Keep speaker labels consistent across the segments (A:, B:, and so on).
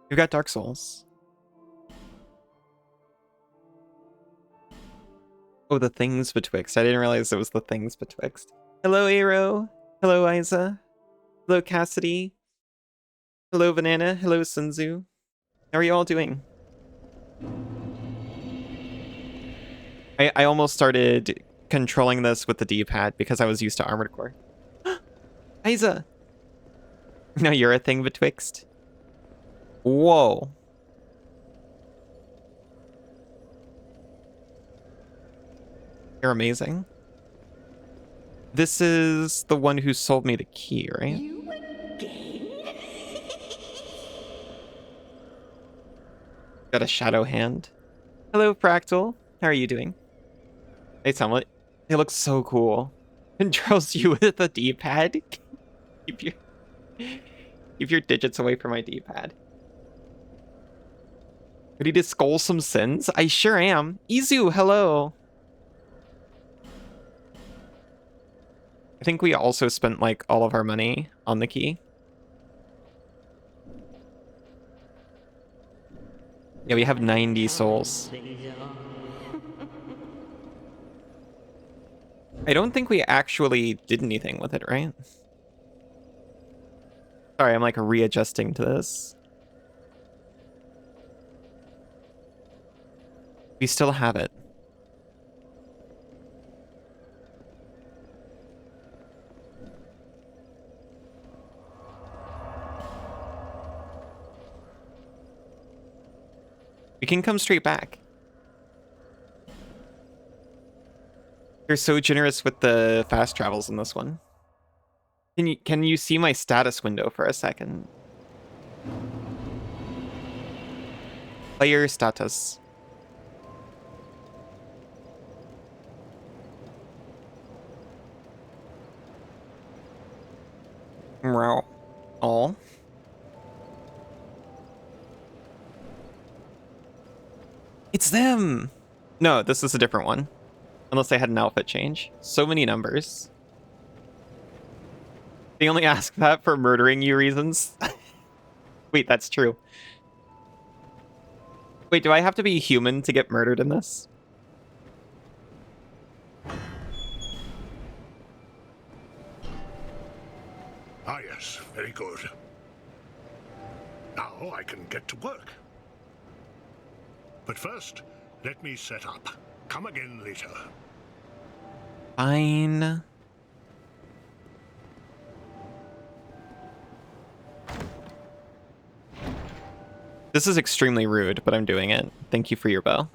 A: You've got Dark Souls. Oh, the things betwixt. I didn't realize it was the things betwixt. Hello, Aero. Hello, Isa. Hello, Cassidy. Hello, Banana. Hello, Sunzu. How are you all doing? I almost started controlling this with the D-pad because I was used to Armored Core. Isa! No, you're a thing betwixt. Whoa. You're amazing. This is the one who sold me the key, right?
B: You again?
A: Got a shadow hand. Hello, Fractal. How are you doing? Hey, Tomlet. It looks so cool. Controls you with a D-pad. Keep your digits away from my D-pad. Ready to skull some sins? I sure am. Izu, hello. I think we also spent like all of our money on the key. Yeah, we have 90 souls. I don't think we actually did anything with it, right? Sorry, I'm like readjusting to this. We still have it. We can come straight back. You're so generous with the fast travels in this one. Can you see my status window for a second? Player status. Meow. Oh. It's them! No, this is a different one. Unless they had an outfit change. So many numbers. They only ask that for murdering you reasons. Wait, that's true. Wait, do I have to be human to get murdered in this?
C: Ah, yes, very good. Now I can get to work. But first, let me set up. Come again later.
A: Fine. This is extremely rude, but I'm doing it. Thank you for your bow.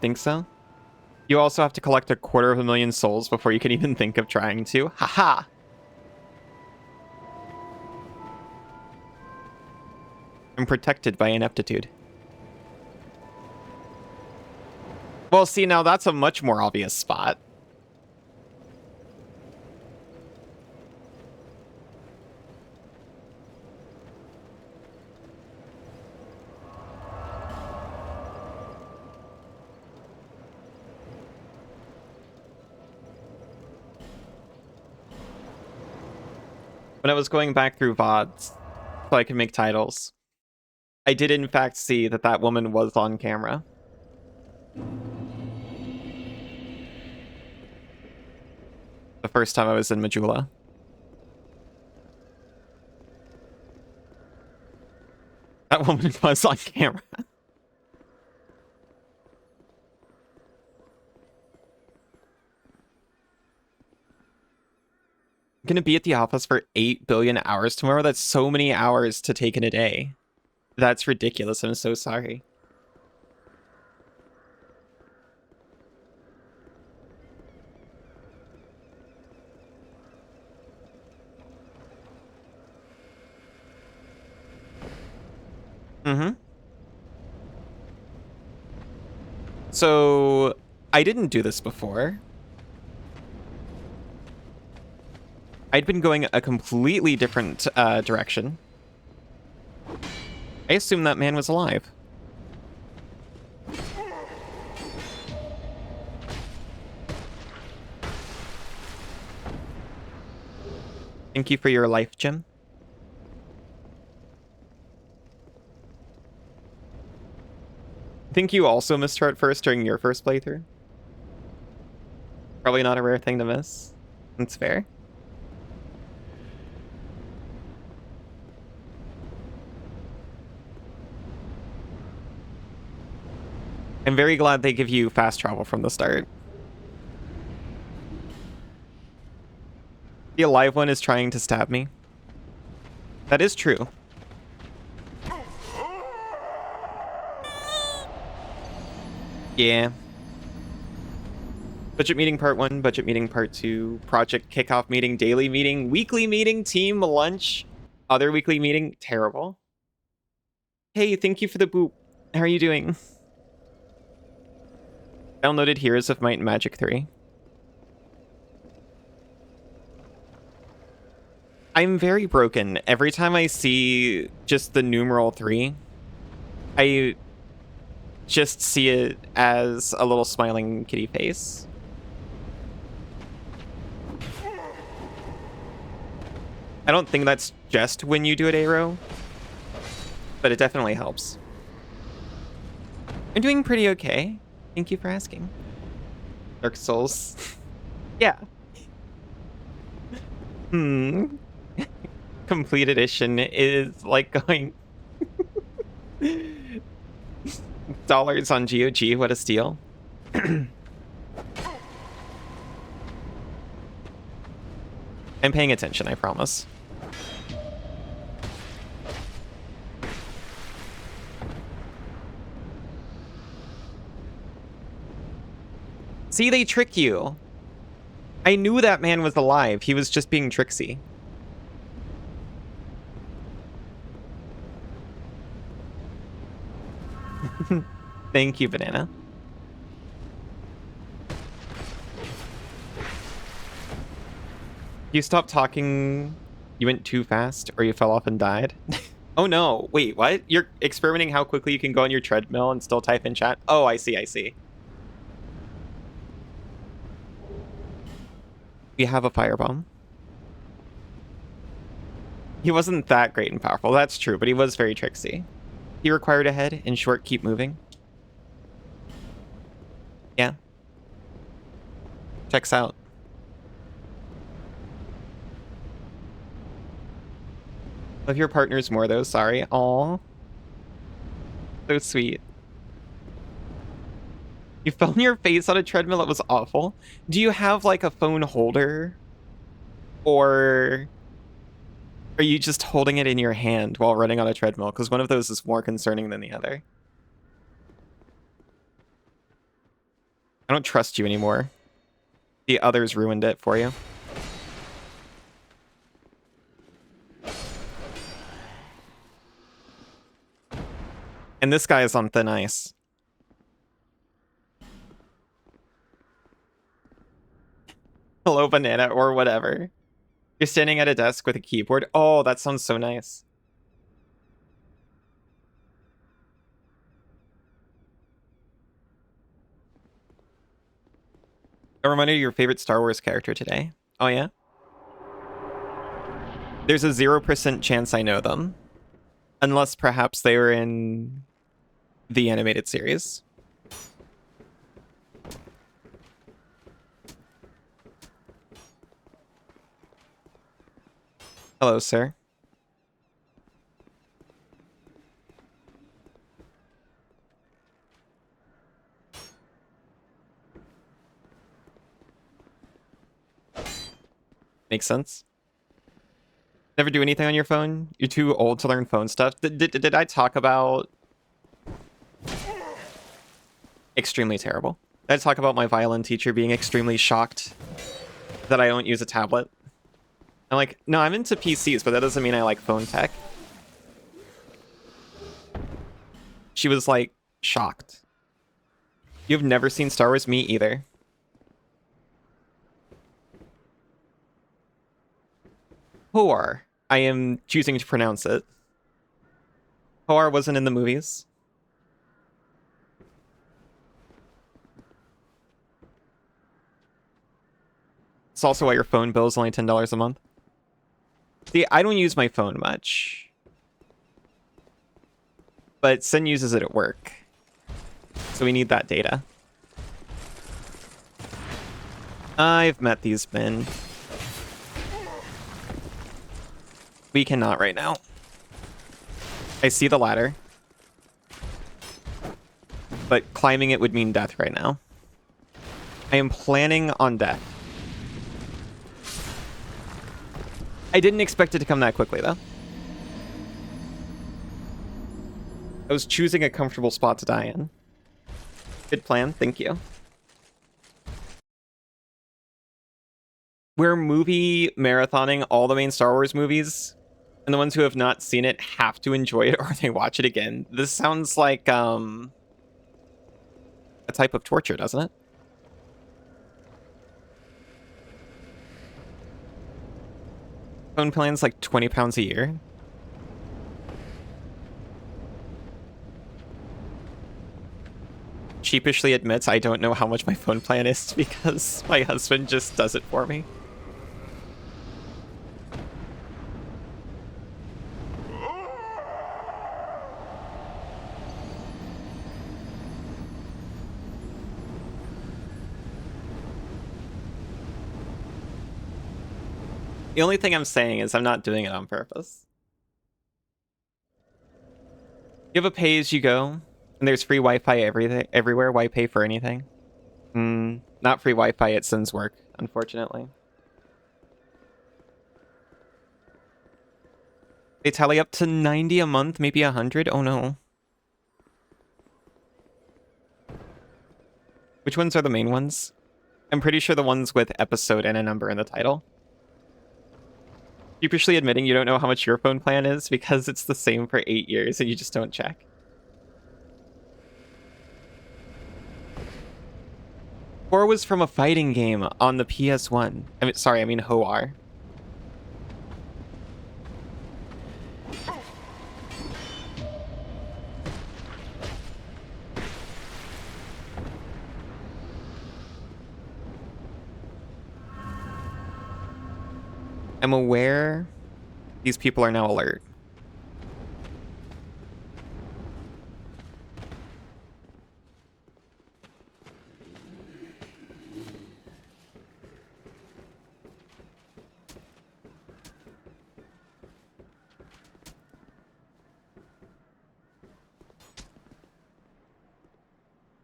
A: Think so? You also have to collect 250,000 souls before you can even think of trying to. Haha! I'm protected by ineptitude. Well, see, now that's a much more obvious spot. When I was going back through VODs so I could make titles, I did in fact see that that woman was on camera. The first time I was in Majula. That woman was on camera. I'm gonna be at the office for 8 billion hours tomorrow. That's so many hours to take in a day. That's ridiculous. I'm so sorry. Mm-hmm. So, I didn't do this before. I'd been going a completely different direction. I assumed that man was alive. Thank you for your life gem. I think you also missed her at first during your first playthrough. Probably not a rare thing to miss. That's fair. I'm very glad they give you fast travel from the start. The alive one is trying to stab me. That is true. Yeah. Budget meeting part 1, budget meeting part 2, project kickoff meeting, daily meeting, weekly meeting, team lunch, other weekly meeting. Terrible. Hey, thank you for the boop. How are you doing? Downloaded Heroes of Might and Magic 3. I'm very broken. Every time I see just the numeral 3, I just see it as a little smiling kitty face. I don't think that's just when you do it, Aero, but it definitely helps. I'm doing pretty okay. Thank you for asking. Dark Souls. Yeah. Complete edition is like going dollars on GOG. What a steal. I'm paying attention, I promise. See, they trick you. I knew that man was alive. He was just being tricksy. Thank you, Banana. You stopped talking, you went too fast, or you fell off and died? Oh no, wait, what? You're experimenting how quickly you can go on your treadmill and still type in chat? Oh, I see, I see. We have a firebomb. He wasn't that great and powerful, that's true, but he was very tricksy. He required a head, in short, keep moving. Yeah. Checks out. Love your partners more though, sorry. Aw. So sweet. You fell on your face on a treadmill, it was awful. Do you have like a phone holder? Or are you just holding it in your hand while running on a treadmill? Because one of those is more concerning than the other. I don't trust you anymore. The others ruined it for you. And this guy is on thin ice. Hello, Banana, or whatever. You're standing at a desk with a keyboard. Oh, that sounds so nice. A reminder of your favorite Star Wars character today. Oh, yeah? There's a 0% chance I know them. Unless perhaps they were in the animated series. Hello, sir. Makes sense. Never do anything on your phone? You're too old to learn phone stuff? Did I talk about... Extremely terrible. Did I talk about my violin teacher being extremely shocked that I don't use a tablet? I'm like, no, I'm into PCs, but that doesn't mean I like phone tech. She was like, shocked. You've never seen Star Wars? Me either. Hoar. I am choosing to pronounce it. Hoar wasn't in the movies. It's also why your phone bill is only $10 a month. See, I don't use my phone much. But Sin uses it at work. So we need that data. I've met these men. We cannot right now. I see the ladder. But climbing it would mean death right now. I am planning on death. I didn't expect it to come that quickly, though. I was choosing a comfortable spot to die in. Good plan, thank you. We're movie marathoning all the main Star Wars movies, and the ones who have not seen it have to enjoy it or they watch it again. This sounds like a type of torture, doesn't it? Phone plan's like 20 pounds a year. Sheepishly admits I don't know how much my phone plan is because my husband just does it for me. The only thing I'm saying is I'm not doing it on purpose. You have a pay-as-you-go, and there's free Wi-Fi everywhere. Why pay for anything? Not free Wi-Fi at Sin's work, unfortunately. They tally up to 90 a month, maybe 100? Oh no. Which ones are the main ones? I'm pretty sure the ones with episode and a number in the title. Sheepishly admitting you don't know how much your phone plan is because it's the same for 8 years and you just don't check. Or was from a fighting game on the PS1. I mean Hoar. I'm aware these people are now alert.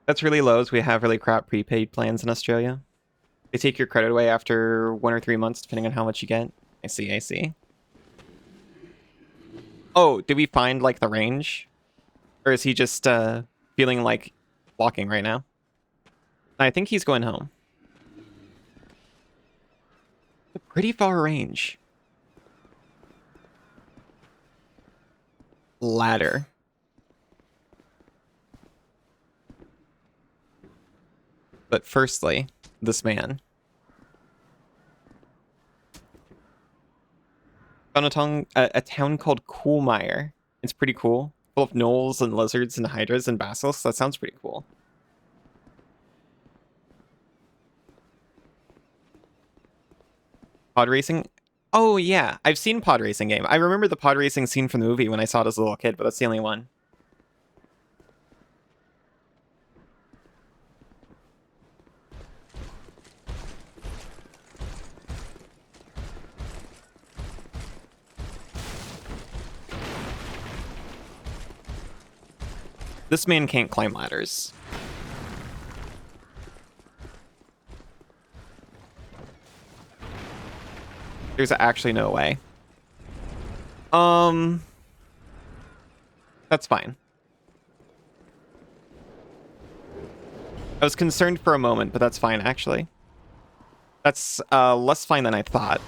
A: That's really low as we have really crap prepaid plans in Australia. They take your credit away after 1 or 3 months, depending on how much you get. I see, I see. Oh, did we find, like, the range? Or is he just, feeling like walking right now? I think he's going home. A pretty far range. Ladder. But firstly, this man. Found a town called Coolmire. It's pretty cool. Full of gnolls and lizards and hydras and basilisks. That sounds pretty cool. Pod racing? Oh yeah, I've seen pod racing game. I remember the pod racing scene from the movie when I saw it as a little kid, but that's the only one. This man can't climb ladders. There's actually no way. That's fine. I was concerned for a moment, but that's fine, actually. That's, less fine than I thought.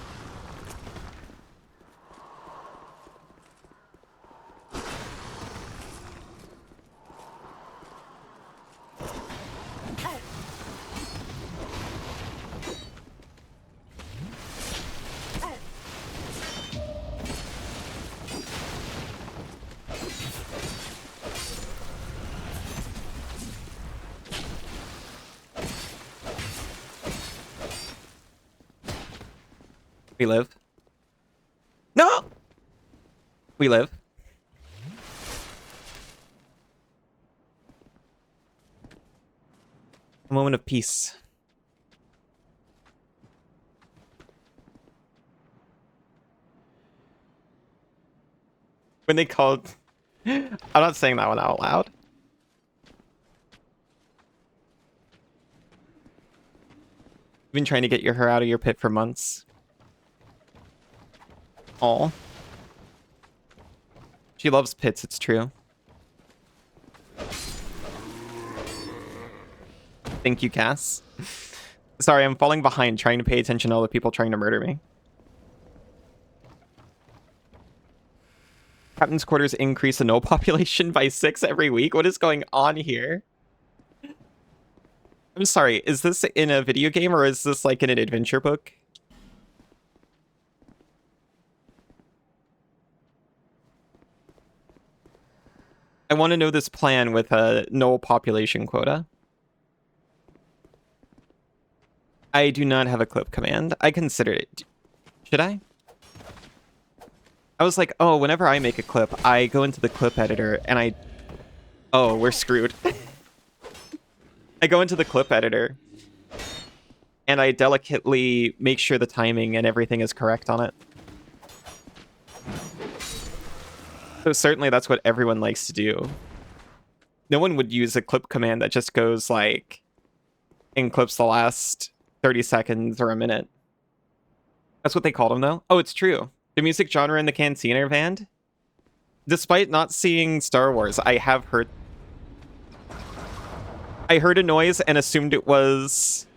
A: We live. No! We live. A moment of peace. When they called... I'm not saying that one out loud. You've been trying to get her out of your pit for months. Aw. She loves pits, it's true. Thank you, Cass. Sorry, I'm falling behind trying to pay attention to all the people trying to murder me. Captain's quarters increase the null population by 6 every week. What is going on here? I'm sorry, is this in a video game or is this like in an adventure book? I want to know this plan with a null population quota. I do not have a clip command. I considered it. Should I? I was like, oh, whenever I make a clip, I go into the clip editor and I... Oh, we're screwed. I go into the clip editor and I delicately make sure the timing and everything is correct on it. So certainly that's what everyone likes to do. No one would use a clip command that just goes like and clips the last 30 seconds or a minute. That's what they called them though. Oh, it's true. The music genre in the canteen are banned. Despite not seeing Star Wars, I have heard... I heard a noise and assumed it was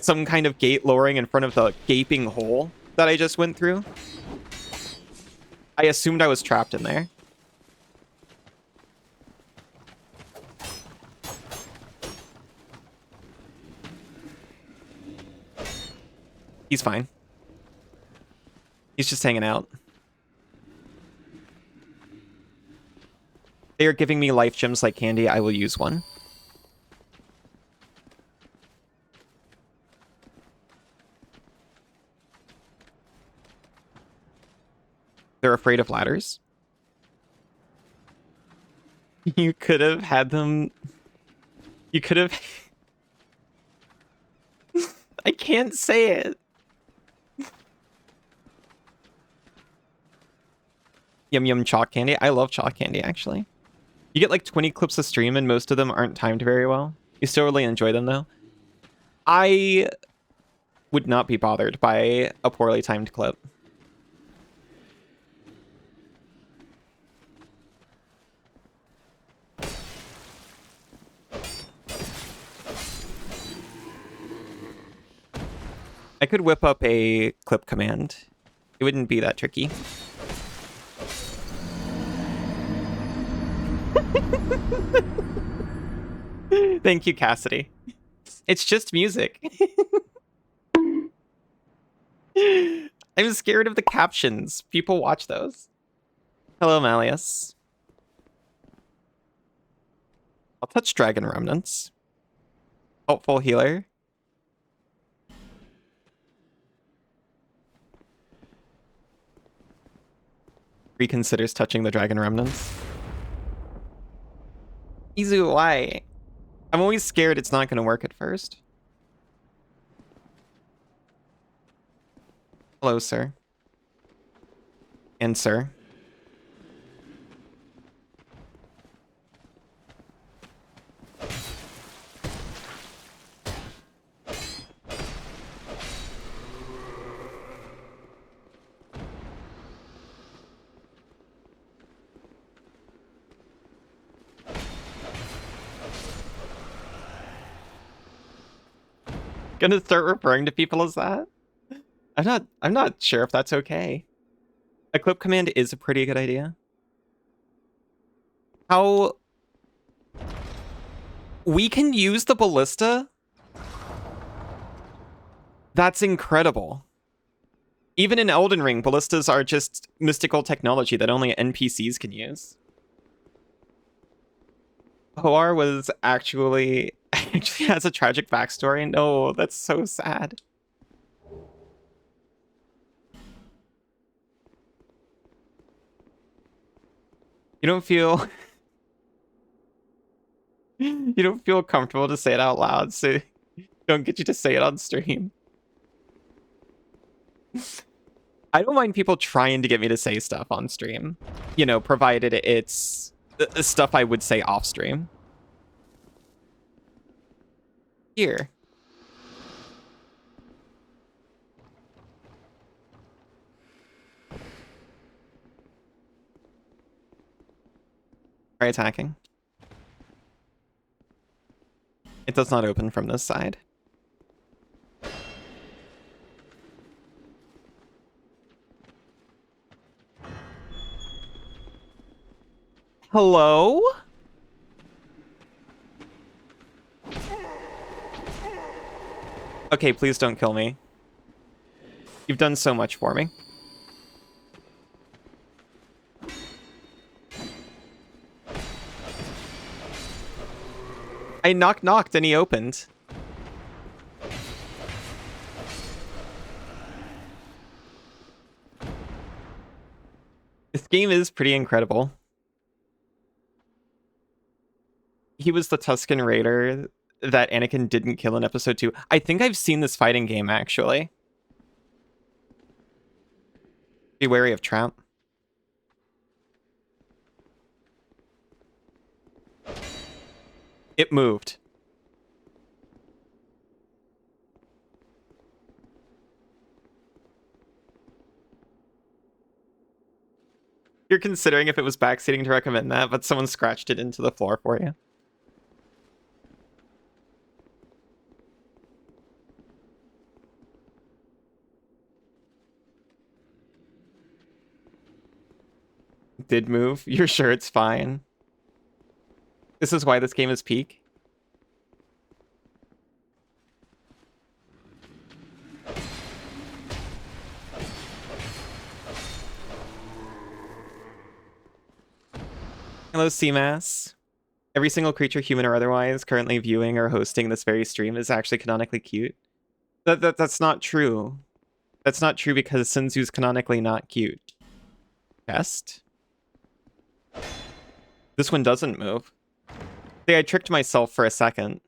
A: some kind of gate lowering in front of the gaping hole that I just went through. I assumed I was trapped in there. He's fine. He's just hanging out. They are giving me life gems like candy. I will use one. They're afraid of ladders. You could have had them... You could have... I can't say it. Yum yum chalk candy. I love chalk candy, actually. You get like 20 clips a stream and most of them aren't timed very well. You still really enjoy them, though. I would not be bothered by a poorly timed clip. I could whip up a clip command. It wouldn't be that tricky. Thank you, Cassidy. It's just music. I'm scared of the captions. People watch those. Hello, Malleus. I'll touch Dragon Remnants. Helpful healer. Reconsiders touching the Dragon Remnants. Izu, why? I'm always scared it's not going to work at first. Hello, sir. And sir. Gonna start referring to people as that? I'm not sure if that's okay. A clip command is a pretty good idea. How we can use the ballista? That's incredible. Even in Elden Ring, ballistas are just mystical technology that only NPCs can use. Hoar was actually has a tragic backstory. No, that's so sad. You don't feel you don't feel comfortable to say it out loud, so don't get you to say it on stream. I don't mind people trying to get me to say stuff on stream, you know, provided it's stuff I would say off stream. Here. Try attacking. It does not open from this side. Hello? Okay, please don't kill me. You've done so much for me. I knocked and he opened. This game is pretty incredible. He was the Tusken Raider that Anakin didn't kill in episode 2. I think I've seen this fighting game, actually. Be wary of Trap. It moved. You're considering if it was backseating to recommend that, but someone scratched it into the floor for you. Did move. You're sure it's fine? This is why this game is peak. Hello, CMAS. Every single creature, human or otherwise, currently viewing or hosting this very stream is actually canonically cute. That's not true. That's not true because Sinzu's canonically not cute. Chest? This one doesn't move. See, I tricked myself for a second.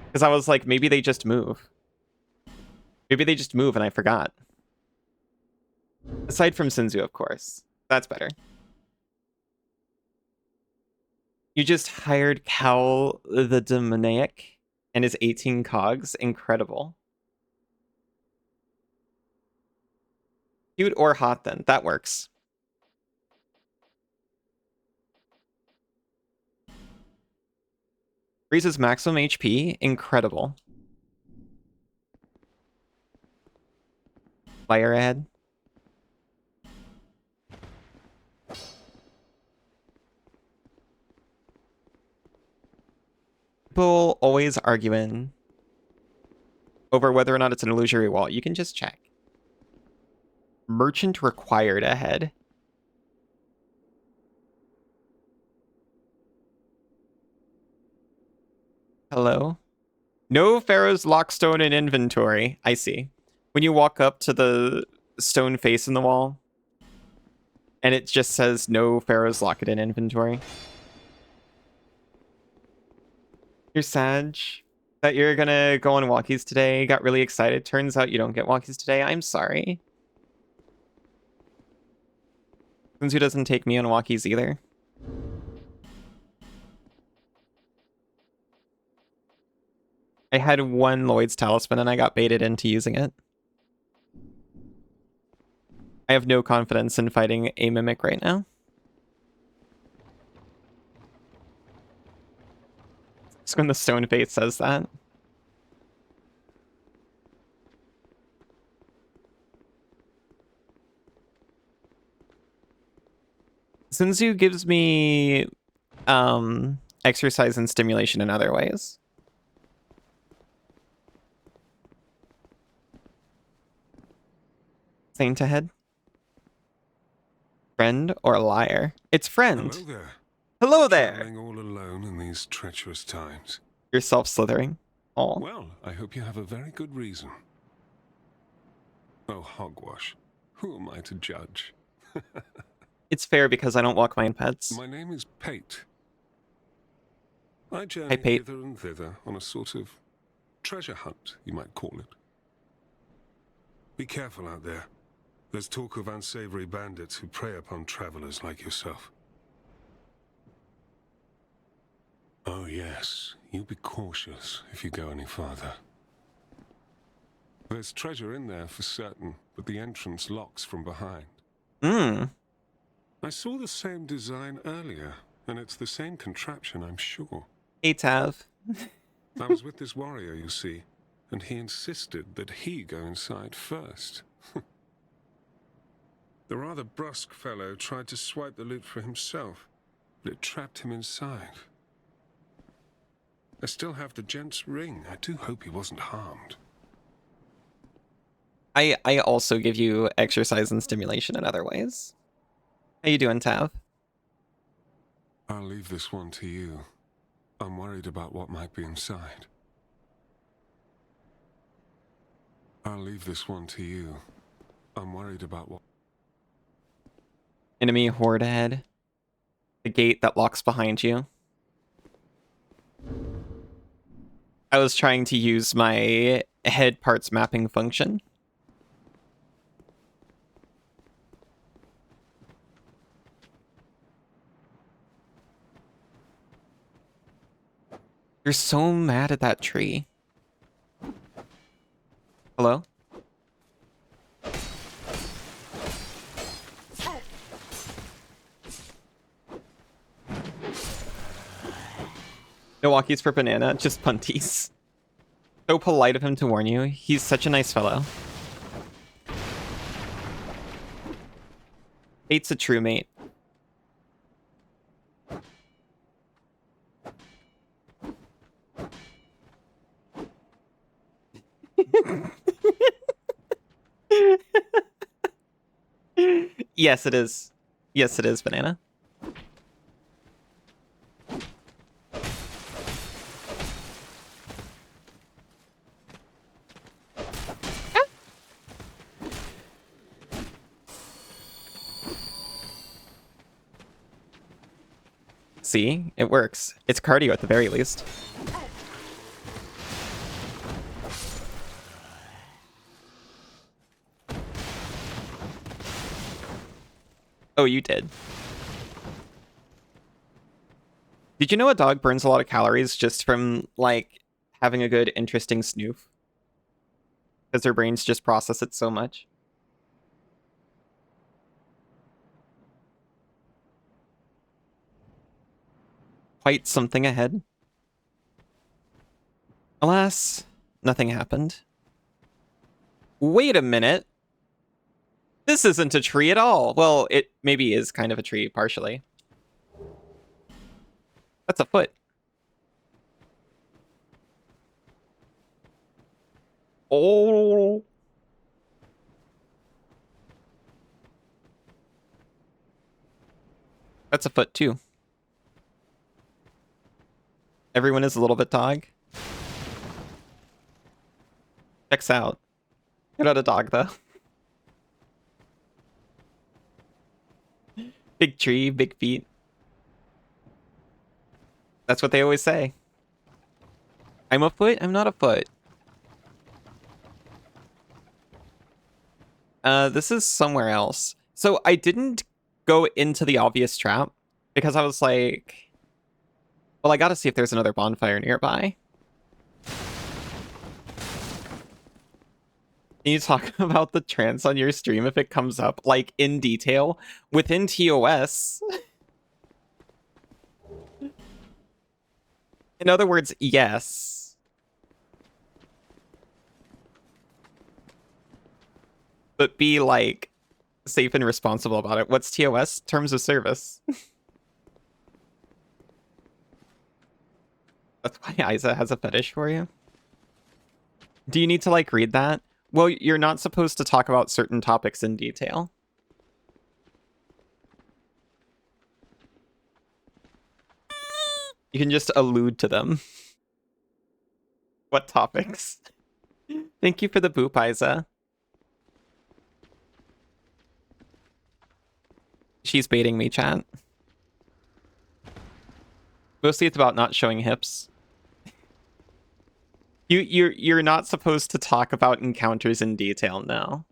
A: Because I was like, maybe they just move. Maybe they just move and I forgot. Aside from Sinzu, of course. That's better. You just hired Cal the Demoniac and his 18 cogs. Incredible. Cute or hot then. That works. Raises maximum HP. Incredible. Fire ahead. People always arguing over whether or not it's an illusory wall. You can just check. Merchant required ahead. Hello? No Pharaoh's Lockstone in inventory. I see. When you walk up to the stone face in the wall, and it just says no Pharaoh's Locket in inventory. You're Sag that you're gonna go on walkies today. Got really excited. Turns out you don't get walkies today. I'm sorry. Sinzu doesn't take me on walkies either. I had one Lloyd's Talisman and I got baited into using it. I have no confidence in fighting a Mimic right now. It's when the Stone Face says that. Sinzu gives me exercise and stimulation in other ways. Saint ahead. Friend or liar? It's friend.
D: Hello there.
A: Hello there.
D: Traveling all alone in these treacherous times.
A: You're self-slithering. Oh.
D: Well, I hope you have a very good reason. Oh, hogwash. Who am I to judge?
A: It's fair because I don't walk my own pets.
D: My name is Pate. I
A: Hi,
D: journey
A: Pate.
D: hither and thither on a sort of treasure hunt, you might call it. Be careful out there. There's talk of unsavory bandits who prey upon travelers like yourself. Oh yes, you be cautious if you go any farther. There's treasure in there for certain, but the entrance locks from behind.
A: Hmm.
D: I saw the same design earlier, and it's the same contraption, I'm sure.
A: Hey, Tav.
D: I was with this warrior, you see, and he insisted that he go inside first. The rather brusque fellow tried to swipe the loot for himself, but it trapped him inside. I still have the gent's ring. I do hope he wasn't harmed.
A: I also give you exercise and stimulation in other ways. How you doing, Tav?
D: I'll leave this one to you. I'm worried about what might be inside. I'll leave this one to you. I'm worried about what...
A: Enemy horde ahead. The gate that locks behind you. I was trying to use my head parts mapping function. You're so mad at that tree. Hello? No walkies for banana, just punties. So polite of him to warn you. He's such a nice fellow. Hate's a true mate. Yes, it is. Yes, it is, banana. See? It works. It's cardio at the very least. Oh, you did. Did you know a dog burns a lot of calories just from, like, having a good, interesting snoof? Because their brains just process it so much. Quite something ahead. Alas, nothing happened. Wait a minute. This isn't a tree at all. Well, it maybe is kind of a tree, partially. That's a foot. Oh. That's a foot, too. Everyone is a little bit dog. Checks out. You're not a dog, though. Big tree, big feet. That's what they always say. I'm a foot? I'm not a foot. This is somewhere else. So I didn't go into the obvious trap because I was like, well, I gotta see if there's another bonfire nearby. Can you talk about the trance on your stream if it comes up, like, in detail within TOS? In other words, yes. But be, like, safe and responsible about it. What's TOS? Terms of service. That's why Isa has a fetish for you. Do you need to, like, read that? Well, you're not supposed to talk about certain topics in detail. You can just allude to them. What topics? Thank you for the boop, Isa. She's baiting me, chat. Mostly it's about not showing hips. You're not supposed to talk about encounters in detail now.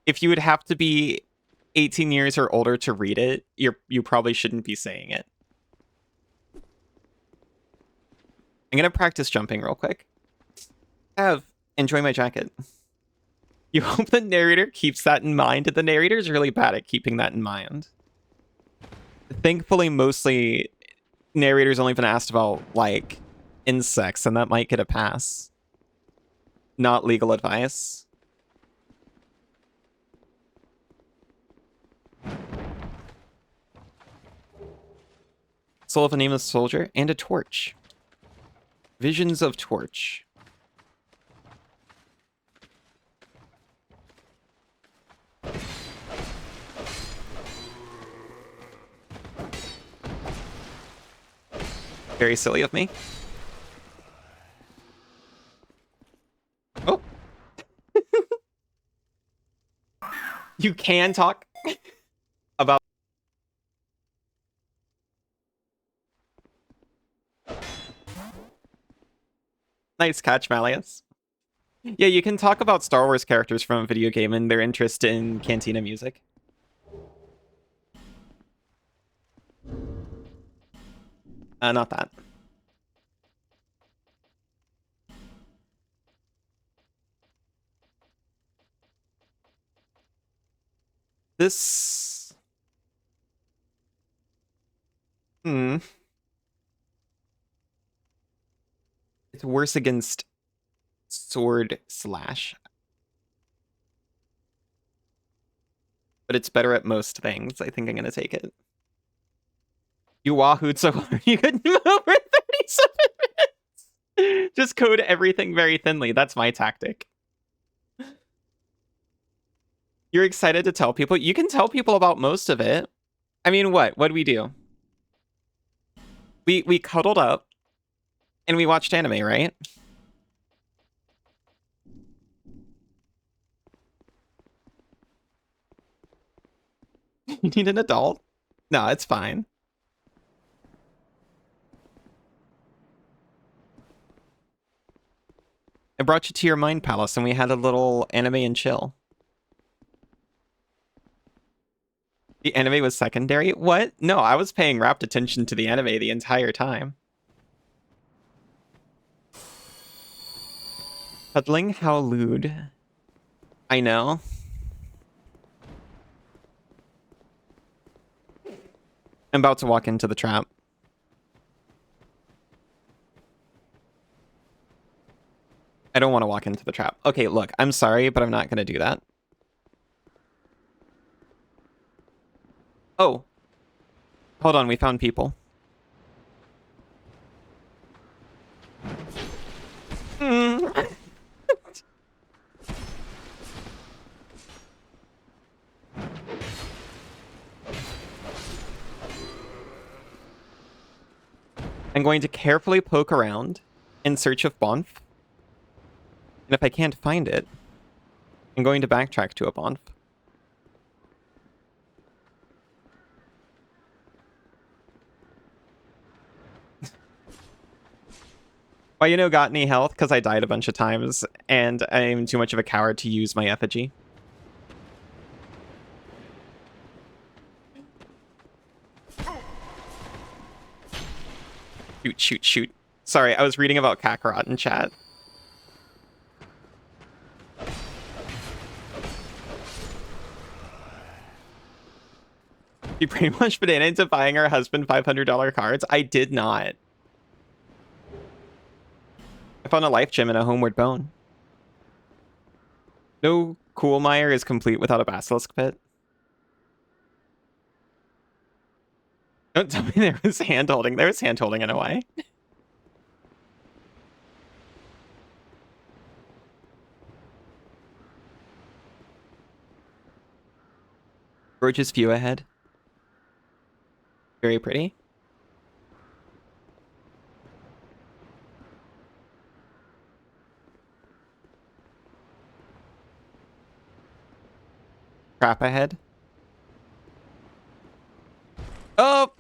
A: If you would have to be 18 years or older to read it, you probably shouldn't be saying it. I'm gonna practice jumping real quick. Enjoy my jacket. You hope the narrator keeps that in mind. The narrator's really bad at keeping that in mind. Thankfully, mostly narrators only been asked about, like, insects, and that might get a pass. Not legal advice. Soul of a Nameless Soldier and a torch. Visions of Torch. Very silly of me. Oh. You can talk about... Nice catch, Malleus. Yeah, you can talk about Star Wars characters from a video game and their interest in Cantina music. Not that. This... It's worse against sword slash. But it's better at most things. I think I'm gonna take it. You wahooed so hard you couldn't move for 37 minutes. Just code everything very thinly. That's my tactic. You're excited to tell people? You can tell people about most of it. I mean, what'd we do? We cuddled up and we watched anime, right? You need an adult? No, it's fine. I brought you to your mind palace and we had a little anime and chill. The anime was secondary? What? No, I was paying rapt attention to the anime the entire time. Cuddling? How lewd. I know. I'm about to walk into the trap. I don't want to walk into the trap. Okay, look, I'm sorry, but I'm not going to do that. Oh. Hold on, we found people. I'm going to carefully poke around in search of Bonf. And if I can't find it, I'm going to backtrack to a Bonf. Why you know got any health? Because I died a bunch of times, and I'm too much of a coward to use my effigy. Shoot, shoot, shoot. Sorry, I was reading about Kakarot in chat. You pretty much banana into buying her husband $500 cards? I did not. I found a life gem and a homeward bone. No Coolmire is complete without a basilisk pit. Don't tell me there was hand-holding. There was hand-holding in a way. Gorgeous view ahead. Very pretty. Trap ahead. Oh!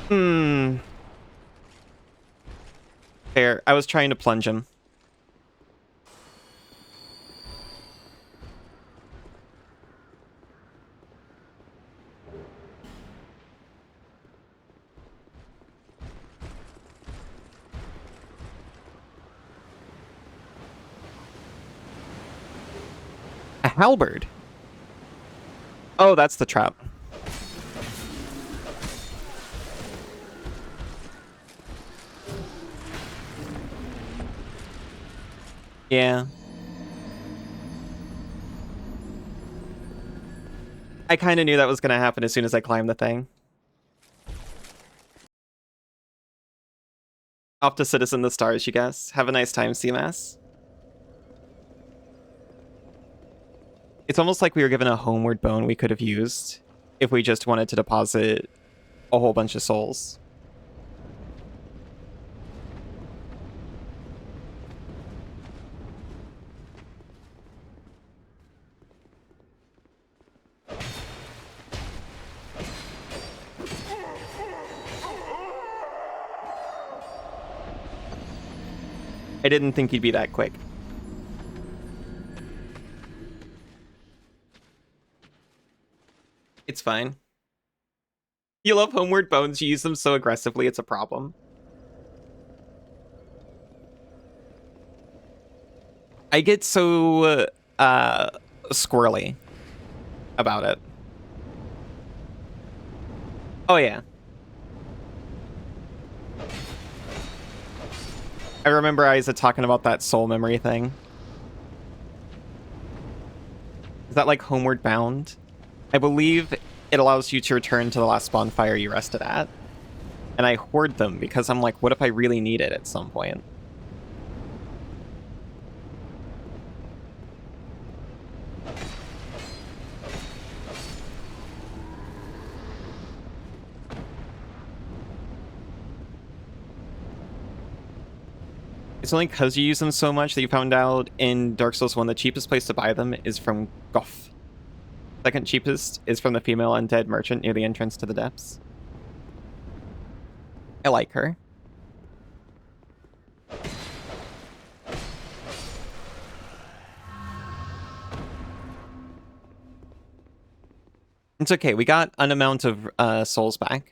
A: Hmm. Fair. I was trying to plunge him. A halberd. Oh, that's the trap. Yeah. I kind of knew that was going to happen as soon as I climbed the thing. Off to Citizen the Stars, you guys. Have a nice time, CMAS. It's almost like we were given a homeward bone we could have used if we just wanted to deposit a whole bunch of souls. I didn't think he'd be that quick. It's fine. You love homeward bones, you use them so aggressively, it's a problem. I get so squirrely about it. Oh yeah. I remember Isa talking about that soul memory thing. Is that like Homeward Bound? I believe it allows you to return to the last bonfire you rested at. And I hoard them because I'm like, what if I really need it at some point? It's only because you use them so much that you found out in Dark Souls 1 the cheapest place to buy them is from Goff. Second cheapest is from the female undead merchant near the entrance to the depths. I like her. It's okay, we got an amount of souls back.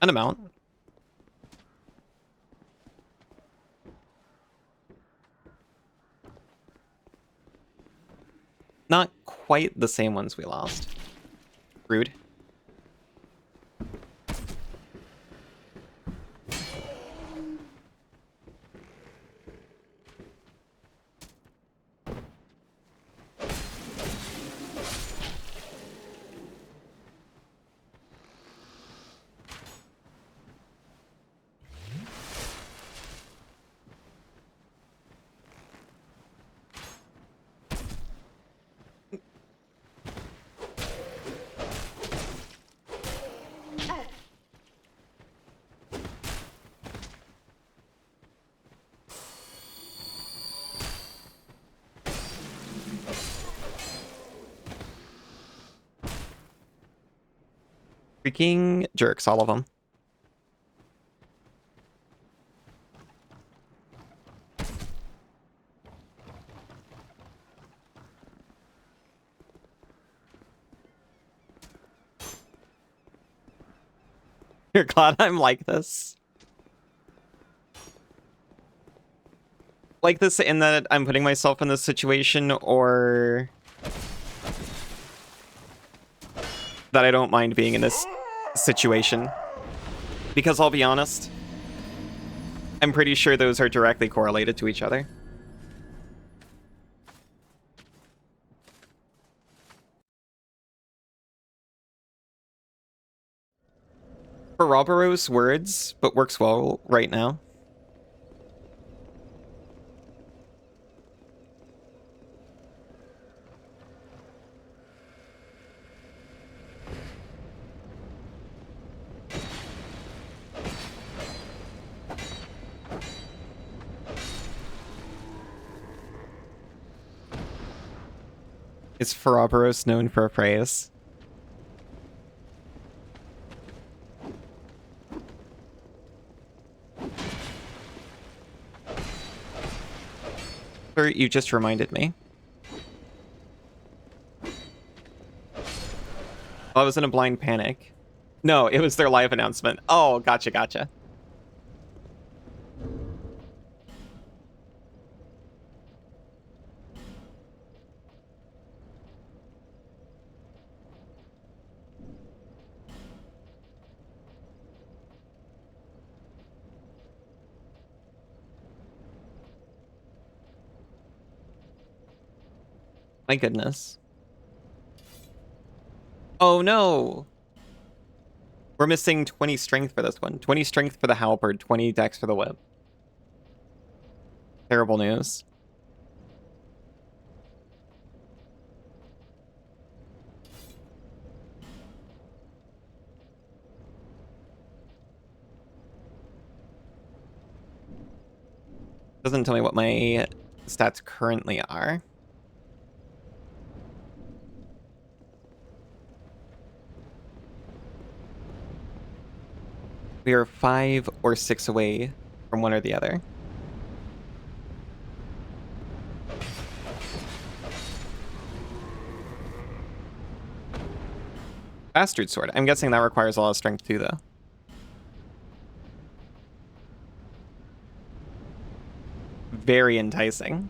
A: An amount. Not quite the same ones we lost. Rude. Freaking jerks, all of them. You're glad I'm like this? Like this in that I'm putting myself in this situation, or that I don't mind being in this situation? Because I'll be honest, I'm pretty sure those are directly correlated to each other. Ouroboros words, but works well right now. Is Ouroboros known for a phrase? Or you just reminded me. Oh, I was in a blind panic. No, it was their live announcement. Oh, gotcha, gotcha. My goodness. Oh no! We're missing 20 strength for this one. 20 strength for the halberd, 20 dex for the whip. Terrible news. Doesn't tell me what my stats currently are. We are 5 or 6 away from one or the other. Bastard sword. I'm guessing that requires a lot of strength too, though. Very enticing.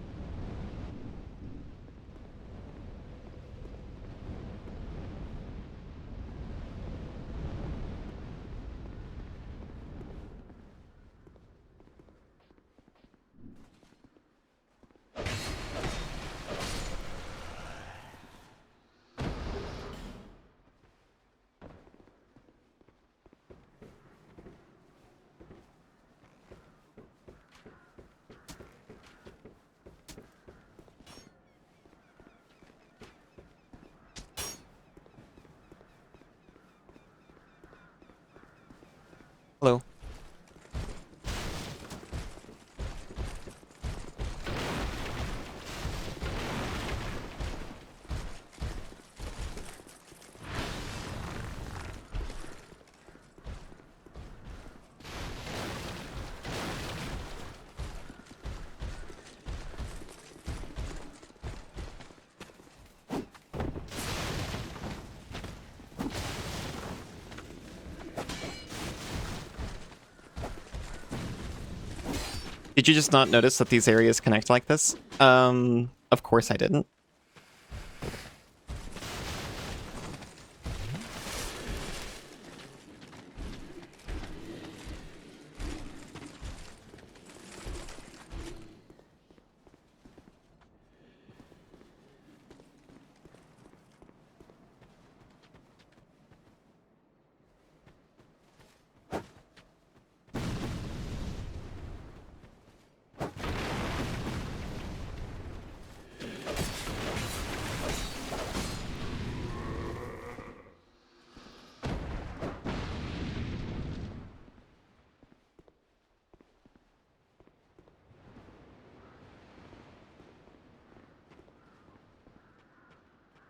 A: Hello. Did you just not notice that these areas connect like this? Of course I didn't.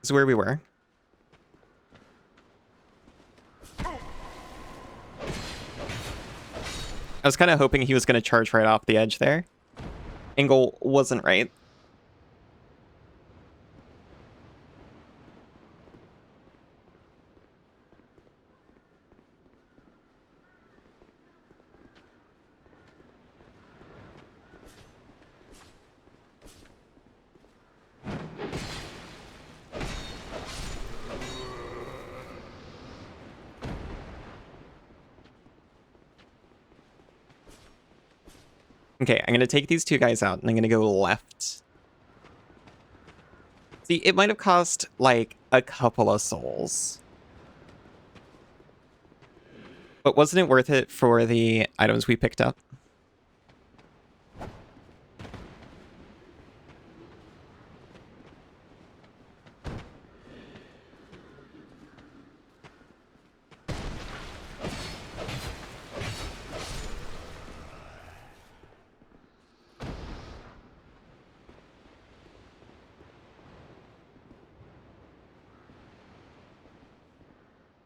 A: This is where we were. I was kind of hoping he was going to charge right off the edge there. Angle wasn't right. Okay, I'm going to take these two guys out, and I'm going to go left. See, it might have cost, like, a couple of souls. But wasn't it worth it for the items we picked up?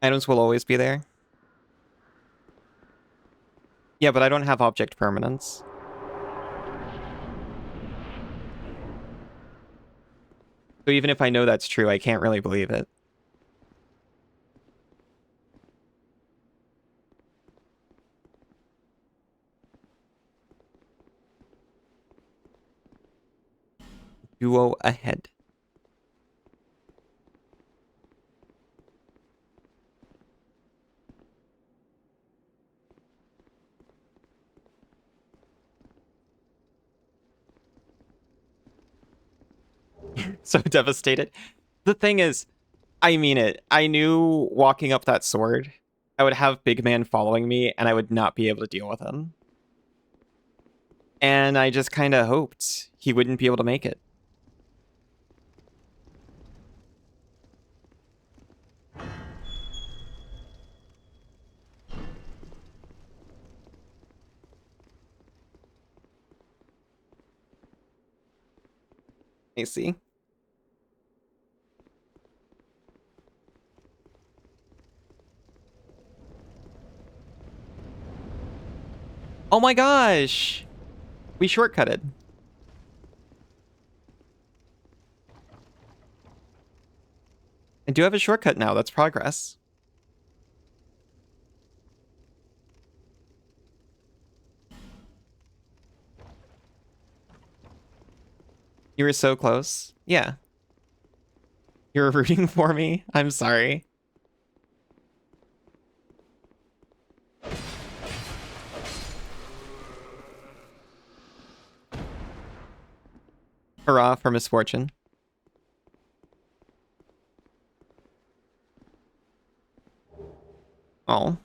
A: Items will always be there. Yeah, but I don't have object permanence. So even if I know that's true, I can't really believe it. Duo ahead. So devastated. The thing is, I mean it. I knew walking up that sword, I would have Big Man following me, and I would not be able to deal with him. And I just kind of hoped he wouldn't be able to make it. I see. Oh my gosh! We shortcutted. I do have a shortcut now. That's progress. You were so close. Yeah. You were rooting for me? I'm sorry. Hurrah for misfortune. Oh.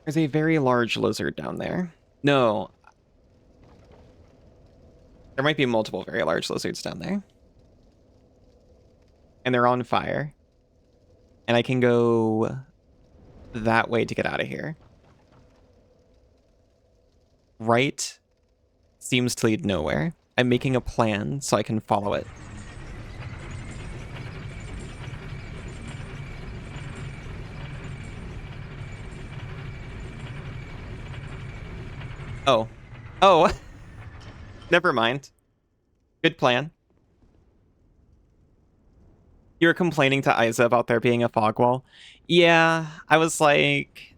A: There's a very large lizard down there. No. There might be multiple very large lizards down there. And they're on fire. And I can go that way to get out of here. Right seems to lead nowhere. I'm making a plan so I can follow it. Oh. Oh. Never mind. Good plan. You were complaining to Isa about there being a fog wall. Yeah, I was like,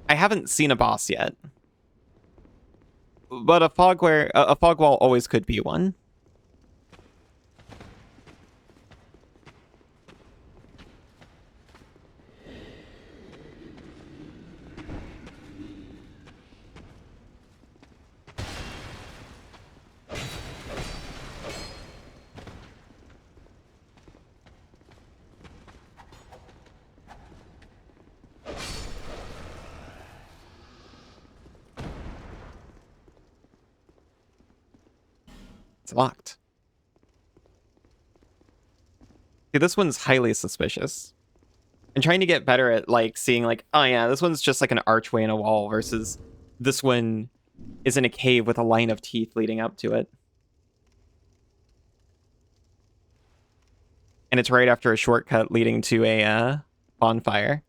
A: I haven't seen a boss yet. But a fog wall always could be one. It's locked. See, this one's highly suspicious. I'm trying to get better at, like, seeing, like, oh yeah, this one's just like an archway in a wall versus this one is in a cave with a line of teeth leading up to it. And it's right after a shortcut leading to a bonfire.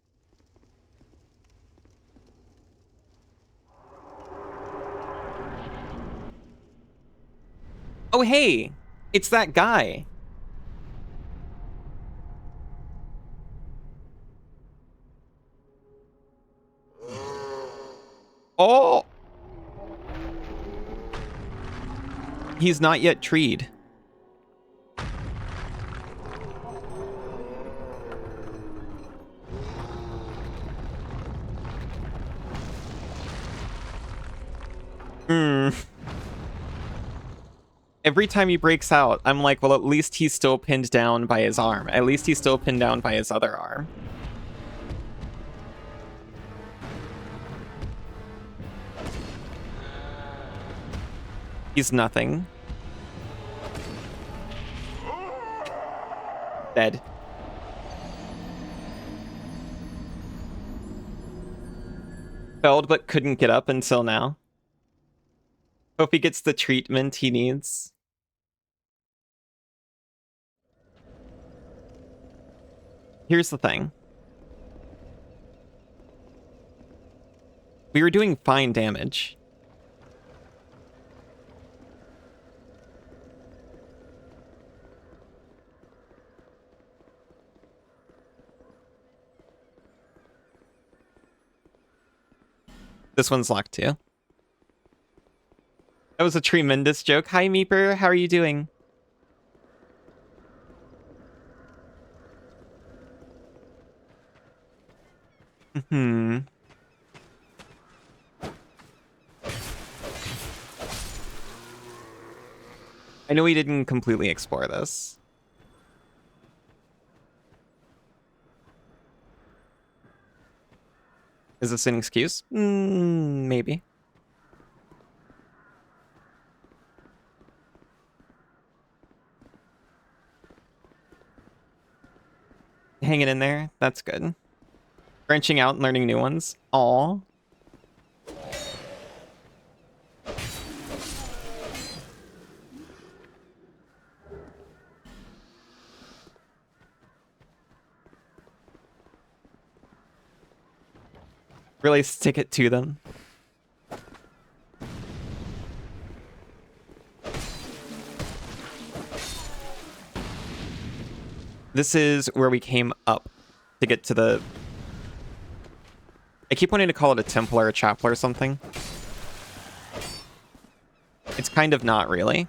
A: Oh, hey! It's that guy! Oh! He's not yet treed. Hmm. Every time he breaks out, I'm like, well, at least he's still pinned down by his arm. At least he's still pinned down by his other arm. He's nothing. Dead. Failed but couldn't get up until now. Hope he gets the treatment he needs. Here's the thing. We were doing fine damage. This one's locked too. That was a tremendous joke. Hi, Meeper. How are you doing? Hmm. I know we didn't completely explore this. Is this an excuse? Maybe. Hanging in there. That's good. Branching out and learning new ones. Aw. Really stick it to them. This is where we came up to get to the... I keep wanting to call it a temple or a chapel or something. It's kind of not really.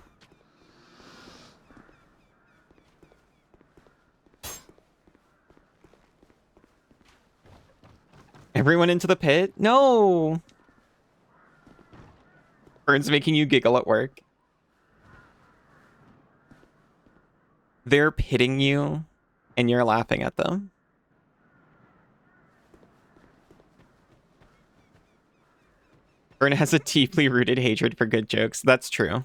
A: Everyone into the pit? No! Burns making you giggle at work. They're pitting you, and you're laughing at them. Burn has a deeply rooted hatred for good jokes. That's true.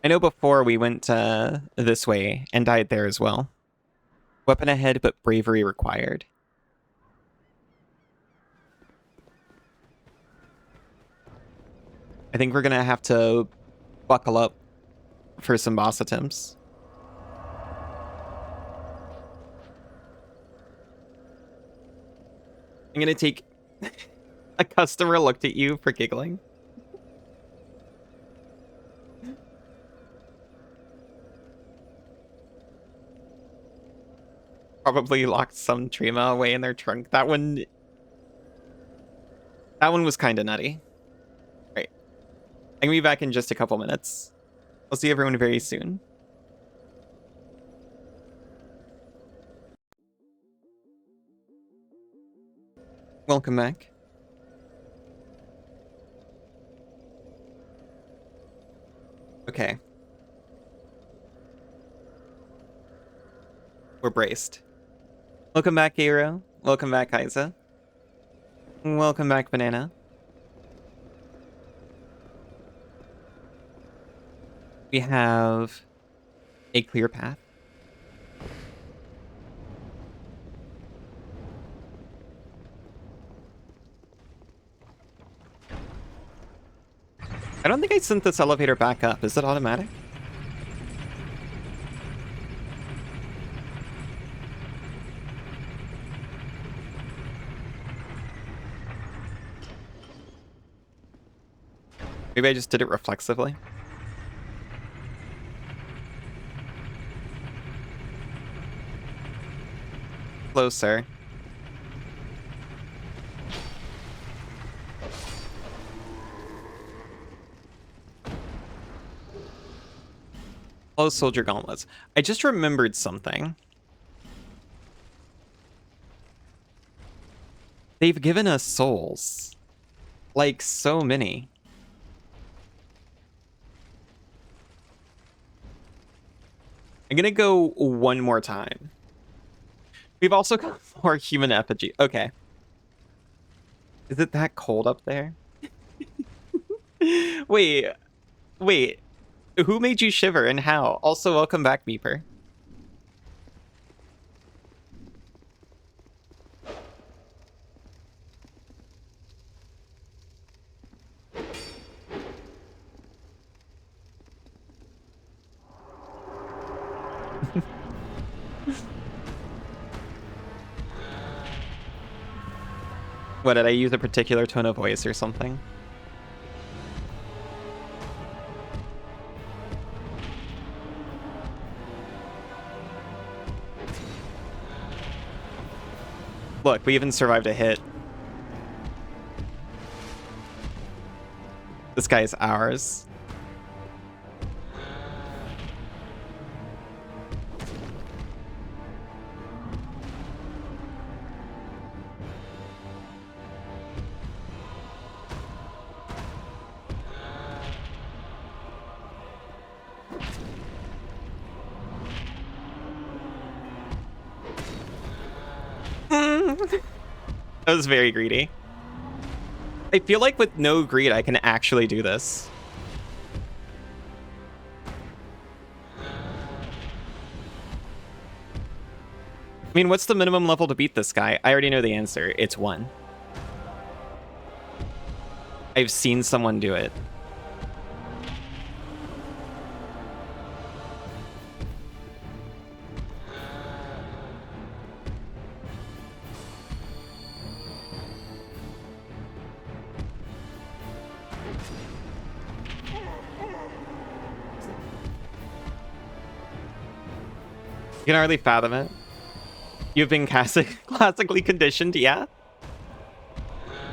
A: I know before we went this way and died there as well. Weapon ahead, but bravery required. I think we're gonna have to buckle up for some boss attempts. I'm gonna take... A customer looked at you for giggling. Probably locked some Trima away in their trunk. That one was kind of nutty. Right. I'm gonna be back in just a couple minutes. I'll see everyone very soon. Welcome back. Okay. We're braced. Welcome back, Aero. Welcome back, Isa. Welcome back, Banana. We have a clear path. I don't think I sent this elevator back up. Is it automatic? Maybe I just did it reflexively. Hello, sir. Hello, Soldier Gauntlets. I just remembered something. They've given us souls. Like, so many. I'm gonna go one more time. We've also got more human effigy. Okay. Is it that cold up there? Wait. Wait. Who made you shiver and how? Also, welcome back, Beeper. What, did I use a particular tone of voice or something? Look, we even survived a hit. This guy is ours. That was very greedy. I feel like with no greed, I can actually do this. I mean, what's the minimum level to beat this guy? I already know the answer. It's 1. I've seen someone do it. You can hardly fathom it. You've been classically conditioned, yeah?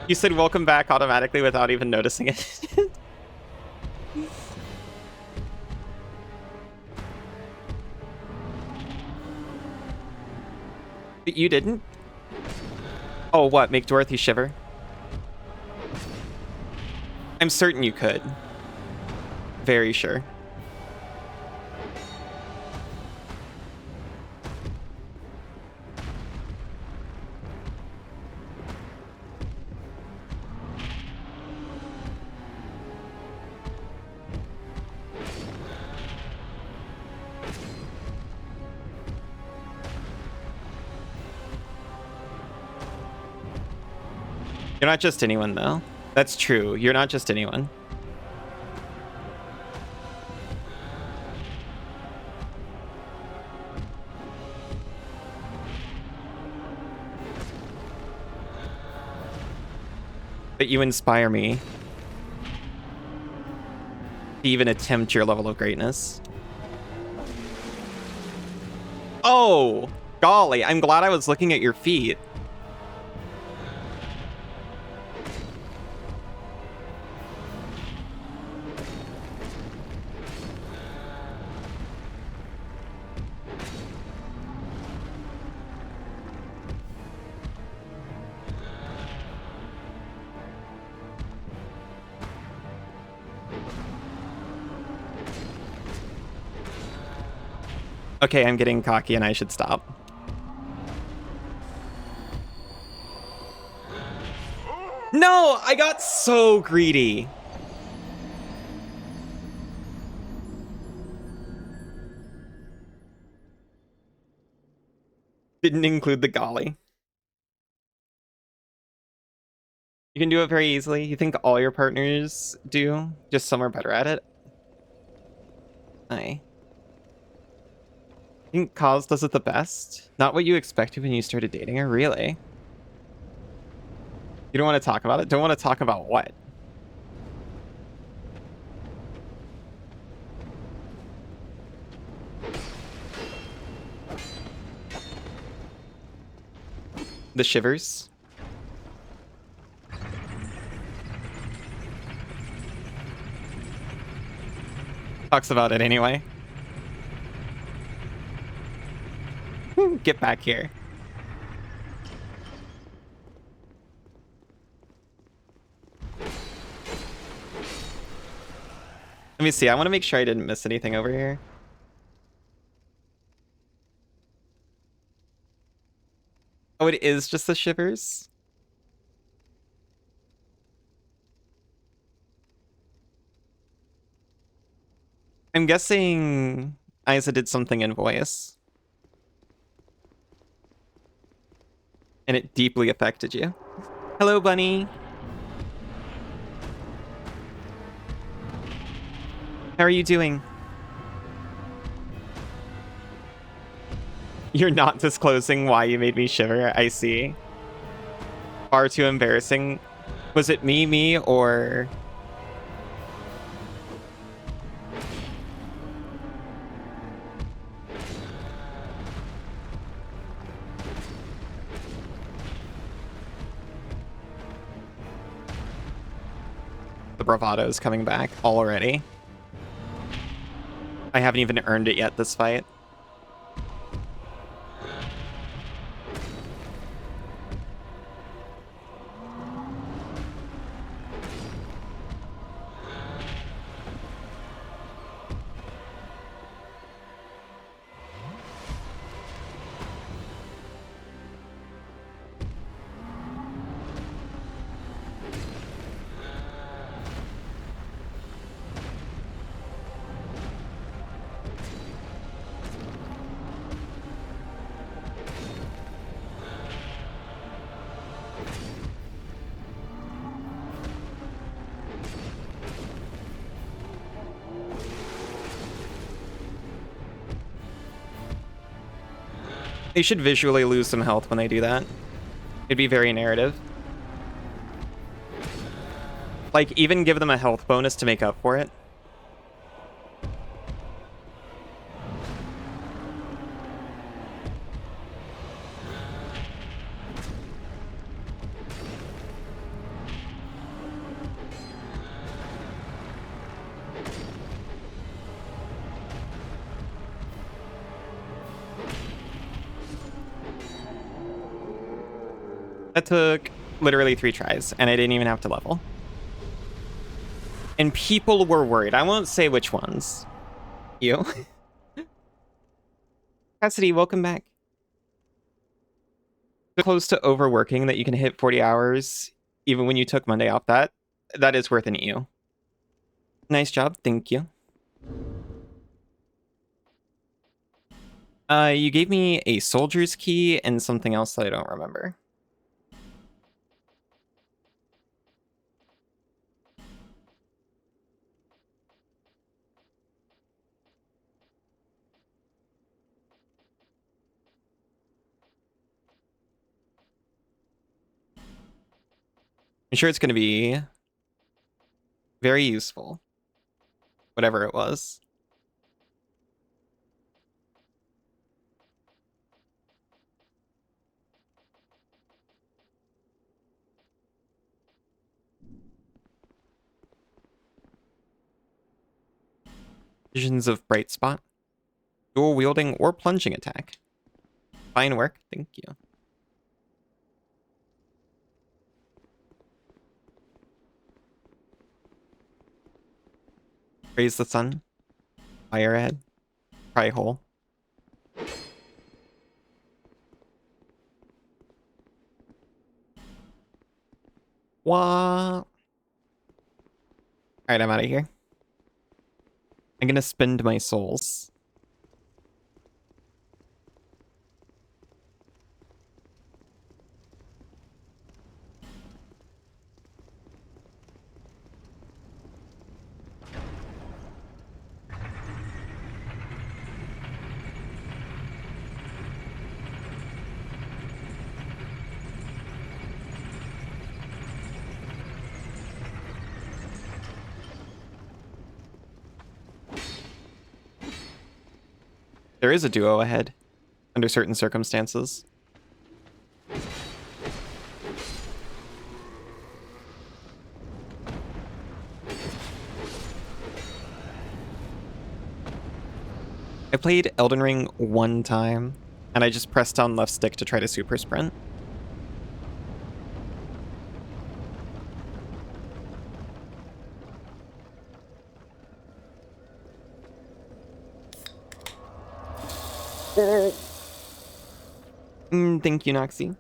A: You said welcome back automatically without even noticing it. But you didn't? Oh, what? Make Dorothy shiver? I'm certain you could. Very sure. You're not just anyone, though. That's true. You're not just anyone. But you inspire me to even attempt your level of greatness. Oh, golly. I'm glad I was looking at your feet. Okay, I'm getting cocky and I should stop. No, I got so greedy. Didn't include the golly. You can do it very easily. You think all your partners do? Just some are better at it? Aye. I think Kaz does it the best. Not what you expected when you started dating her, really. You don't want to talk about it? Don't want to talk about what? The shivers? Talks about it anyway. Get back here. Let me see. I want to make sure I didn't miss anything over here. Oh, it is just the shivers? I'm guessing Isa did something in voice. And it deeply affected you. Hello, Bunny. How are you doing? You're not disclosing why you made me shiver. I see. Far too embarrassing. Was it me, or... The bravado is coming back already. I haven't even earned it yet this fight. They should visually lose some health when they do that. It'd be very narrative. Like, even give them a health bonus to make up for it. That took literally 3 tries, and I didn't even have to level. And people were worried. I won't say which ones. You? Cassidy, welcome back. So close to overworking that you can hit 40 hours even when you took Monday off. That is worth an EU. Nice job, thank you. You gave me a soldier's key and something else that I don't remember. I'm sure it's going to be very useful. Whatever it was. Visions of Bright Spot. Dual wielding or plunging attack. Fine work, thank you. Raise the sun. Fire ahead. Pry hole. Wah. Alright, I'm out of here. I'm gonna spend my souls. There is a duo ahead, under certain circumstances. I played Elden Ring one time, and I just pressed down left stick to try to super sprint. Thank you, Noxie.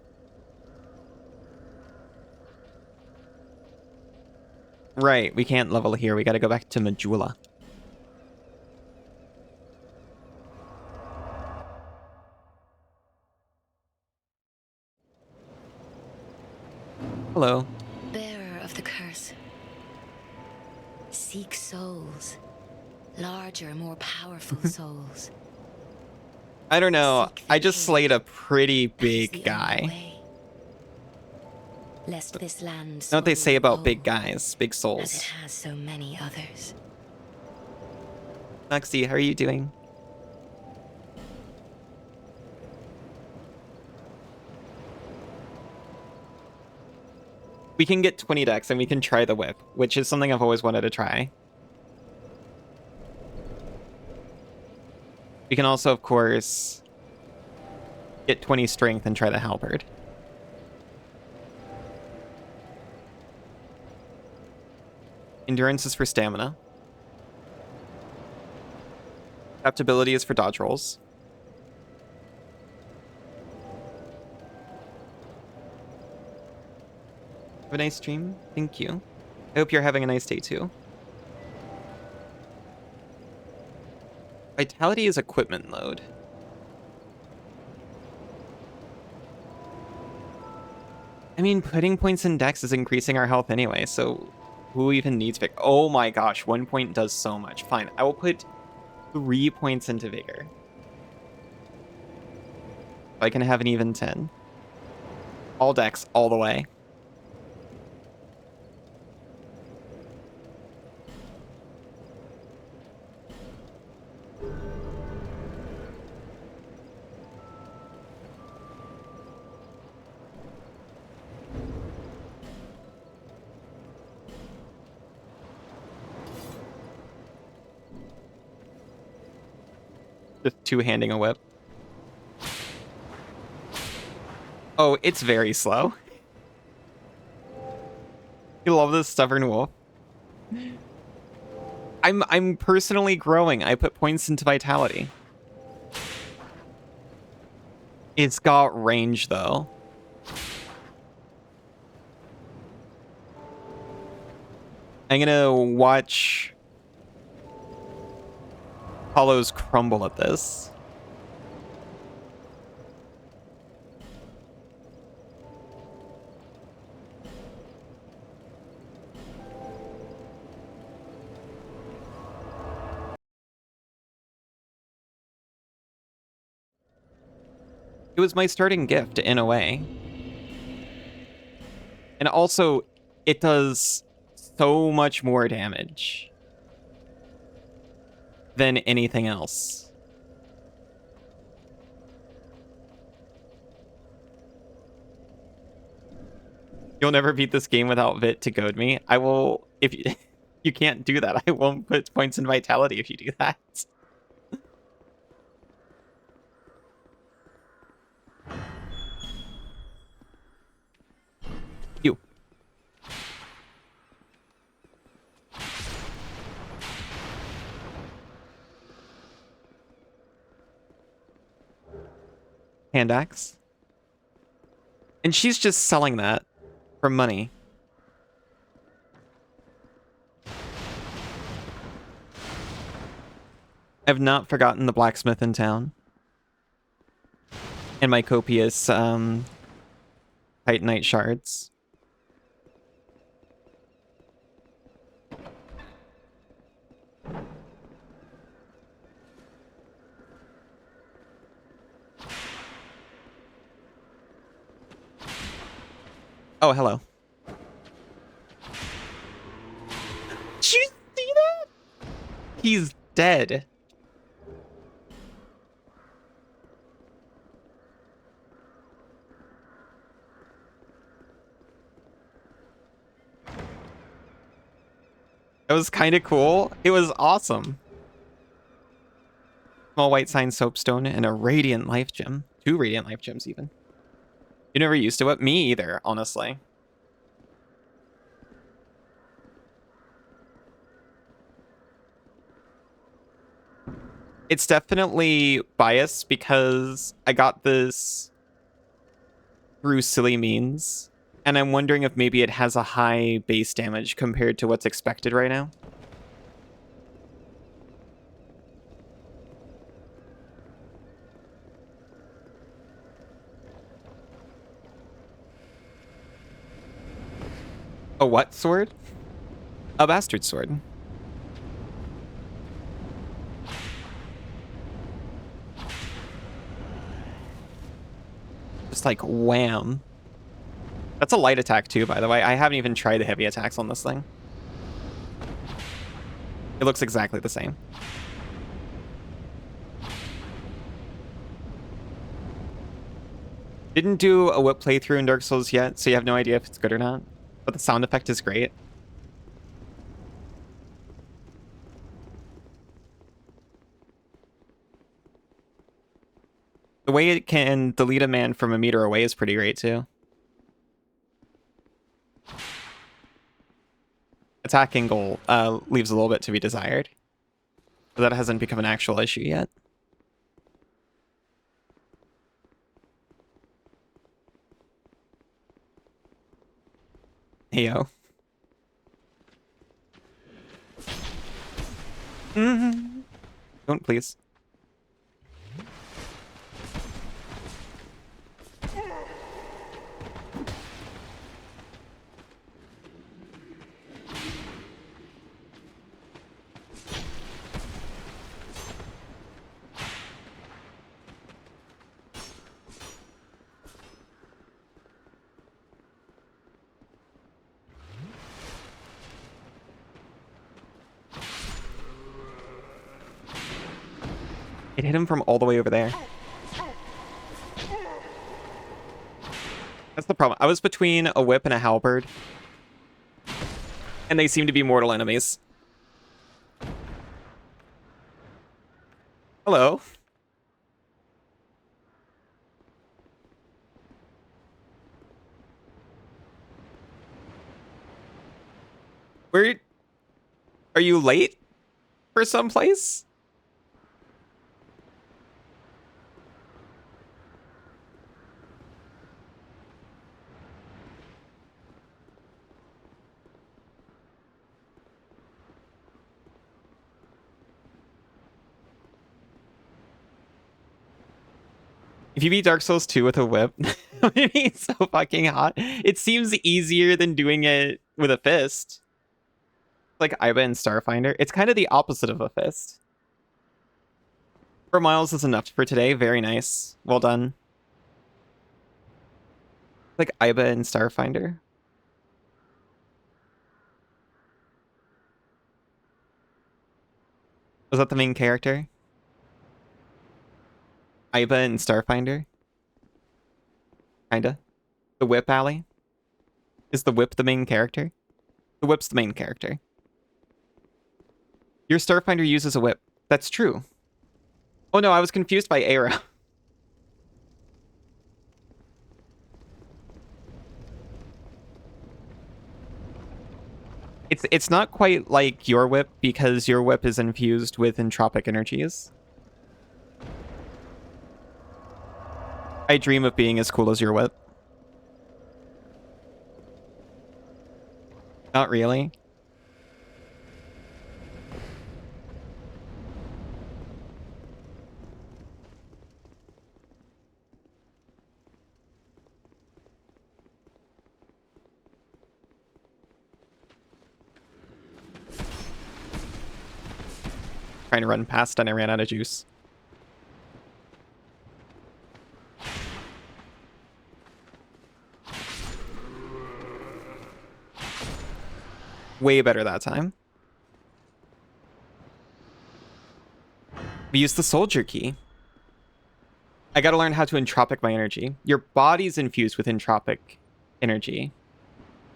A: Right, we can't level here. We gotta go back to Majula. Hello.
B: Bearer of the curse. Seek souls. Larger, more powerful souls.
A: I don't know.
B: Seek the
A: I just
B: king.
A: slayed a pretty
B: That is
A: big
B: the only
A: guy.
B: way. Lest this land
A: Know what they
B: swallow
A: say
B: you
A: about big
B: whole,
A: guys, big
B: as it
A: souls.
B: has so many others.
A: Noxie, how are you doing? We can get 20 decks and we can try the whip, which is something I've always wanted to try. We can also, of course, get 20 strength and try the halberd. Endurance is for stamina. Adaptability is for dodge rolls. Have a nice stream. Thank you. I hope you're having a nice day too. Vitality is equipment load. I mean, putting points in dex is increasing our health anyway, so who even needs Vigor? Oh my gosh, 1 point does so much. Fine, I will put 3 points into Vigor. I can have an even 10. All dex, all the way. Just two-handing a whip. Oh, it's very slow. You love this stubborn wolf. I'm personally growing. I put points into vitality. It's got range though. I'm gonna watch hollows crumble at this. It was my starting gift in a way. And also, it does so much more damage than anything else. You'll never beat this game without Vit to goad me. I will, if you, you can't do that. I won't put points in vitality if you do that. You. Hand axe. And she's just selling that for money. I've not forgotten the blacksmith in town. And my copious Titanite shards. Oh, hello. Did you see that? He's dead. That was kind of cool. It was awesome. Small white sign soapstone and a radiant life gem. 2 radiant life gems even. You never used to it? Me either, honestly. It's definitely biased because I got this through silly means, and I'm wondering if maybe it has a high base damage compared to what's expected right now. A what sword? A bastard sword. Just like wham. That's a light attack too, by the way. I haven't even tried the heavy attacks on this thing. It looks exactly the same. Didn't do a whip playthrough in Dark Souls yet, so you have no idea if it's good or not. But the sound effect is great. The way it can delete a man from a meter away is pretty great too. Attack angle leaves a little bit to be desired. But that hasn't become an actual issue yet. Heyo. Don't, please. It hit him from all the way over there. That's the problem. I was between a whip and a halberd. And they seem to be mortal enemies. Hello. Where... Are you late for someplace? If you beat Dark Souls 2 with a whip, it's so fucking hot. It seems easier than doing it with a fist. Like Iba and Starfinder. It's kind of the opposite of a fist. 4 miles is enough for today. Very nice. Well done. Like Iba and Starfinder. Was that the main character? Iba and Starfinder? Kinda. The Whip Alley? Is the Whip the main character? The Whip's the main character. Your Starfinder uses a whip. That's true. Oh no, I was confused by arrow. It's not quite like your whip because your whip is infused with entropic energies. I dream of being as cool as your whip. Not really. Trying to run past and I ran out of juice. Way better that time. We used the soldier key. I gotta learn how to entropic my energy. Your body's infused with entropic energy.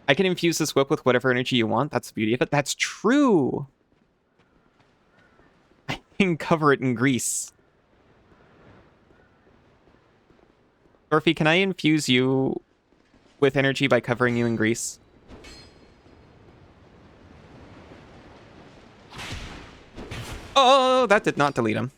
A: I can infuse this whip with whatever energy you want. That's the beauty of it. That's true. I can cover it in grease. Dorothy, can I infuse you with energy by covering you in grease? Oh, that did not delete him.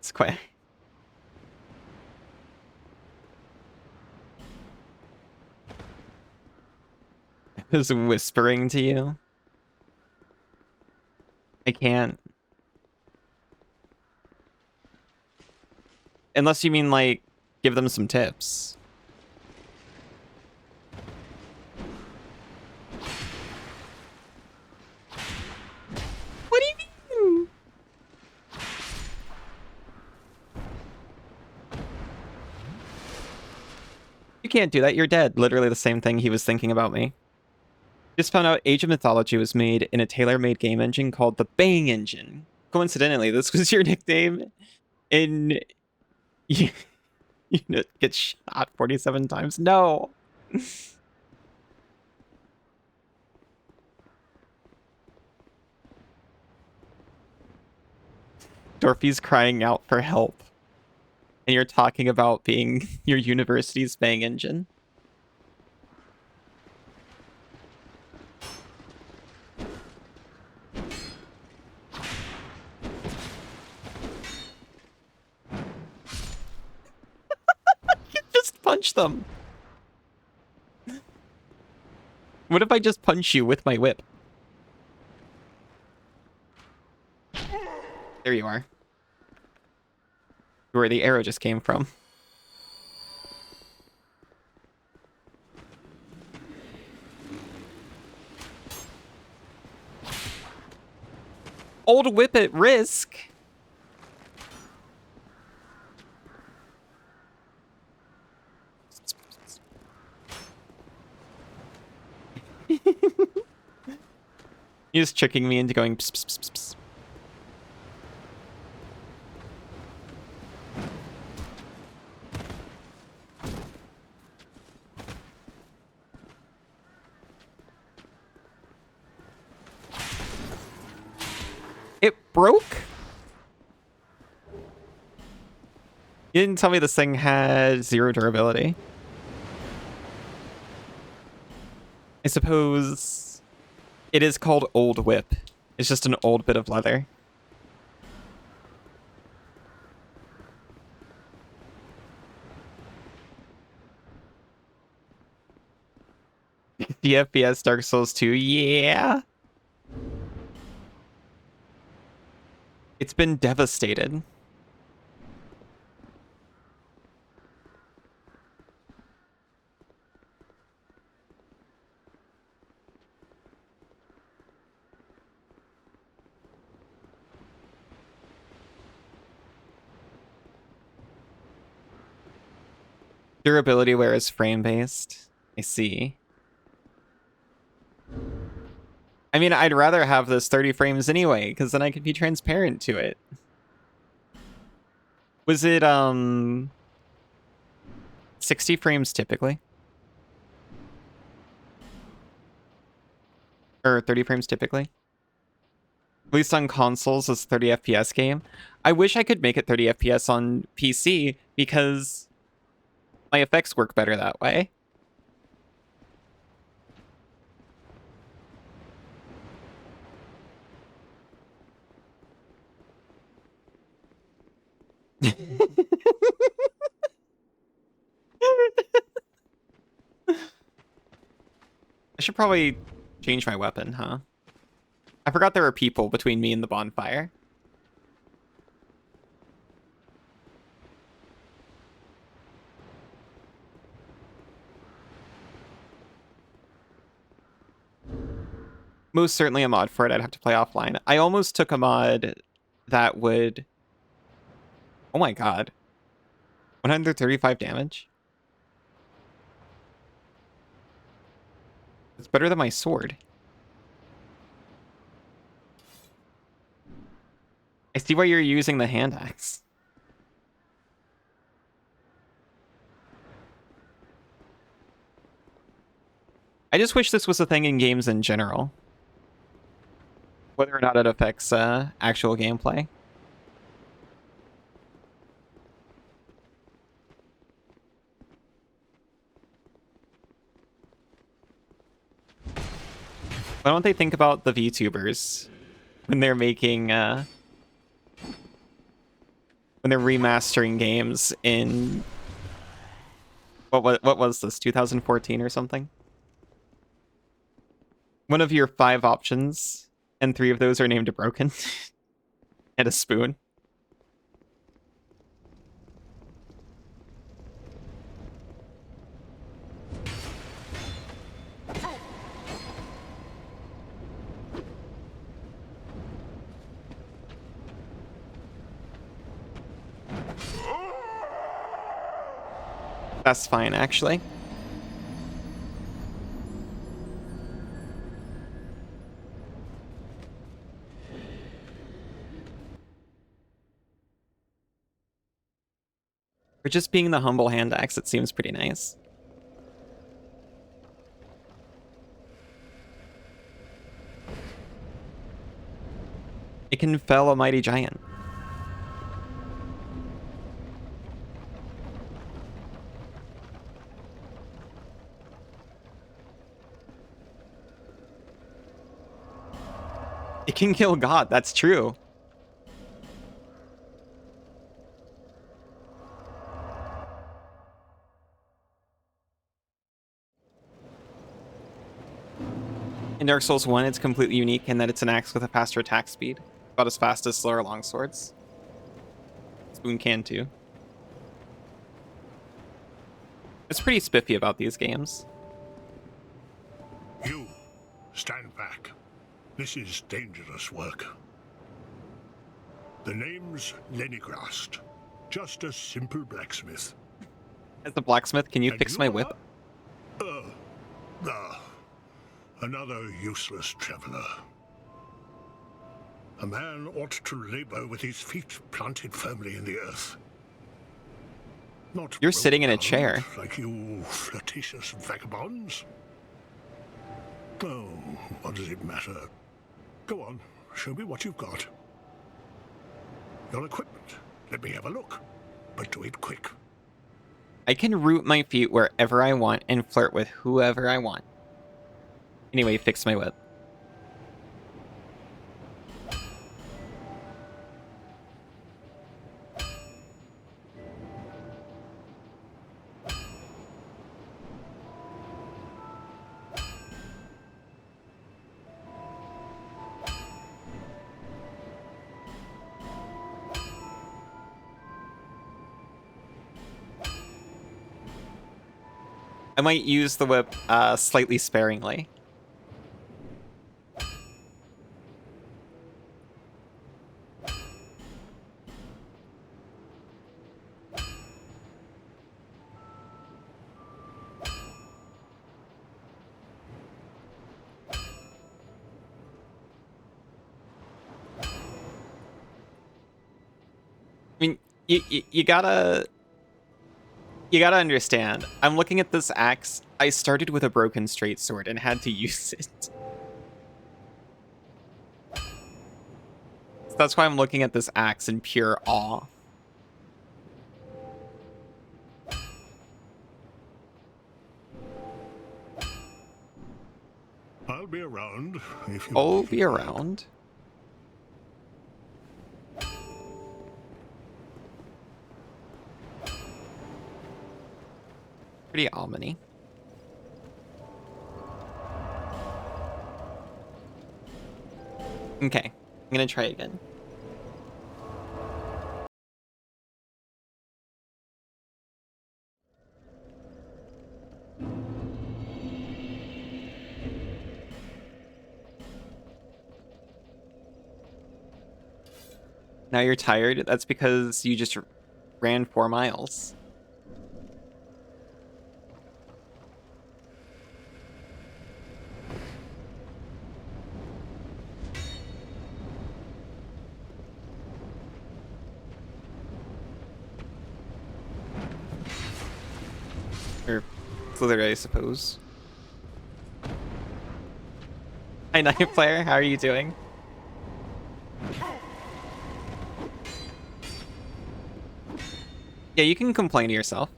A: It's quite... Just whispering to you. I can't. Unless you mean, like, give them some tips. What do you mean? You can't do that. You're dead. Literally the same thing he was thinking about me. Just found out Age of Mythology was made in a tailor-made game engine called the Bang Engine. Coincidentally, this was your nickname in... You get shot 47 times. No! Dorothy's crying out for help. And you're talking about being your university's Bang Engine. Just punch them. What if I just punch you with my whip? There you are. Where the arrow just came from. Old whip at risk. You're just tricking me into going pss, pss, pss, pss. It broke? You didn't tell me this thing had 0 durability. I suppose it is called Old Whip. It's just an old bit of leather. The FPS Dark Souls 2, yeah. It's been devastated. Durability where is frame-based. I see. I mean, I'd rather have this 30 frames anyway, because then I could be transparent to it. Was it, 60 frames typically? Or 30 frames typically? At least on consoles, it's 30 FPS game. I wish I could make it 30 FPS on PC, because my effects work better that way. I should probably change my weapon, huh? I forgot there were people between me and the bonfire. Most certainly a mod for it. I'd have to play offline. I almost took a mod that would... Oh my god. 135 damage? It's better than my sword. I see why you're using the hand axe. I just wish this was a thing in games in general. Whether or not it affects actual gameplay. Why don't they think about the VTubers when they're making when they're remastering games in what was this, 2014 or something? One of your 5 options, and 3 of those are named broken, and a spoon. That's fine, actually. For just being the humble hand axe, it seems pretty nice. It can fell a mighty giant. It can kill God, that's true. In Dark Souls 1, it's completely unique in that it's an axe with a faster attack speed. About as fast as slower longswords. Spoon can too. It's pretty spiffy about these games.
C: You, stand back. This is dangerous work. The name's Lenigrast. Just a simple blacksmith.
A: As the blacksmith, can you
C: And
A: fix
C: you
A: my
C: are-
A: whip?
C: Another useless traveler. A man ought to labor with his feet planted firmly in the earth. Not
A: You're sitting in a
C: roam
A: chair.
C: around like you flirtatious vagabonds. Oh, what does it matter? Go on, show me what you've got. Your equipment. Let me have a look. But do it quick.
A: I can root my feet wherever I want and flirt with whoever I want. Anyway, fix my whip. I might use the whip slightly sparingly. I mean, you gotta understand. I'm looking at this axe. I started with a broken straight sword and had to use it. So that's why I'm looking at this axe in pure awe.
C: I'll be around if you
A: I'll
C: want
A: be
C: to work.
A: around. Pretty ominous. Okay, I'm gonna try again. Now you're tired? That's because you just ran 4 miles. Or Slither, I suppose. Hi, Night Player. How are you doing? Yeah, you can complain to yourself.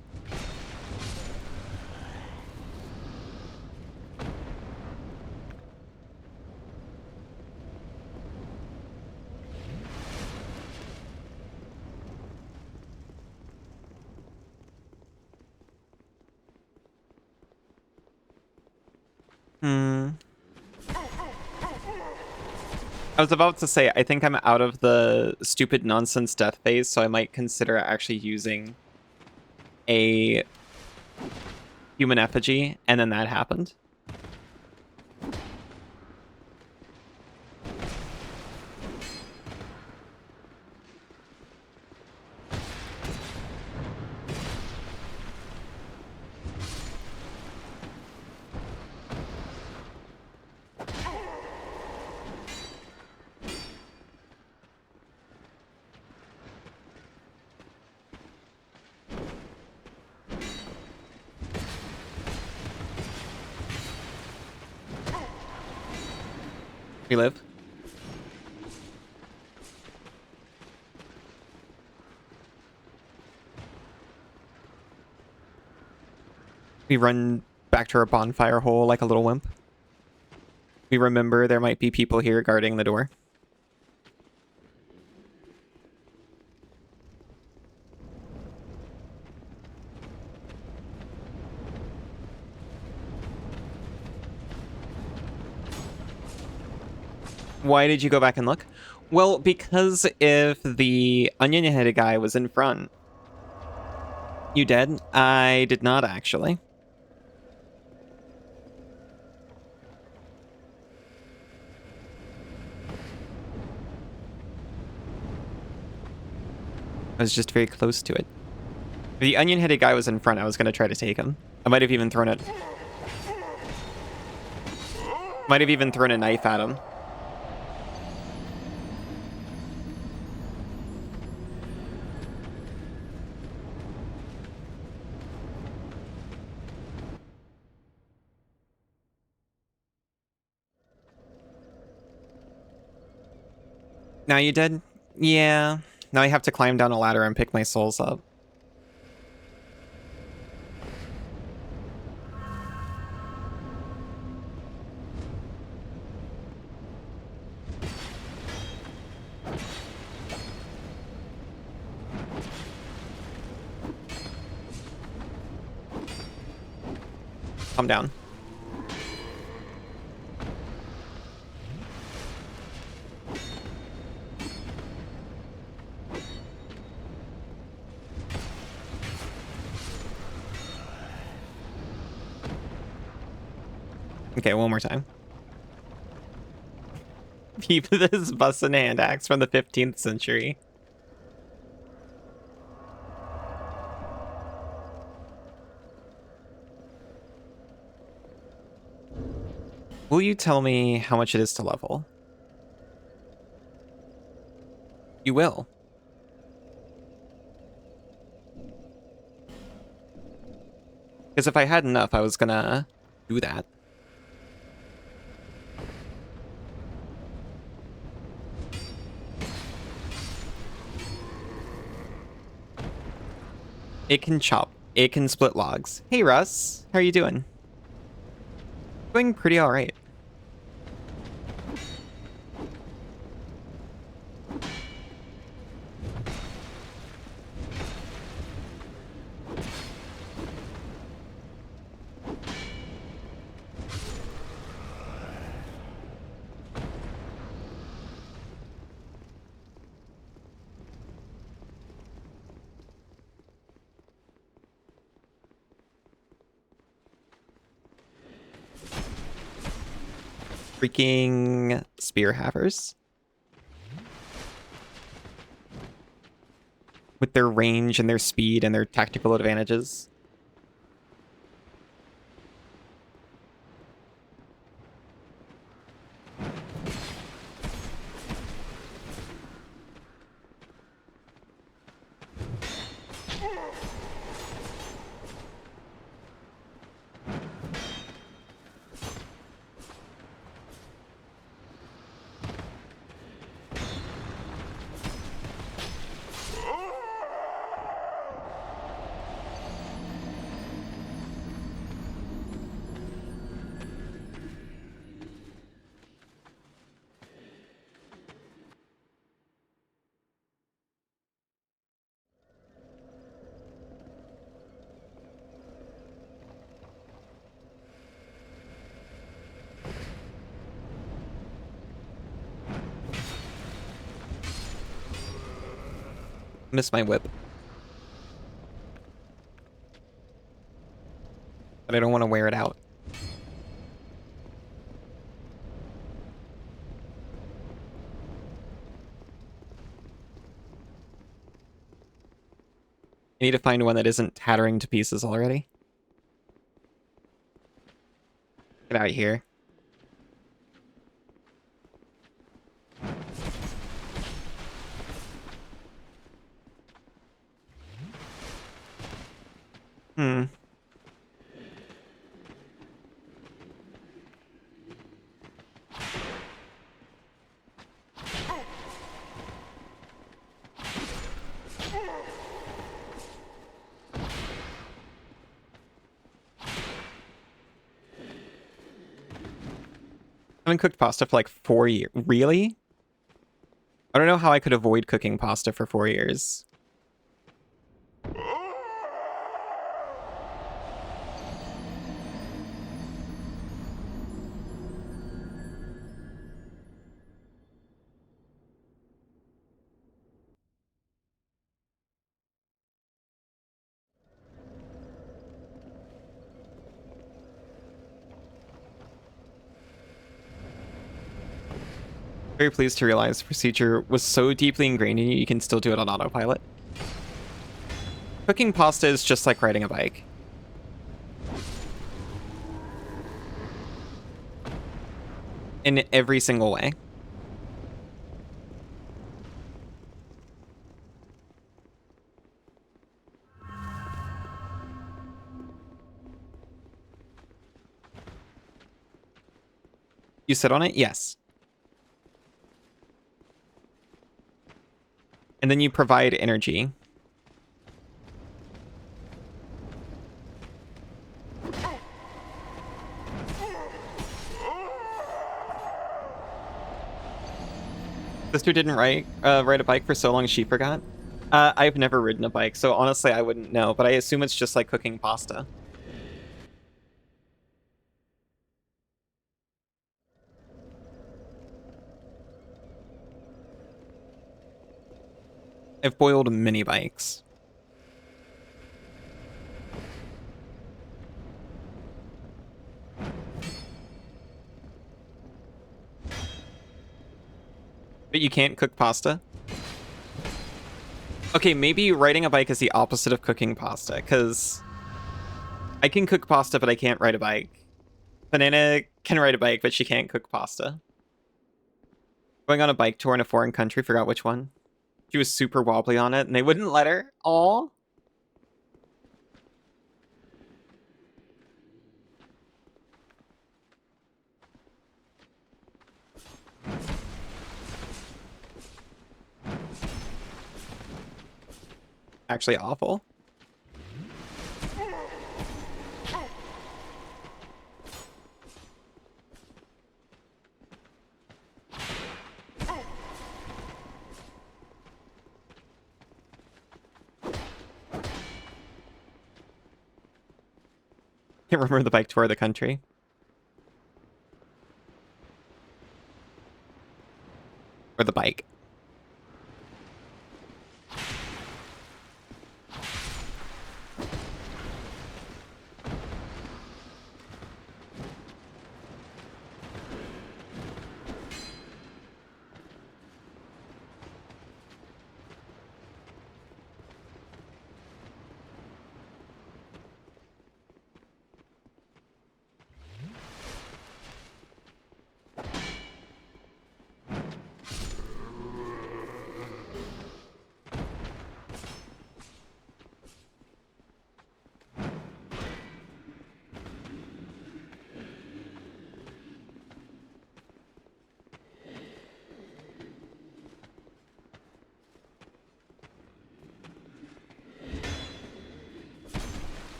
A: Hmm. I was about to say, I think I'm out of the stupid nonsense death phase, so I might consider actually using a human effigy, and then that happened. We live. We run back to our bonfire hole like a little wimp. We remember there might be people here guarding the door. Why did you go back and look? Well, because if the onion-headed guy was in front... You did? I did not, actually. I was just very close to it. If the onion-headed guy was in front, I was going to try to take him. I might have even thrown it. Might have even thrown a knife at him. Now you did? Yeah. Now I have to climb down a ladder and pick my souls up. Calm down. Okay, one more time. Keep this bussin' hand axe from the 15th century. Will you tell me how much it is to level? You will. Because if I had enough, I was gonna do that. It can chop. It can split logs. Hey, Russ. How are you doing? Doing pretty alright. Freaking spear havers. With their range and their speed and their tactical advantages. Miss my whip. But I don't want to wear it out. I need to find one that isn't tattering to pieces already. Get out of here. Hmm. I haven't cooked pasta for like 4 years. Really? I don't know how I could avoid cooking pasta for 4 years. Very pleased to realize the procedure was so deeply ingrained in you, you can still do it on autopilot. Cooking pasta is just like riding a bike. In every single way. You sit on it? Yes. And then you provide energy. Sister didn't ride a bike for so long she forgot. I've never ridden a bike, so honestly I wouldn't know, but I assume it's just like cooking pasta. I've boiled mini bikes. But you can't cook pasta? Okay, maybe riding a bike is the opposite of cooking pasta, because I can cook pasta, but I can't ride a bike. Banana can ride a bike, but she can't cook pasta. Going on a bike tour in a foreign country, forgot which one. She was super wobbly on it, and they wouldn't let her. Aw. Actually awful. Can't remember the bike tour of the country. Or the bike.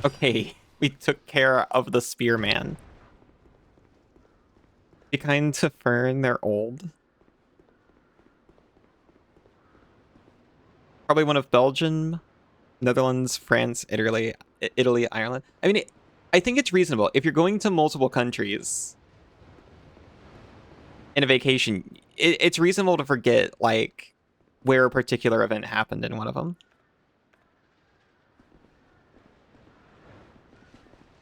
A: Okay, we took care of the spearman. Be kind to Fern, they're old. Probably one of Belgium, Netherlands, France, Italy, Ireland. I mean, I think it's reasonable. If you're going to multiple countries, in a vacation, it's reasonable to forget, like, where a particular event happened in one of them.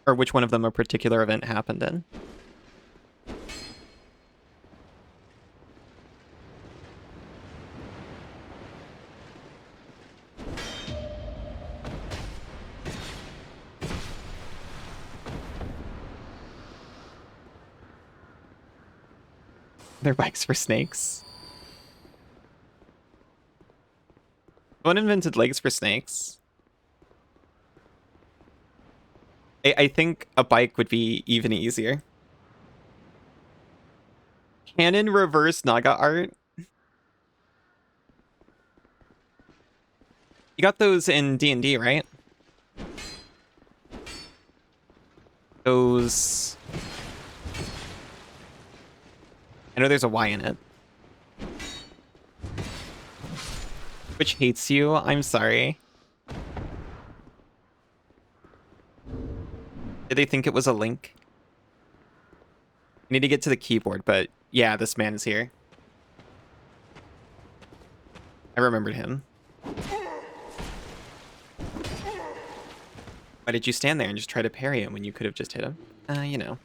A: Or which one of them a particular event happened in. They're bikes for snakes. Someone invented legs for snakes. I think a bike would be even easier. Canon reverse Naga art. You got those in D&D, right? Those... I know there's a Y in it. Which hates you? I'm sorry. Did they think it was a link? I need to get to the keyboard, but yeah, this man is here. I remembered him. Why did you stand there and just try to parry him when you could have just hit him? You know.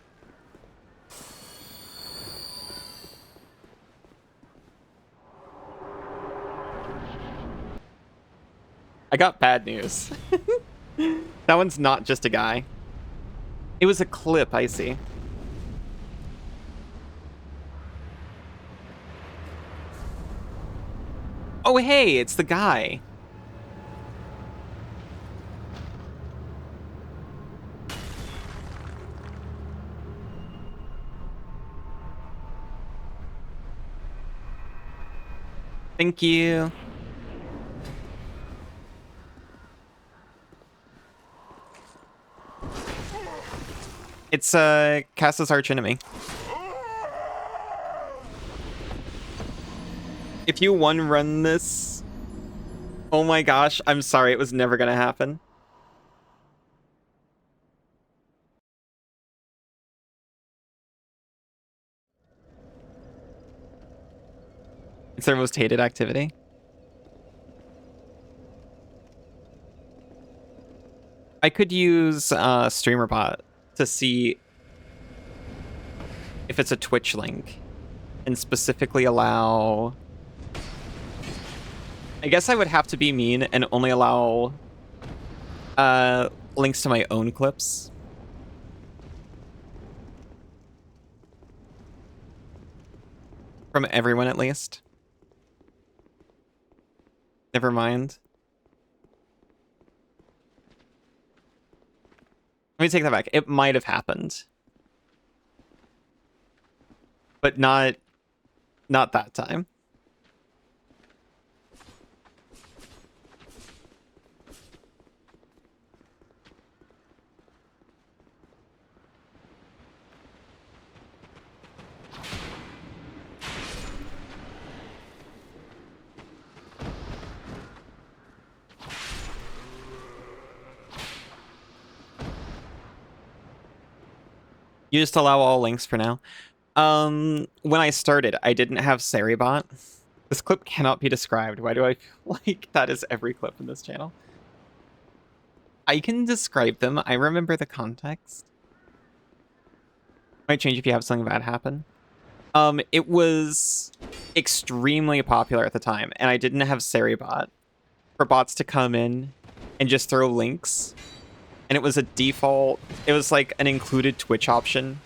A: I got bad news. That one's not just a guy. It was a clip, I see. Oh, hey, it's the guy. Thank you. It's Cass's archenemy. If you one run this, oh my gosh, I'm sorry, it was never gonna happen. It's their most hated activity. I could use StreamerBot to see if it's a Twitch link and specifically allow... I guess I would have to be mean and only allow links to my own clips. From everyone, at least. Never mind. Let me take that back. It might have happened. But not that time. You just allow all links for now. When I started, I didn't have Seribot. This clip cannot be described. Why do I feel like that is every clip in this channel? I can describe them. I remember the context. Might change if you have something bad happen. It was extremely popular at the time, and I didn't have Seribot for bots to come in and just throw links. And it was a default, it was like an included Twitch option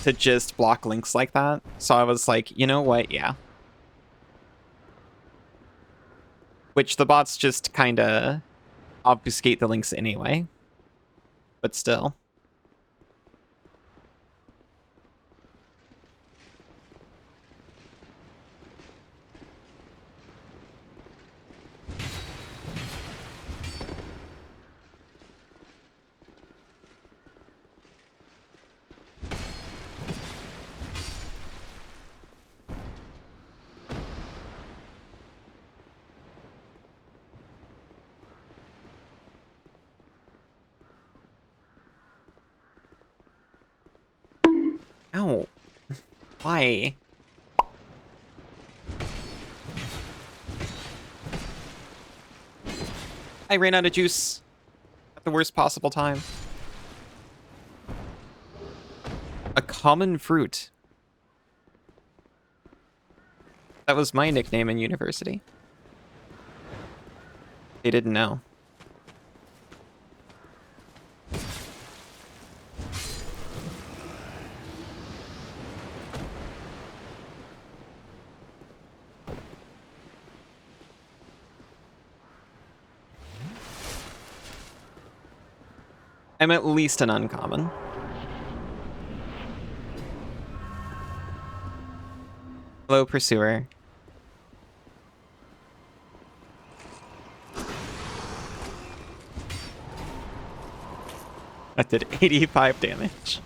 A: to just block links like that. So I was like, you know what? Yeah. Which the bots just kind of obfuscate the links anyway. But still. Ow. Why? I ran out of juice at the worst possible time. A common fruit. That was my nickname in university. They didn't know. I'm at least an uncommon. Hello, Pursuer. That did 85 damage.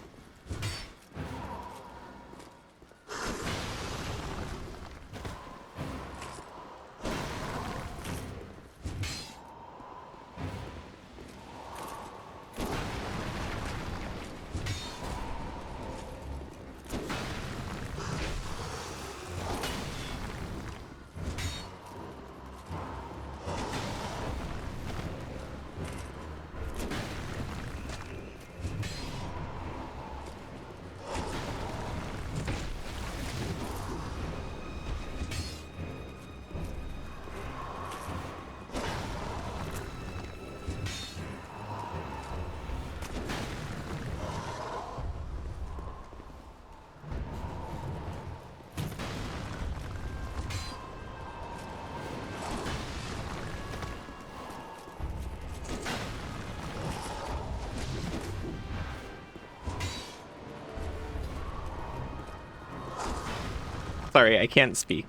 A: Sorry, I can't speak.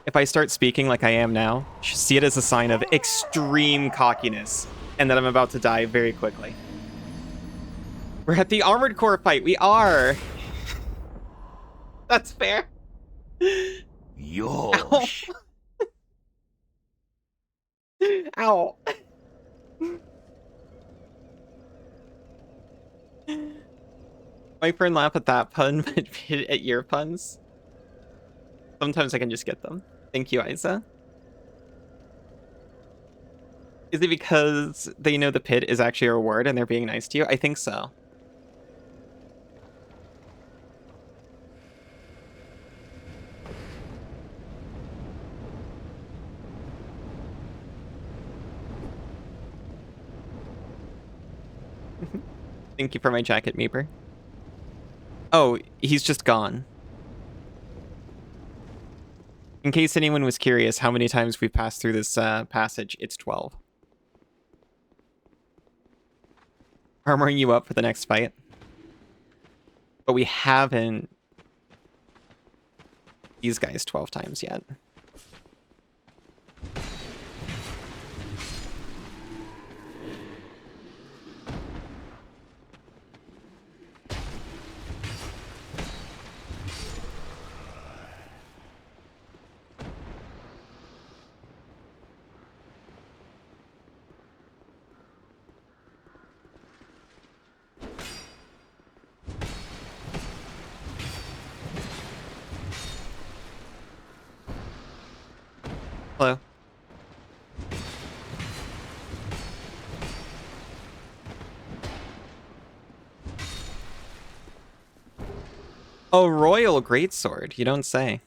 A: If I start speaking like I am now, you should see it as a sign of extreme cockiness, and that I'm about to die very quickly. We're at the Armored Core fight. We are. That's fair. Ow. Ow. My friend laugh at that pun, but hit at your puns. Sometimes I can just get them. Thank you, Isa. Is it because they know the pit is actually a reward and they're being nice to you? I think so. Thank you for my jacket, Meeper. Oh, he's just gone. In case anyone was curious how many times we've passed through this passage, it's 12. Armoring you up for the next fight. But we haven't these guys 12 times yet. Hello. Oh, Royal Greatsword. You don't say.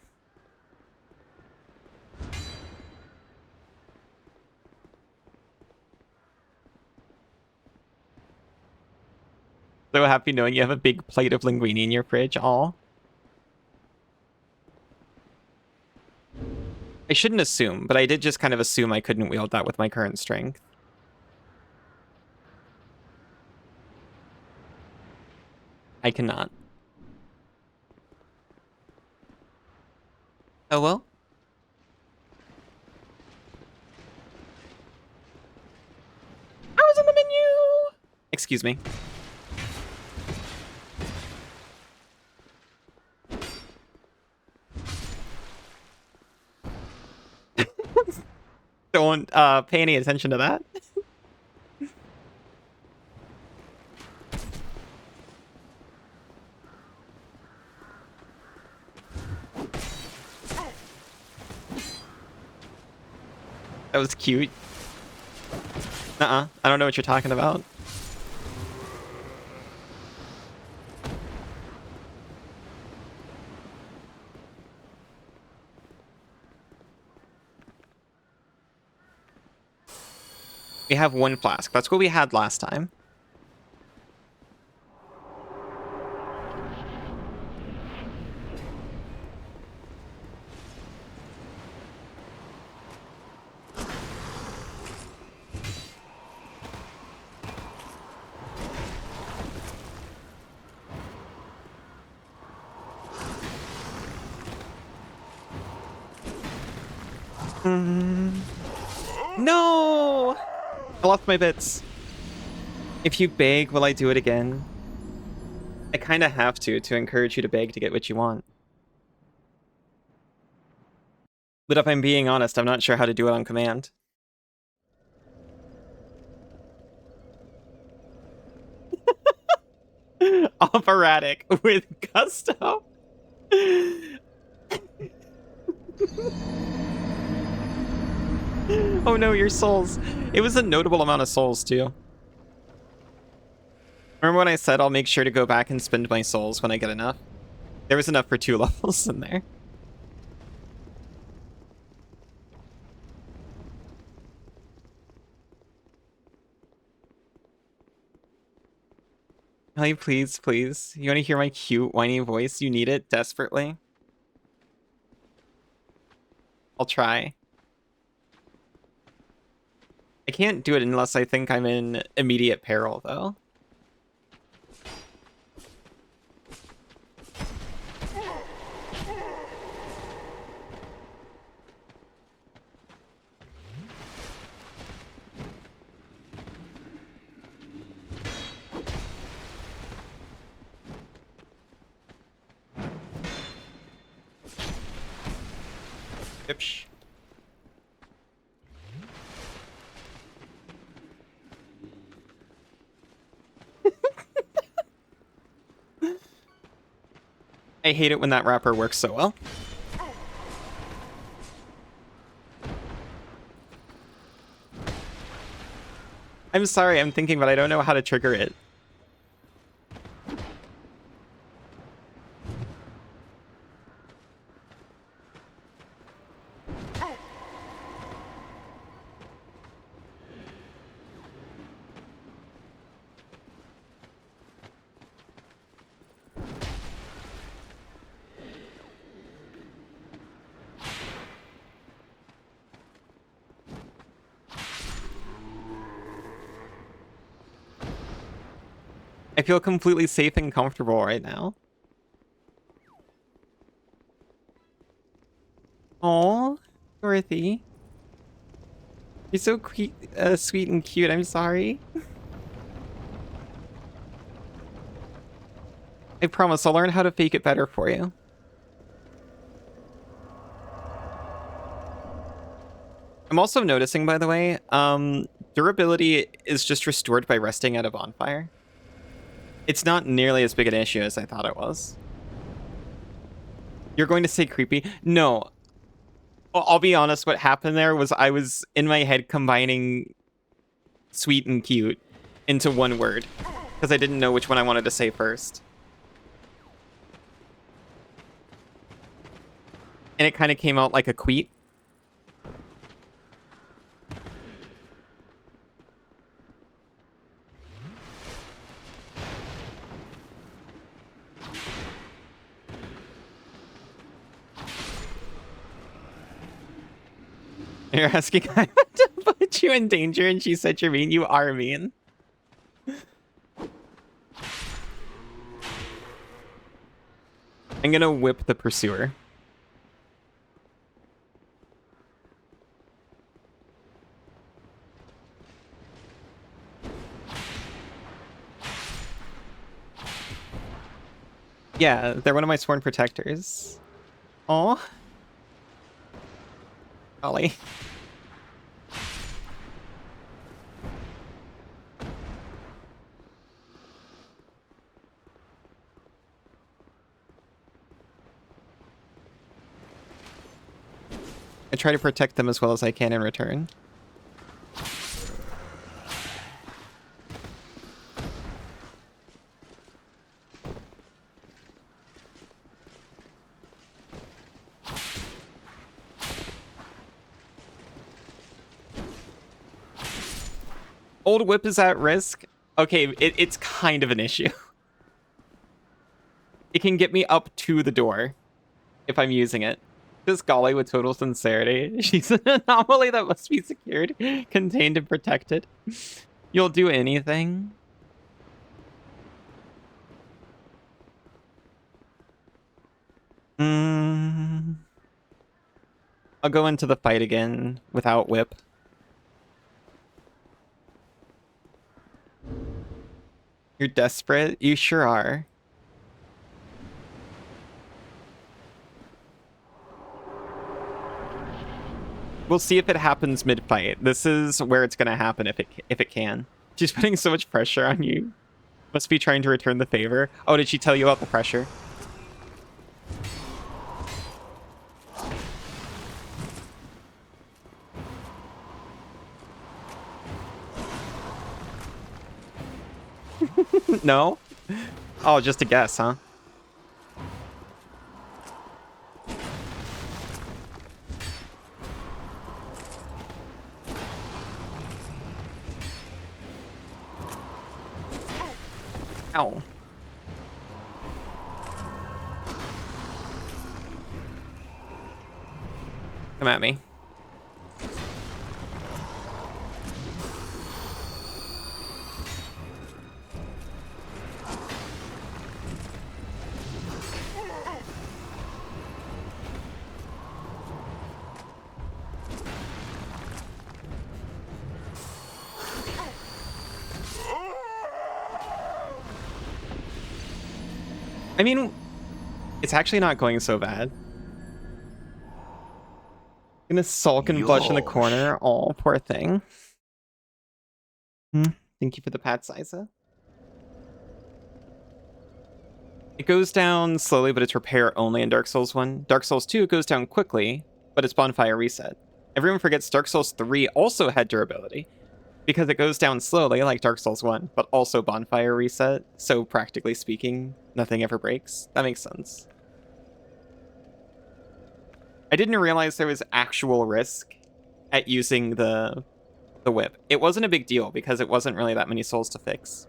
A: So happy knowing you have a big plate of linguine in your fridge. Aw. I shouldn't assume, but I did just kind of assume I couldn't wield that with my current strength. I cannot. Oh well. I was in the menu! Excuse me. Don't pay any attention to that. That was cute. I don't know what you're talking about. We have 1 flask. That's what we had last time. No! I lost my bits. If you beg, will I do it again? I kind of have to encourage you to beg to get what you want. But if I'm being honest, I'm not sure how to do it on command. Operatic with gusto. Oh no, your souls. It was a notable amount of souls, too. Remember when I said I'll make sure to go back and spend my souls when I get enough? There was enough for 2 levels in there. Ellie, please, please. You want to hear my cute, whiny voice? You need it desperately. I'll try. I can't do it unless I think I'm in immediate peril, though. Oops. I hate it when that wrapper works so well. I'm sorry, I'm thinking, but I don't know how to trigger it. I feel completely safe and comfortable right now. Aw, Dorothy. You're so sweet and cute, I'm sorry. I promise I'll learn how to fake it better for you. I'm also noticing, by the way, durability is just restored by resting at a bonfire. It's not nearly as big an issue as I thought it was. You're going to say creepy? No. I'll be honest, what happened there was I was in my head combining sweet and cute into one word because I didn't know which one I wanted to say first. And it kind of came out like a queet. You're asking I to put you in danger, and she said you're mean. You are mean. I'm gonna whip the pursuer. Yeah, they're one of my sworn protectors. Aw. Ollie. try to protect them as well as I can in return. Old whip is at risk. Okay, it's kind of an issue. It can get me up to the door if I'm using it. This golly with total sincerity. She's an anomaly that must be secured, contained, and protected. You'll do anything. I'll go into the fight again without whip. You're desperate? You sure are. We'll see if it happens mid-fight. This is where it's gonna happen if it can. She's putting so much pressure on you. Must be trying to return the favor. Oh, did she tell you about the pressure? No? Oh, just a guess, huh? Ow. Come at me. I mean, it's actually not going so bad. Gonna sulk and blush in the corner. Oh, poor thing. Thank you for the pat, Siza. It goes down slowly, but it's repair only in Dark Souls 1. Dark Souls 2 goes down quickly, but it's bonfire reset. Everyone forgets Dark Souls 3 also had durability, because it goes down slowly like Dark Souls 1, but also bonfire reset, so practically speaking, nothing ever breaks. That makes sense. I didn't realize there was actual risk at using the whip. It wasn't a big deal because it wasn't really that many souls to fix.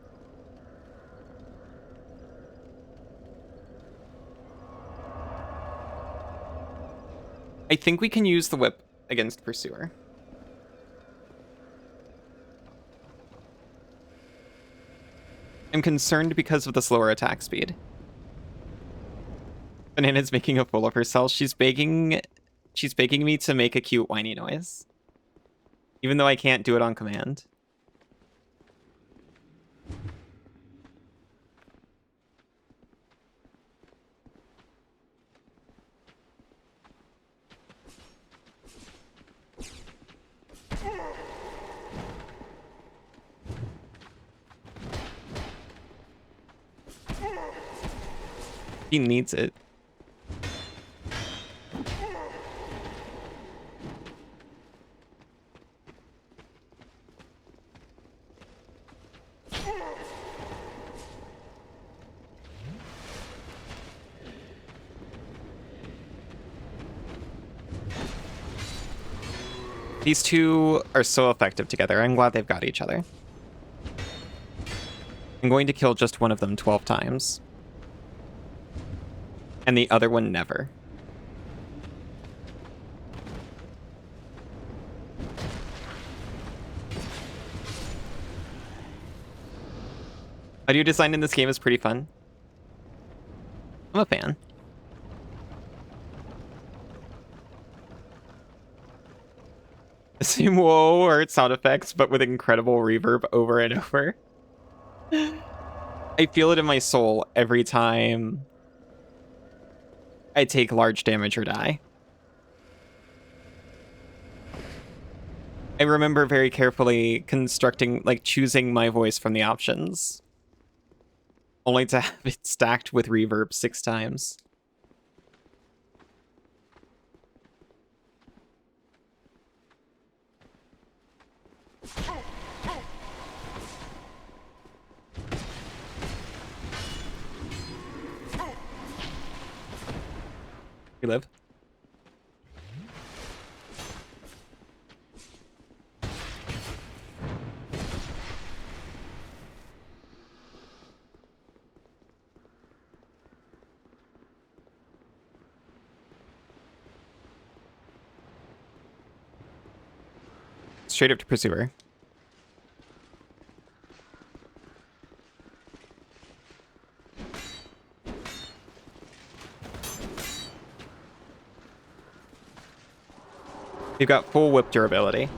A: I think we can use the whip against Pursuer. I'm concerned because of the slower attack speed. Banana's making a fool of herself. She's begging me to make a cute whiny noise. Even though I can't do it on command. He needs it. These two are so effective together. I'm glad they've got each other. I'm going to kill just one of them 12 times. And the other one never. Audio design in this game is pretty fun. I'm a fan. The same whoa art sound effects, but with incredible reverb over and over. I feel it in my soul every time I take large damage or die. I remember very carefully constructing, like, choosing my voice from the options. Only to have it stacked with reverb 6 times. We live. Straight up to Pursuer. You've got full whip durability.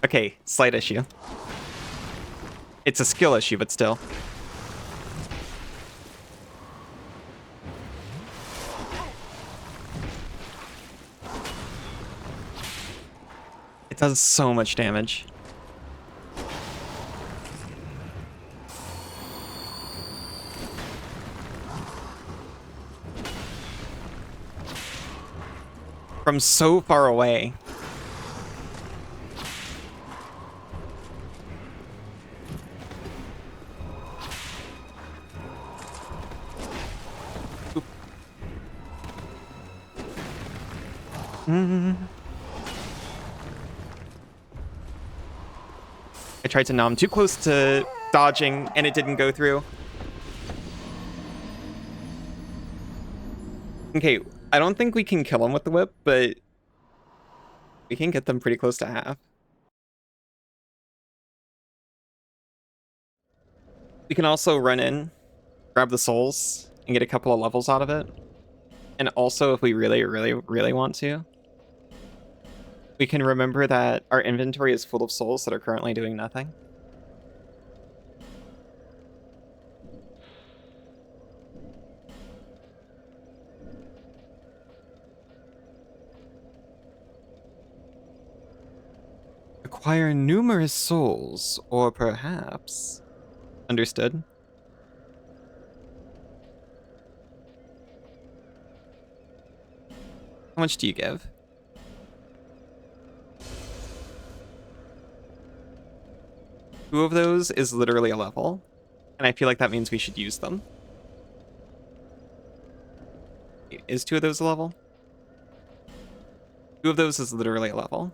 A: Okay, slight issue. It's a skill issue, but still. It does so much damage. From so far away. I tried to nom too close to dodging, and it didn't go through. Okay, I don't think we can kill him with the whip, but we can get them pretty close to half. We can also run in, grab the souls, and get a couple of levels out of it. And also, if we really, really, really want to, we can remember that our inventory is full of souls that are currently doing nothing. Acquire numerous souls, or perhaps... Understood. How much do you give? Two of those is literally a level, and I feel like that means we should use them. Is two of those a level? Two of those is literally a level.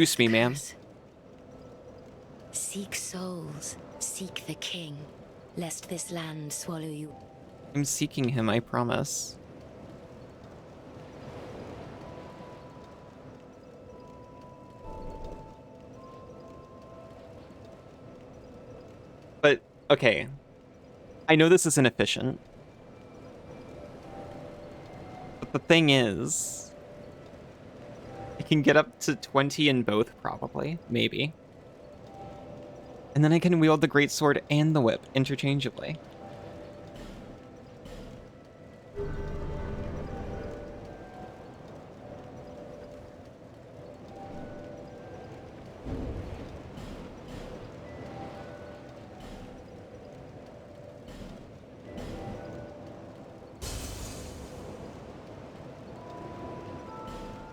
A: Excuse me, ma'am.
B: Seek souls, seek the king, lest this land swallow you.
A: I'm seeking him, I promise. But, okay. I know this is inefficient. But the thing is... I can get up to 20 in both, probably. Maybe. And then I can wield the greatsword and the whip interchangeably.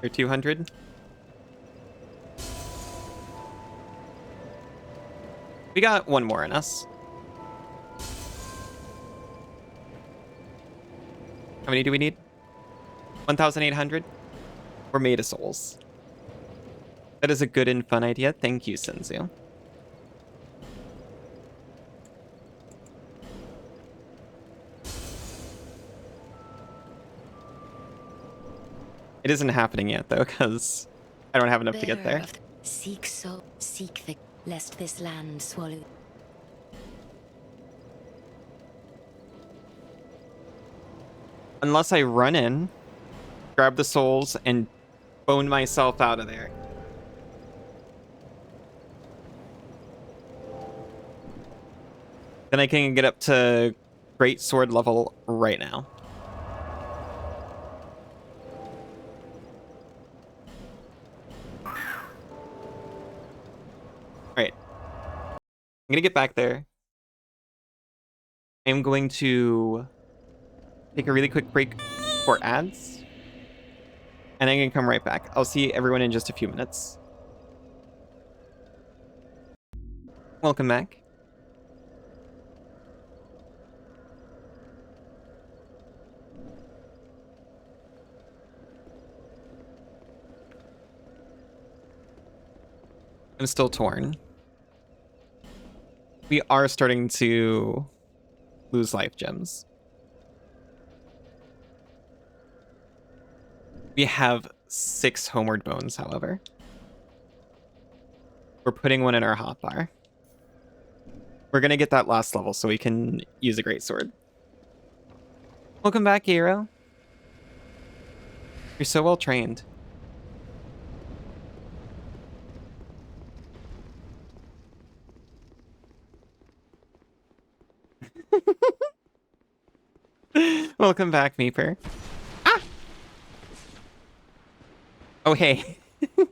A: Or 200? We got one more in us. How many do we need? 1,800? We're made of souls. That is a good and fun idea. Thank you, Senzu. It isn't happening yet, though, because I don't have enough to get there.
B: Seek the lest this land swallow.
A: Unless I run in grab the souls, and bone myself out of there. Then I can get up to great sword level right now. Alright. I'm gonna get back there. I'm going to take a really quick break for ads. And I'm gonna come right back. I'll see everyone in just a few minutes. Welcome back. I'm still torn. We are starting to lose life gems. We have 6 homeward bones, however. We're putting one in our hotbar. We're gonna get that last level so we can use a great sword. Welcome back, Hero. You're so well trained. Welcome back, Meeper. Ah! Oh, hey. I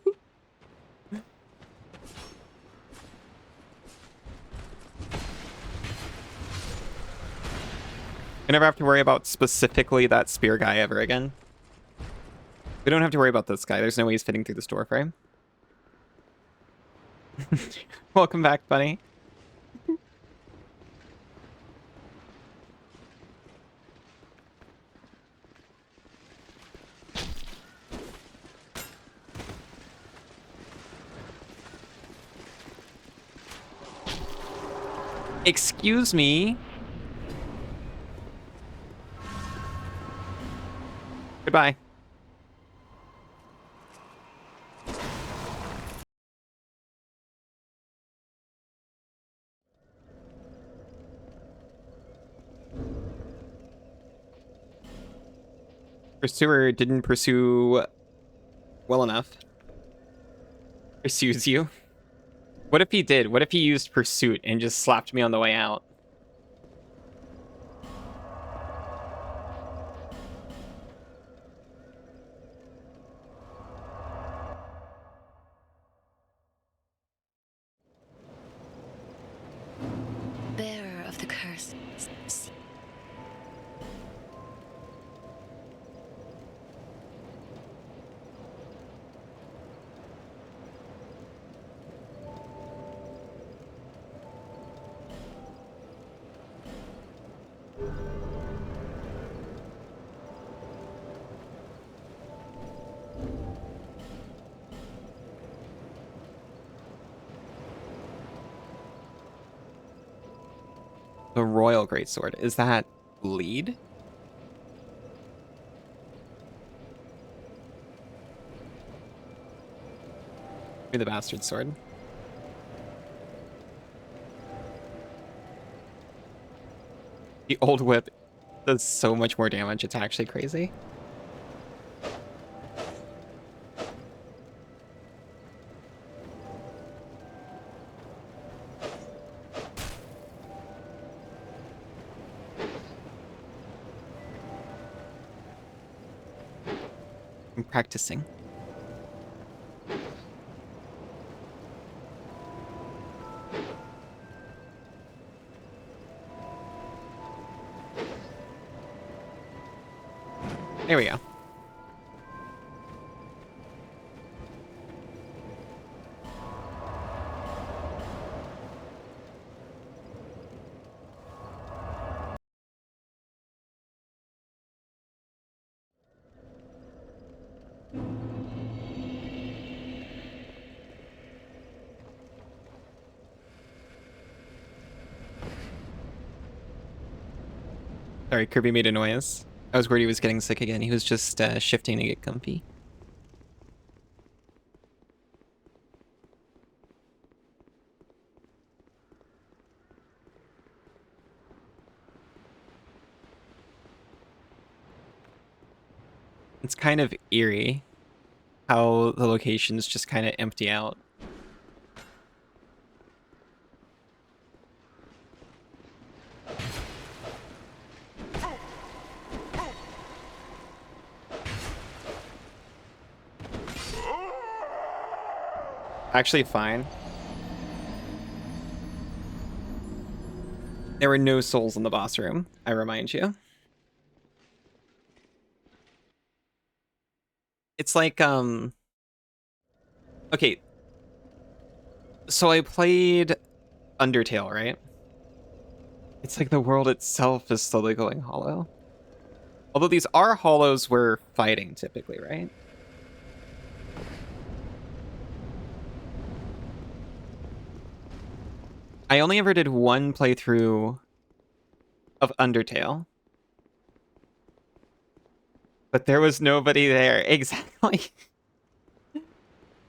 A: never have to worry about specifically that spear guy ever again. We don't have to worry about this guy. There's no way he's fitting through this door frame. Welcome back, buddy. Excuse me. Goodbye. Pursuer didn't pursue well enough. Pursues you. What if he did? What if he used pursuit and just slapped me on the way out?
B: Bearer of the curse.
A: The Royal Greatsword. Is that lead? Maybe the Bastard Sword. The old whip does so much more damage. It's actually crazy. I'm practicing. There we go. Sorry, Kirby made a noise. I was worried he was getting sick again. He was just shifting to get comfy. It's kind of eerie how the locations just kind of empty out. Actually, fine. There were no souls in the boss room, I remind you. It's like, okay. So I played Undertale, right? It's like the world itself is slowly going hollow. Although these are hollows we're fighting typically, right? I only ever did one playthrough of Undertale. But there was nobody there. Exactly.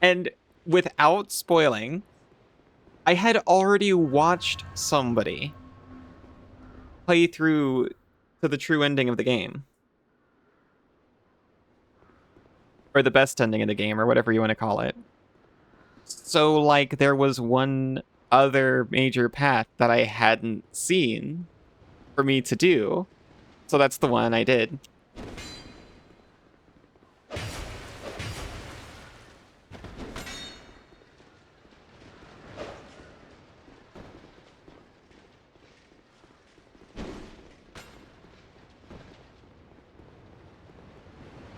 A: And without spoiling, I had already watched somebody play through to the true ending of the game. Or the best ending of the game, or whatever you want to call it. So, like, there was one other major path that I hadn't seen for me to do. So that's the one I did.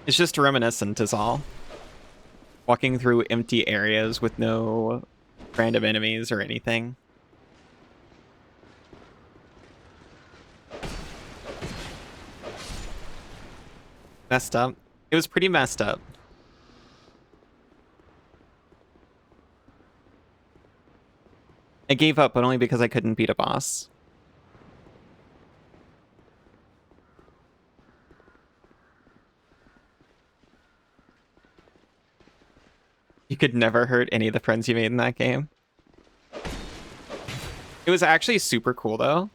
A: It's just reminiscent is all. Walking through empty areas with no random enemies or anything. Messed up. It was pretty messed up. I gave up, but only because I couldn't beat a boss. You could never hurt any of the friends you made in that game. It was actually super cool, though.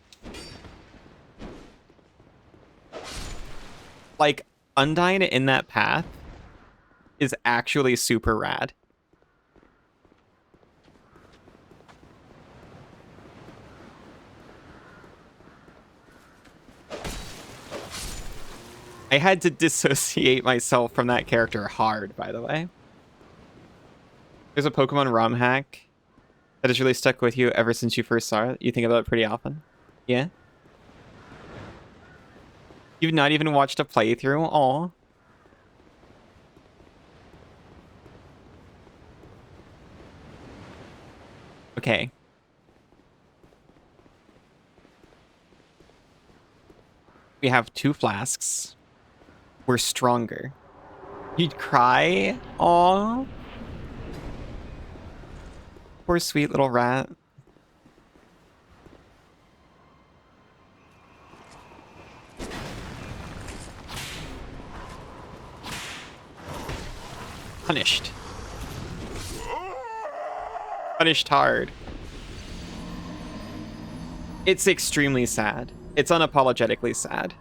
A: Like, Undyne in that path is actually super rad. I had to dissociate myself from that character hard, by the way. There's a Pokemon ROM hack that has really stuck with you ever since you first saw it. You think about it pretty often. Yeah? You've not even watched a playthrough? Aw. Okay. We have 2 flasks. We're stronger. You'd cry? Aw. Poor sweet little rat. Punished. Punished hard. It's extremely sad. It's unapologetically sad.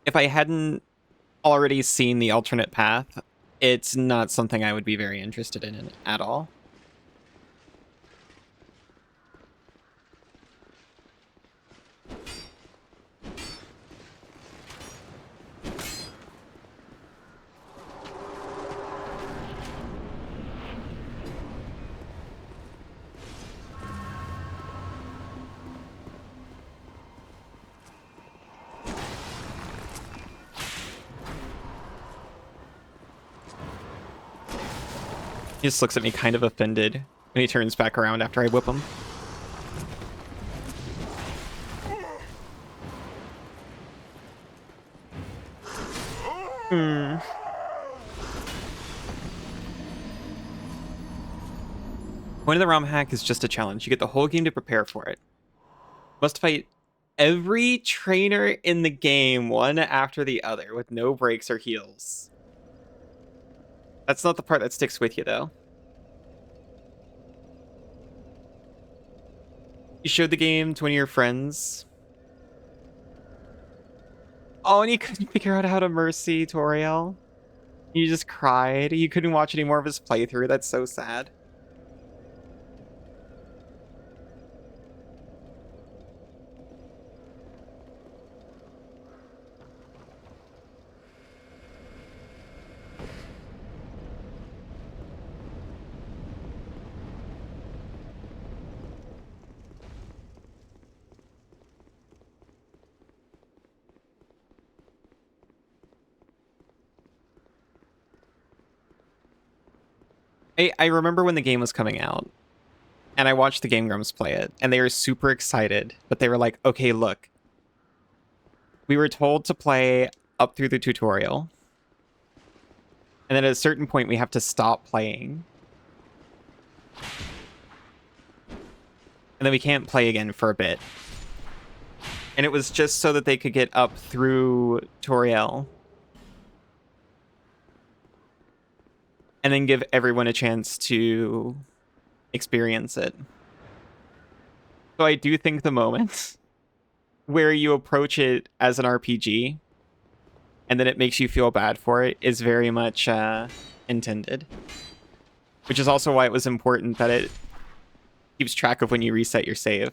A: If I hadn't already seen the alternate path, it's not something I would be very interested in at all. He just looks at me kind of offended when he turns back around after I whip him. Hmm. Point of the ROM hack is just a challenge. You get the whole game to prepare for it. Must fight every trainer in the game one after the other with no breaks or heals. That's not the part that sticks with you, though. You showed the game to one of your friends. Oh, and you couldn't figure out how to mercy Toriel. You just cried. You couldn't watch any more of his playthrough. That's so sad. I remember when the game was coming out, and I watched the Game Grumps play it, and they were super excited, but they were like, okay, look. We were told to play up through the tutorial, and then at a certain point, we have to stop playing. And then we can't play again for a bit. And it was just so that they could get up through Toriel. And then give everyone a chance to experience it. So I do think the moment where you approach it as an RPG, and then it makes you feel bad for it, is very much intended. Which is also why it was important that it keeps track of when you reset your save.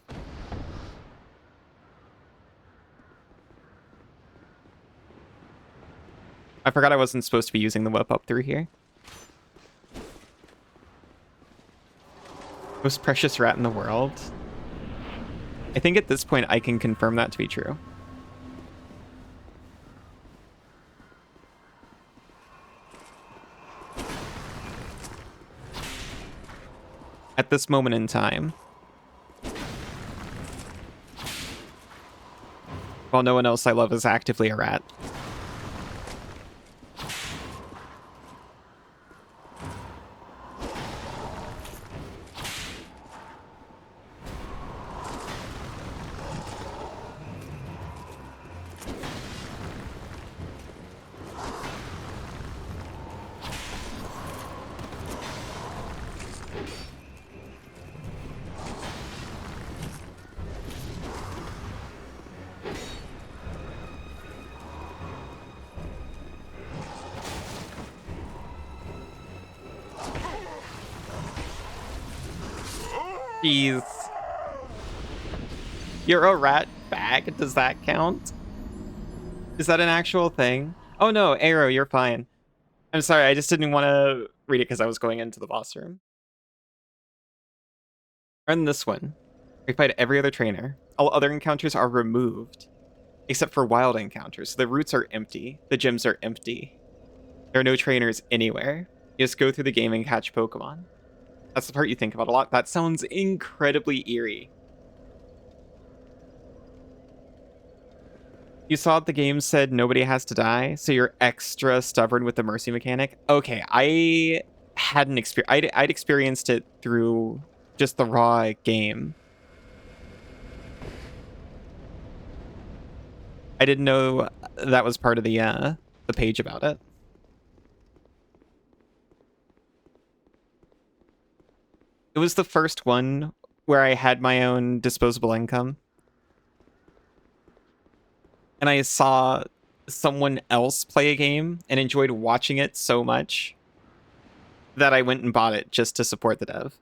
A: I forgot I wasn't supposed to be using the whip up through here. Most precious rat in the world. I think at this point I can confirm that to be true. At this moment in time. While no one else I love is actively a rat. Jeez. You're a rat bag? Does that count? Is that an actual thing? Oh no, Arrow, you're fine. I'm sorry, I just didn't want to read it because I was going into the boss room. Run this one. We fight every other trainer. All other encounters are removed. Except for wild encounters. The routes are empty. The gyms are empty. There are no trainers anywhere. You just go through the game and catch Pokemon. That's the part you think about a lot. That sounds incredibly eerie. You saw the game said nobody has to die, so you're extra stubborn with the mercy mechanic. Okay, I hadn't I'd experienced it through just the raw game. I didn't know that was part of the page about it. It was the first one where I had my own disposable income. And I saw someone else play a game and enjoyed watching it so much that I went and bought it just to support the dev.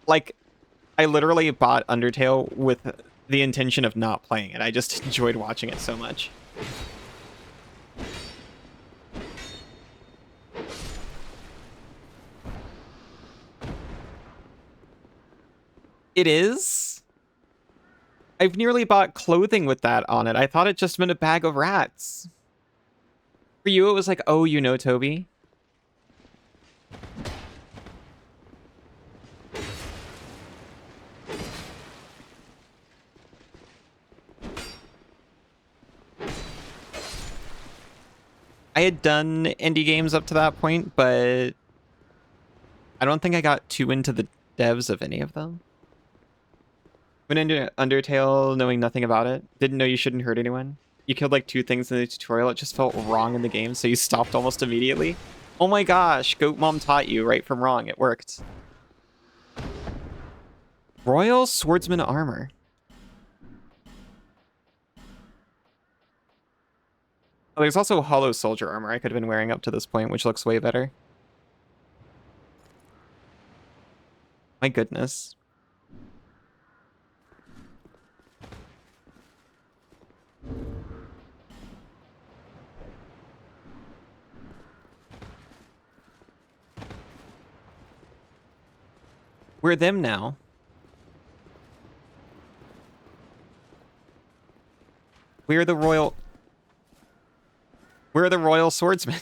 A: Like, I literally bought Undertale with the intention of not playing it. I just enjoyed watching it so much. It is? I've nearly bought clothing with that on it. I thought it just meant a bag of rats. For you, it was like, oh, you know, Toby? I had done indie games up to that point, but I don't think I got too into the devs of any of them. Went into Undertale knowing nothing about it. Didn't know you shouldn't hurt anyone. You killed like 2 things in the tutorial. It just felt wrong in the game, so you stopped almost immediately. Oh my gosh, Goat Mom taught you right from wrong. It worked. Royal Swordsman Armor. Oh, there's also Hollow Soldier Armor I could have been wearing up to this point, which looks way better. My goodness. We're them now. We're the royal swordsmen.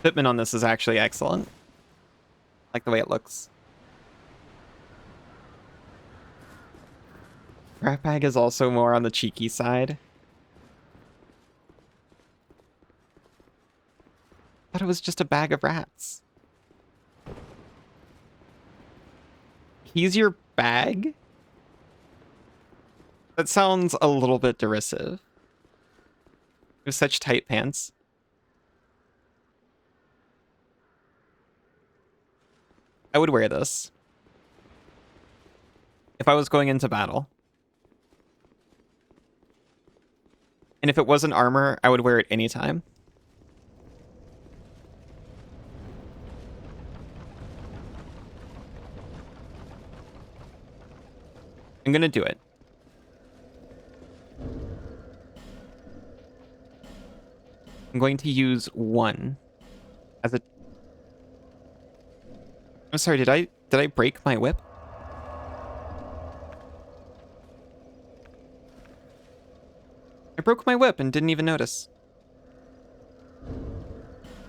A: Fitment on this is actually excellent. I like the way it looks. Rat bag is also more on the cheeky side. Thought it was just a bag of rats. He's your bag? That sounds a little bit derisive. With such tight pants. I would wear this if I was going into battle. And if it wasn't armor, I would wear it anytime. I'm gonna do it. I'm going to use 1 as a... I'm sorry, did I break my whip? I broke my whip and didn't even notice.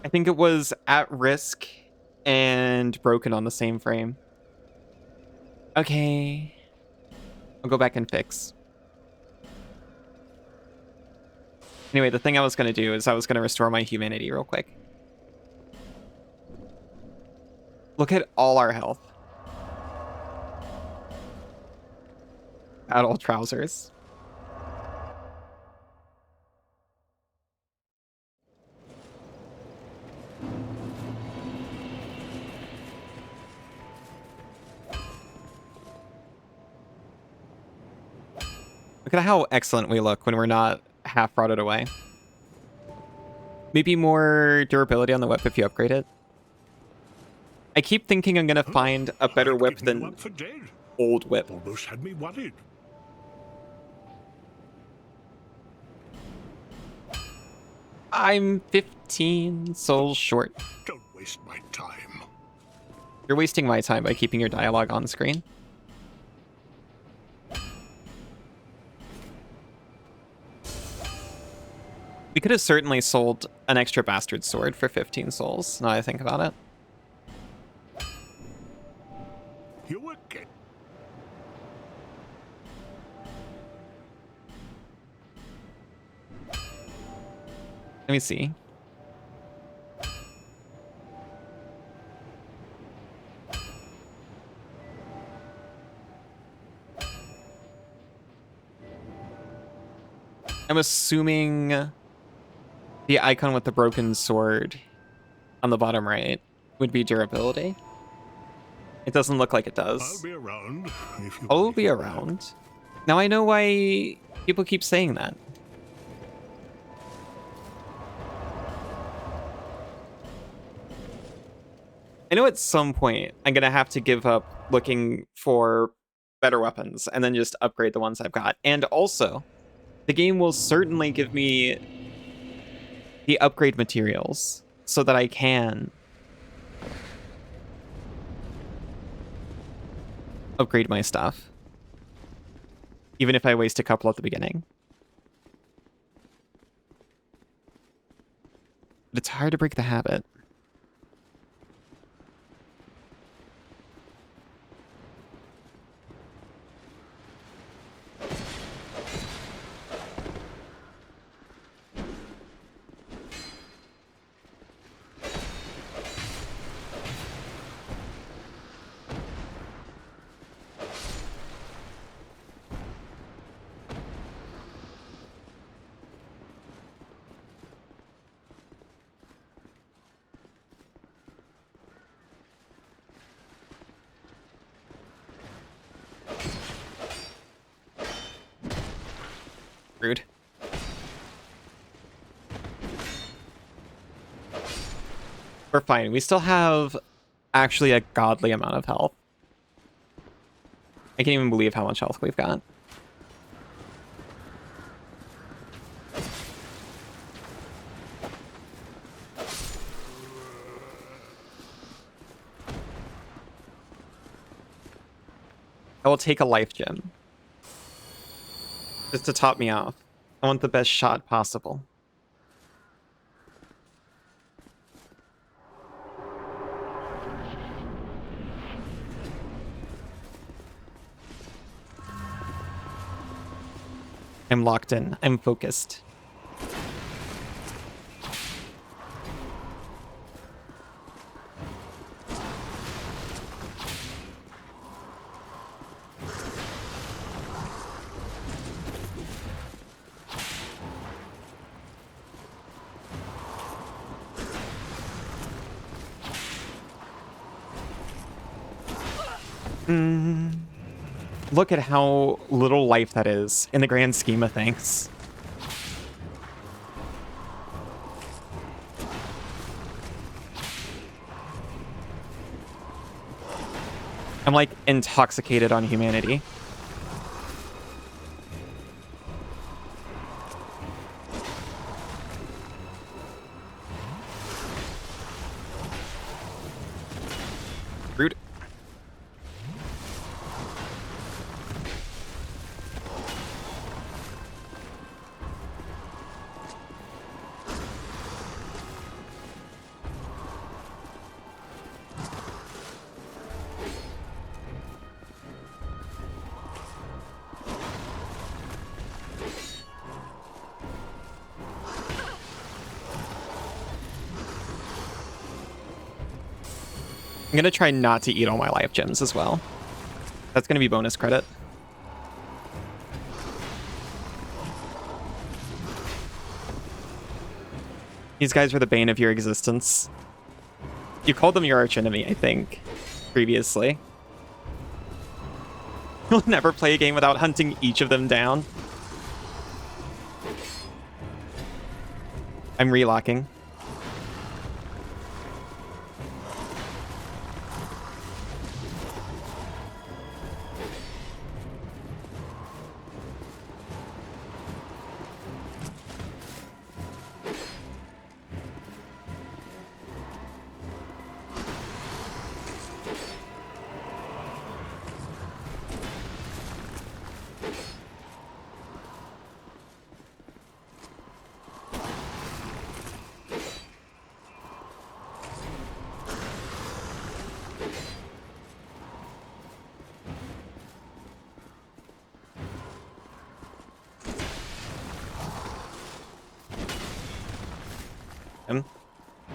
A: I think it was at risk and broken on the same frame. Okay. I'll go back and fix. Anyway, the thing I was going to do is I was going to restore my humanity real quick. Look at all our health. Battle trousers. Look at how excellent we look when we're not half rotted away. Maybe more durability on the whip if you upgrade it. I keep thinking I'm gonna find a better whip than old whip.
C: Almost had me worried.
A: I'm 15 souls short.
C: Don't waste my time.
A: You're wasting my time by keeping your dialogue on screen. We could have certainly sold an extra bastard sword for 15 souls, now I think about it.
C: You were get.
A: Let me see. I'm assuming the icon with the broken sword on the bottom right would be durability. It doesn't look like it does.
C: I'll be around if you.
A: I'll be around. Now I know why people keep saying that. I know at some point I'm going to have to give up looking for better weapons and then just upgrade the ones I've got. And also, the game will certainly give me the upgrade materials so that I can upgrade my stuff. Even if I waste a couple at the beginning. But it's hard to break the habit. Rude. We're fine. We still have actually a godly amount of health. I can't even believe how much health we've got. I will take a life gem. Just to top me off. I want the best shot possible. I'm locked in. I'm focused. Look at how little life that is in the grand scheme of things. I'm like intoxicated on humanity. Rude. I'm gonna try not to eat all my life gems as well. That's gonna be bonus credit. These guys were the bane of your existence. You called them your archenemy, I think, previously. You'll never play a game without hunting each of them down. I'm relocking.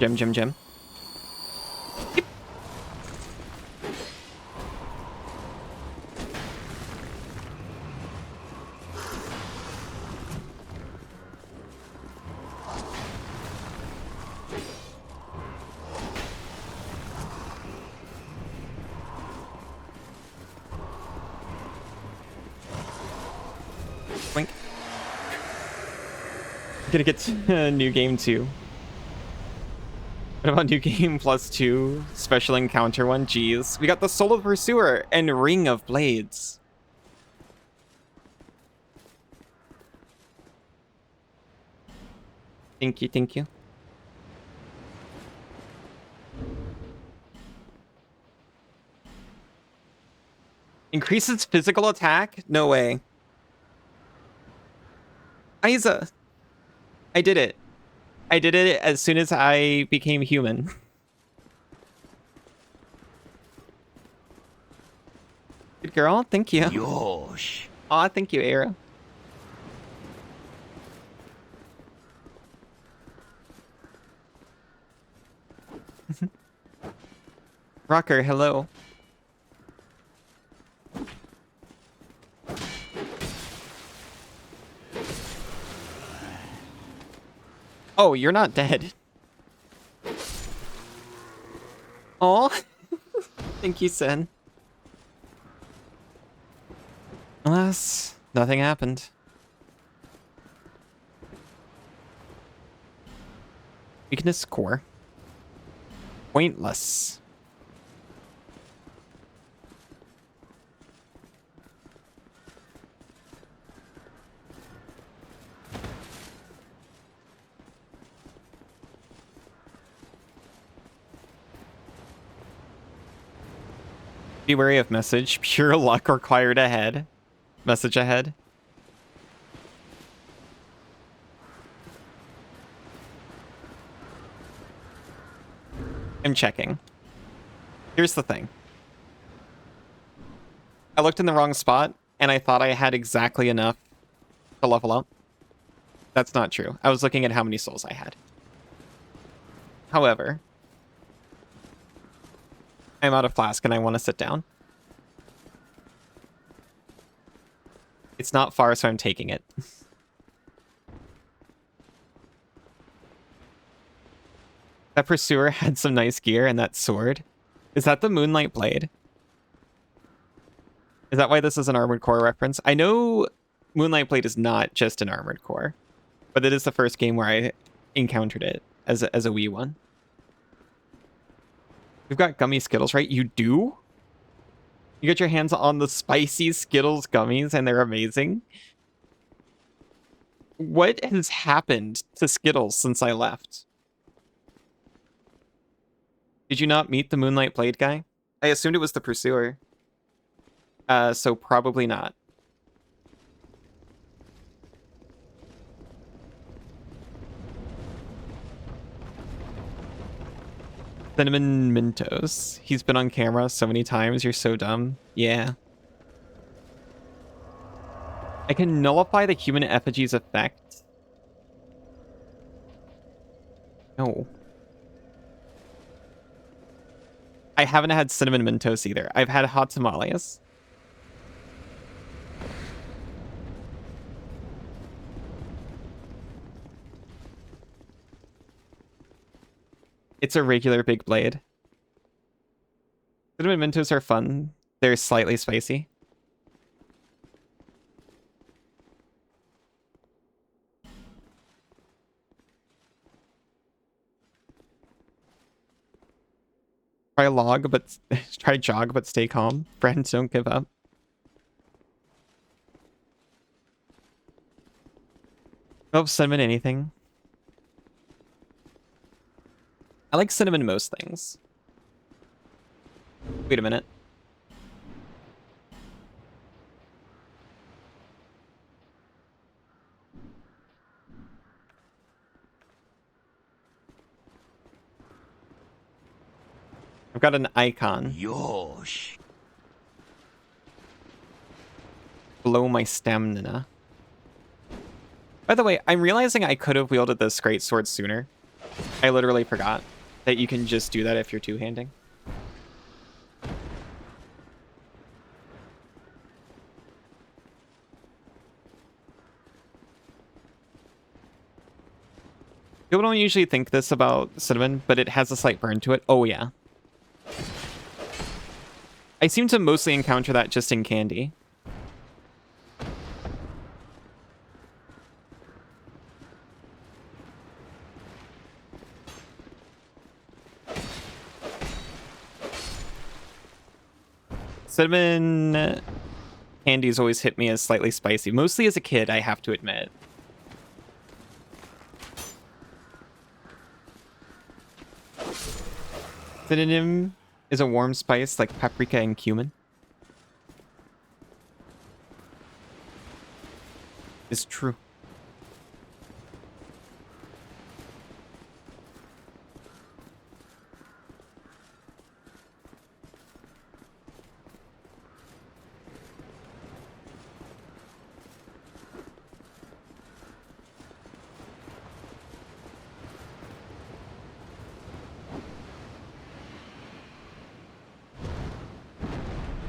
A: Gem. Yep. Wink. Gonna get a new game too. What about new game +2? Special encounter one? Jeez. We got the Soul of Pursuer and Ring of Blades. Thank you. Increases physical attack? No way. Isa. I did it. I did it as soon as I became human. Good girl, thank you.
E: Yosh.
A: Aw, thank you, Aero. Rocker, hello. Oh, you're not dead. Oh, thank you, Sen. Alas, nothing happened. Weakness core. Pointless. Be wary of message. Pure luck required ahead. Message ahead. I'm checking. Here's the thing. I looked in the wrong spot, and I thought I had exactly enough to level up. That's not true. I was looking at how many souls I had. However, I'm out of flask and I want to sit down. It's not far, so I'm taking it. That pursuer had some nice gear, and that sword. Is that the Moonlight Blade? Is that why this is an Armored Core reference? I know Moonlight Blade is not just an Armored Core, but it is the first game where I encountered it as a Wii one. We've got gummy Skittles, right? You do? You get your hands on the spicy Skittles gummies, and they're amazing. What has happened to Skittles since I left? Did you not meet the Moonlight Blade guy? I assumed it was the pursuer. So probably not. Cinnamon Mentos. He's been on camera so many times. You're so dumb. Yeah. I can nullify the human effigy's effect. No. I haven't had Cinnamon Mentos either. I've had hot tamales. It's a regular big blade. Cinnamon Mentos are fun. They're slightly spicy. Try jog, but stay calm. Friends, don't give up. Oh, cinnamon anything. I like cinnamon in most things. Wait a minute. I've got an icon.
E: Yosh.
A: Below my stamina. By the way, I'm realizing I could have wielded this great sword sooner. I literally forgot that you can just do that if you're two-handing. People don't usually think this about cinnamon, but it has a slight burn to it. Oh, yeah. I seem to mostly encounter that just in candy. Cinnamon candies always hit me as slightly spicy. Mostly as a kid, I have to admit. Synonym is a warm spice like paprika and cumin. It's true.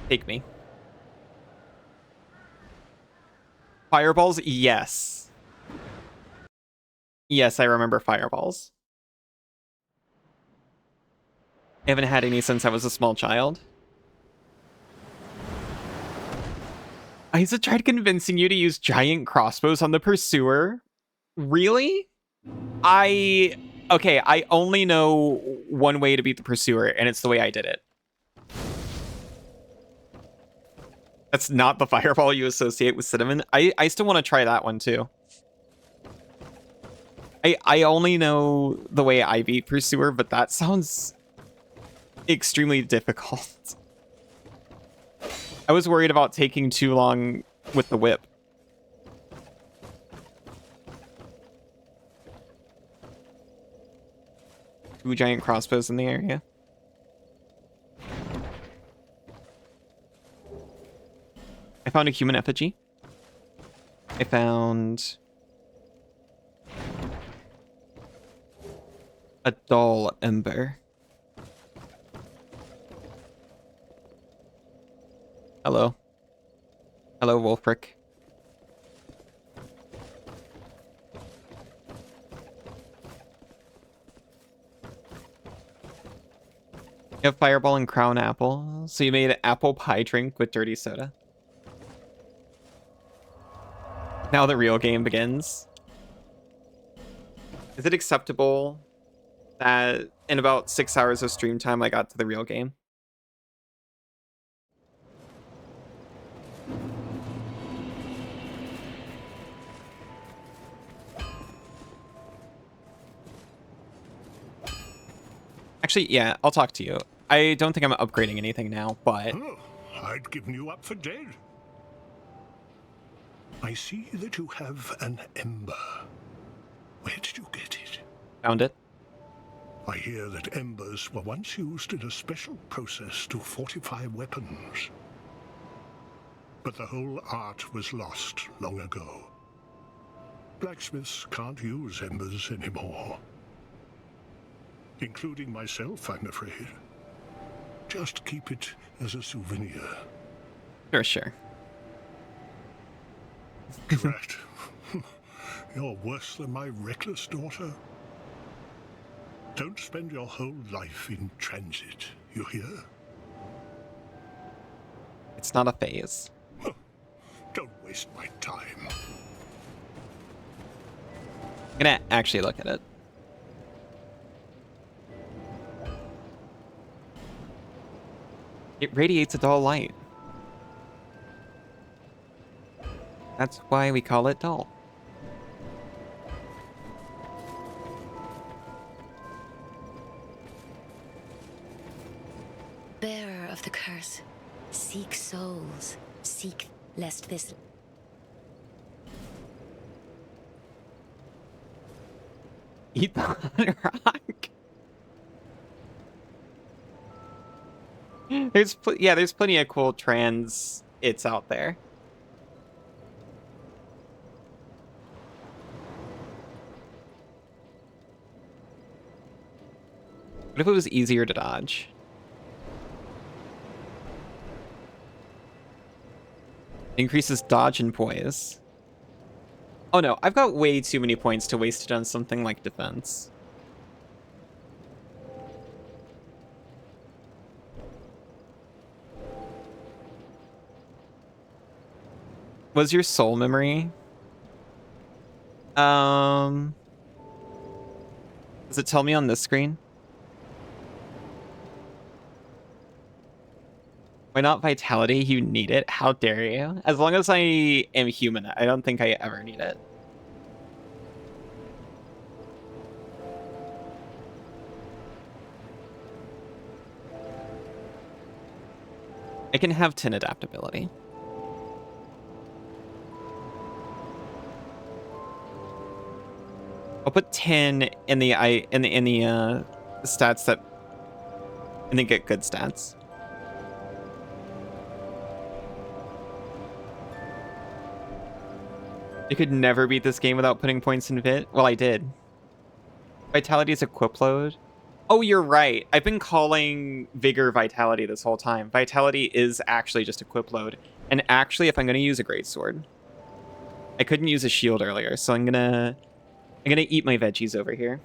A: Take me. Fireballs? Yes. Yes, I remember fireballs. I haven't had any since I was a small child. Isa tried convincing you to use giant crossbows on the pursuer. Really? Okay, I only know one way to beat the pursuer, and it's the way I did it. That's not the fireball you associate with cinnamon. I still want to try that one too. I only know the way I beat pursuer, but that sounds extremely difficult. I was worried about taking too long with the whip. Two giant crossbows in the area. I found a human effigy. I found a dull ember. Hello. Hello, Wolfric. You have Fireball and Crown Apple. So you made an apple pie drink with dirty soda. Now the real game begins. Is it acceptable that in about 6 hours of stream time I got to the real game? Actually, yeah, I'll talk to you. I don't think I'm upgrading anything now, but...
C: Oh, I'd given you up for dead. I see that you have an ember. Where did you get it?
A: Found it.
C: I hear that embers were once used in a special process to fortify weapons. But the whole art was lost long ago. Blacksmiths can't use embers anymore. Including myself, I'm afraid. Just keep it as a souvenir.
A: Sure.
C: Drat. You're worse than my reckless daughter. Don't spend your whole life in transit, you hear?
A: It's not a phase.
C: Don't waste my time.
A: I'm gonna actually look at it. It radiates a dull light. That's why we call it dull.
B: Bearer of the curse, seek souls. Seek lest this...
A: Eat the rock. There's plenty of cool trans it's out there. What if it was easier to dodge? Increases dodge and poise. Oh no, I've got way too many points to waste it on something like defense. Was your soul memory? Does it tell me on this screen? Why not vitality? You need it? How dare you? As long as I am human, I don't think I ever need it. I can have 10 adaptability. I'll put 10 in the stats that and then get good stats. You could never beat this game without putting points in Vit. Well, I did. Vitality is equip load. Oh, you're right. I've been calling Vigor Vitality this whole time. Vitality is actually just a quip load. And actually, if I'm going to use a greatsword, I couldn't use a shield earlier, so I'm gonna eat my veggies over here.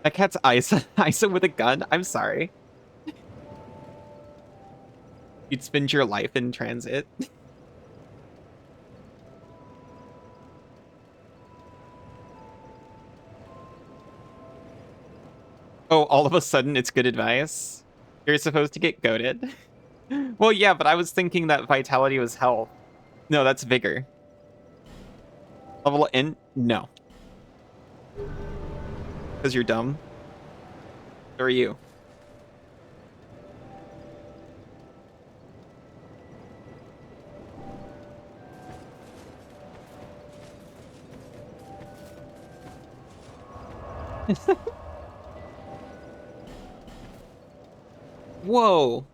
A: That cat's Isa. Isa with a gun? I'm sorry. You'd spend your life in transit. Oh, all of a sudden it's good advice? You're supposed to get goaded? Well, yeah, but I was thinking that vitality was health. No, that's vigor. Level in? No. Because you're dumb. Or are you? Whoa.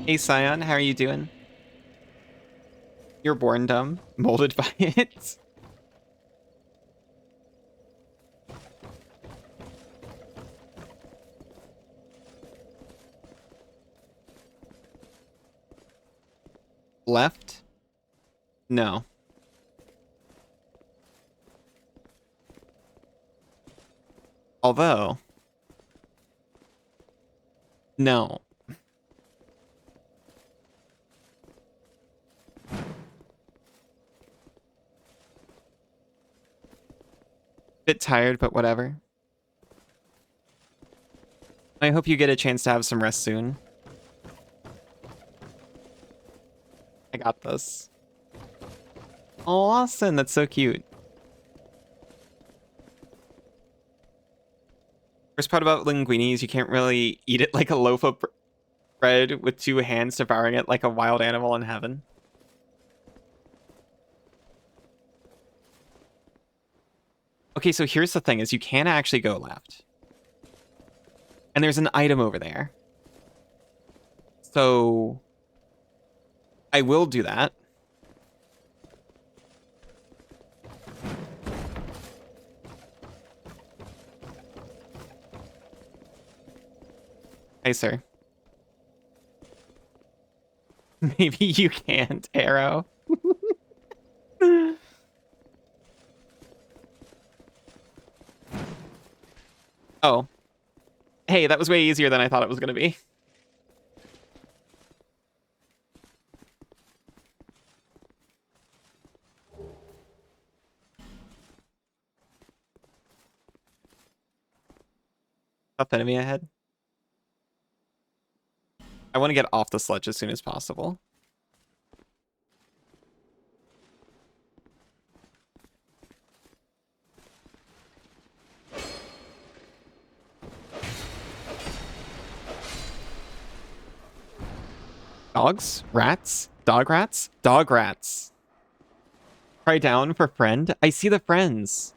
A: Hey, Scion, how are you doing? You're born dumb, molded by it. Left? No. Although... No. Bit tired, but whatever. I hope you get a chance to have some rest soon. I got this. Oh, Austin, that's so cute. First part about linguini is you can't really eat it like a loaf of bread with two hands devouring it like a wild animal in heaven. Okay, so here's the thing, is you can actually go left. And there's an item over there. So... I will do that. Hey, sir. Maybe you can't, Arrow. Oh. Hey, that was way easier than I thought it was going to be. Tough enemy ahead. I want to get off the sledge as soon as possible. Dogs? Rats? Dog rats? Dog rats. Cry down for friend? I see the friends.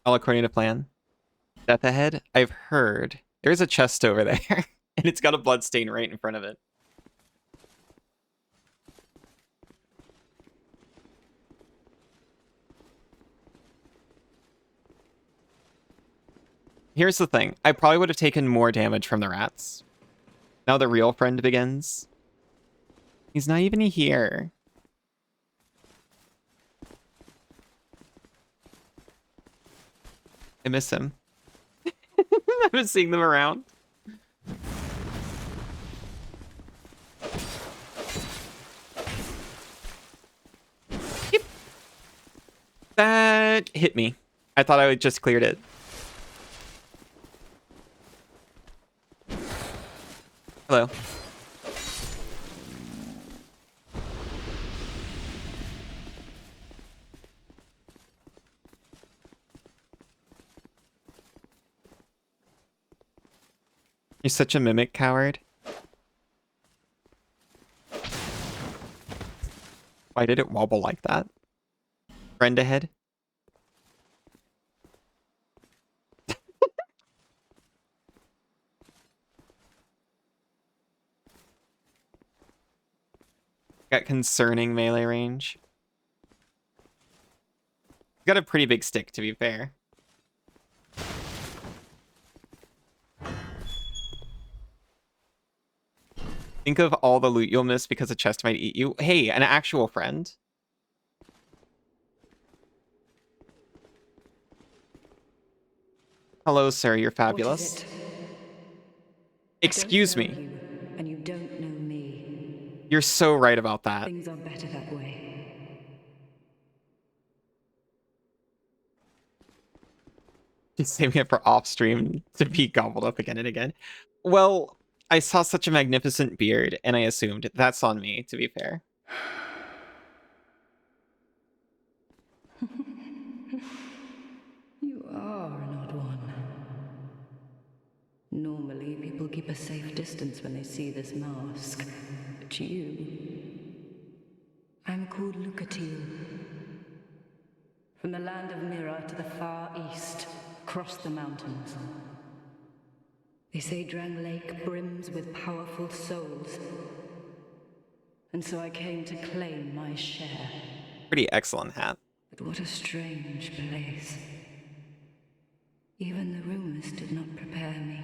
A: All according to plan. Death ahead? I've heard. There's a chest over there, and it's got a bloodstain right in front of it. Here's the thing. I probably would have taken more damage from the rats. Now the real friend begins. He's not even here. I miss him. I've been seeing them around. Yep. That hit me. I thought I would just cleared it. Hello. You're such a mimic coward. Why did it wobble like that? Friend ahead? Got concerning melee range. Got a pretty big stick, to be fair. Think of all the loot you'll miss because a chest might eat you. Hey, an actual friend. Hello, sir, you're fabulous.
F: What is it?
A: Excuse
F: I don't know
A: me.
F: you, and you don't know me.
A: You're so right about that.
F: Things are better that way.
A: He's saving it for off stream to be gobbled up again and again. Well, I saw such a magnificent beard, and I assumed that's on me, to be fair.
F: You are an odd one. Normally, people keep a safe distance when they see this mask. But you... I'm called Lucatil. From the land of Mira to the far east, across the mountains. They say Drang Lake brims with powerful souls. And so I came to claim my share.
A: Pretty excellent hat.
F: But what a strange place. Even the rumors did not prepare me.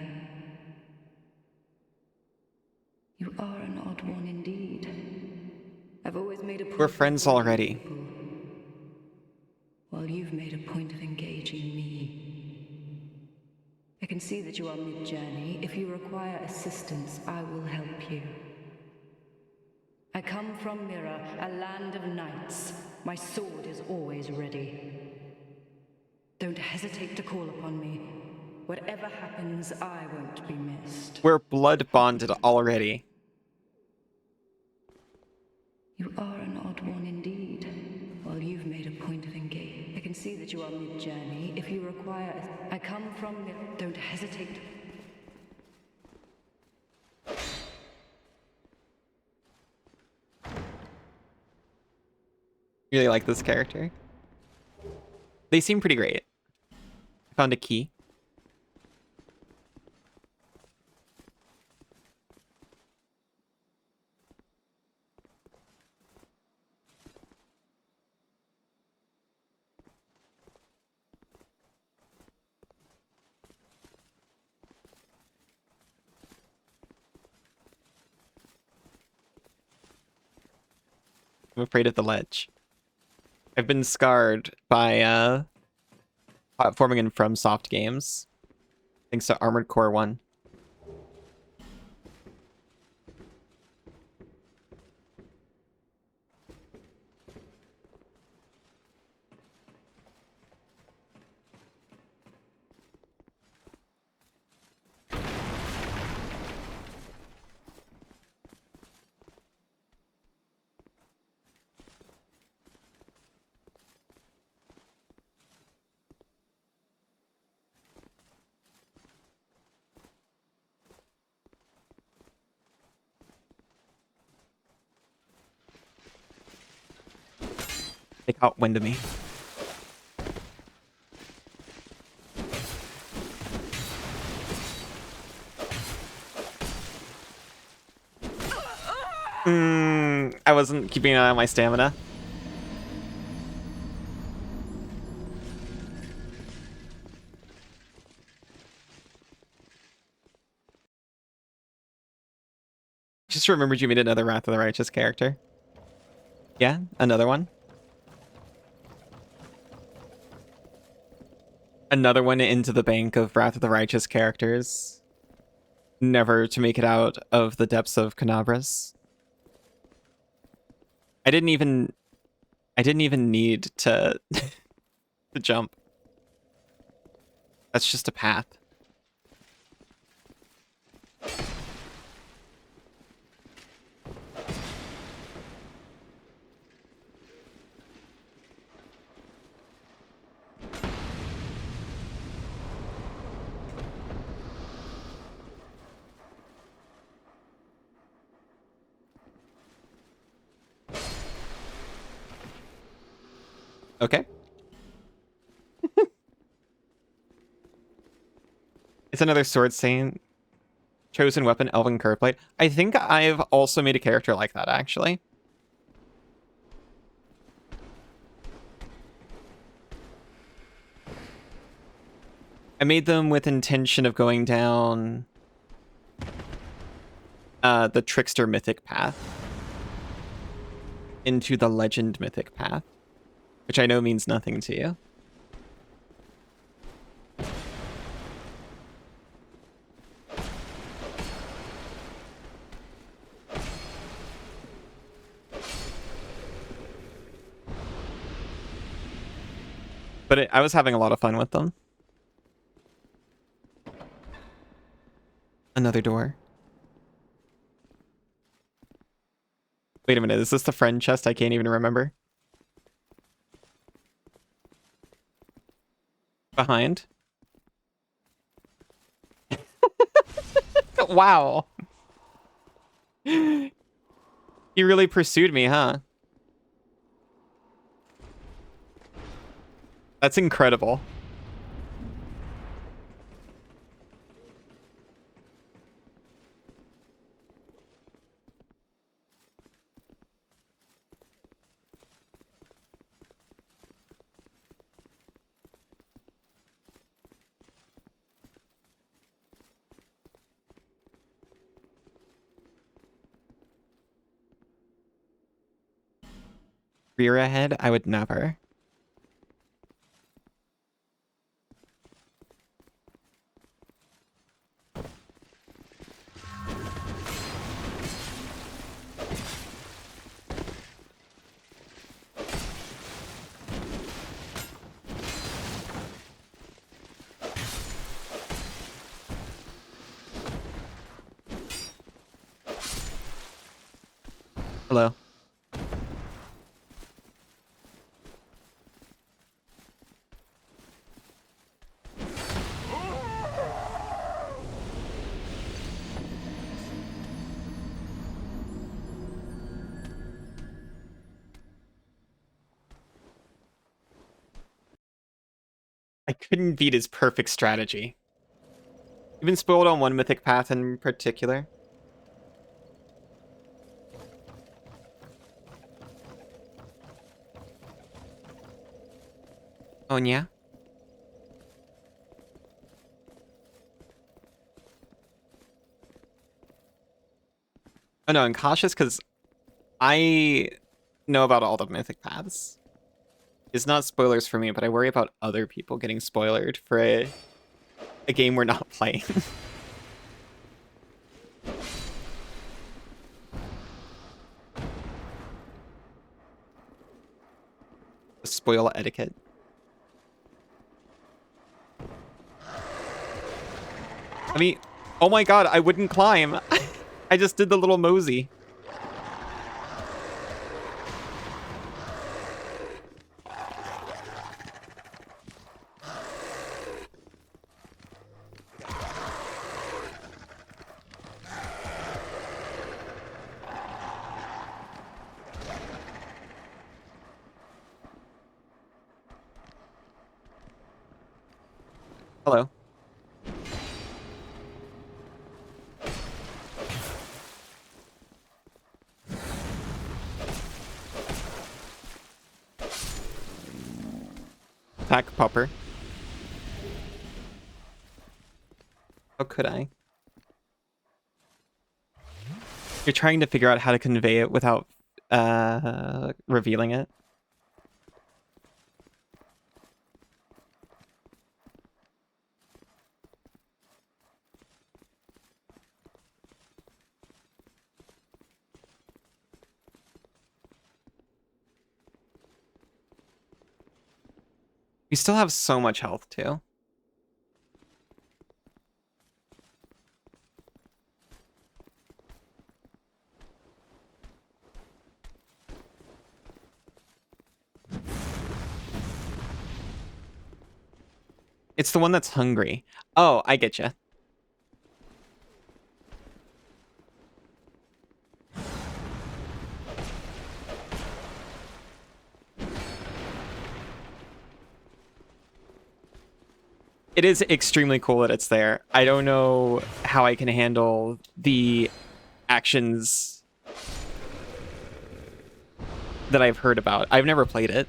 F: You are an odd one indeed. I've always made a point
A: We're
F: of
A: friends
F: avoiding
A: already.
F: people, while you've made a point of engaging me. I can see that you are mid-journey. If you require assistance, I will help you. I come from Mira, a land of knights. My sword is always ready. Don't hesitate to call upon me. Whatever happens, I won't be missed.
A: We're blood bonded already.
F: You are an odd one indeed. While you've made a point of engaging. I can see that you are mid-journey. If you require... I come from... Don't hesitate.
A: Really like this character. They seem pretty great. I found a key. I'm afraid of the ledge. I've been scarred by platforming in FromSoft games. Thanks to Armored Core 1. They caught wind of me. I wasn't keeping an eye on my stamina. Just remembered you made another Wrath of the Righteous character. Yeah, another one. Another one into the bank of Wrath of the Righteous characters. Never to make it out of the depths of Canabras. I didn't even need to to jump. That's just a path. Okay. It's another sword stain. Chosen weapon, Elven Curveblade. I think I've also made a character like that, actually. I made them with intention of going down the Trickster Mythic path into the Legend Mythic path, which I know means nothing to you. But I was having a lot of fun with them. Another door. Wait a minute, is this the friend chest? I can't even remember. Behind. Wow. He really pursued me, huh? That's incredible. Rear ahead? I would never. Hello. I couldn't beat his perfect strategy. You've been spoiled on one mythic path in particular. Oh, and yeah? Oh no, I'm cautious because I know about all the mythic paths. It's not spoilers for me, but I worry about other people getting spoiled for a game we're not playing. Spoil etiquette. I mean, oh my god, I wouldn't climb. I just did the little mosey. Hello. Attack popper. How could I? You're trying to figure out how to convey it without revealing it. You still have so much health too. It's the one that's hungry. Oh, I get you. It is extremely cool that it's there. I don't know how I can handle the actions that I've heard about. I've never played it.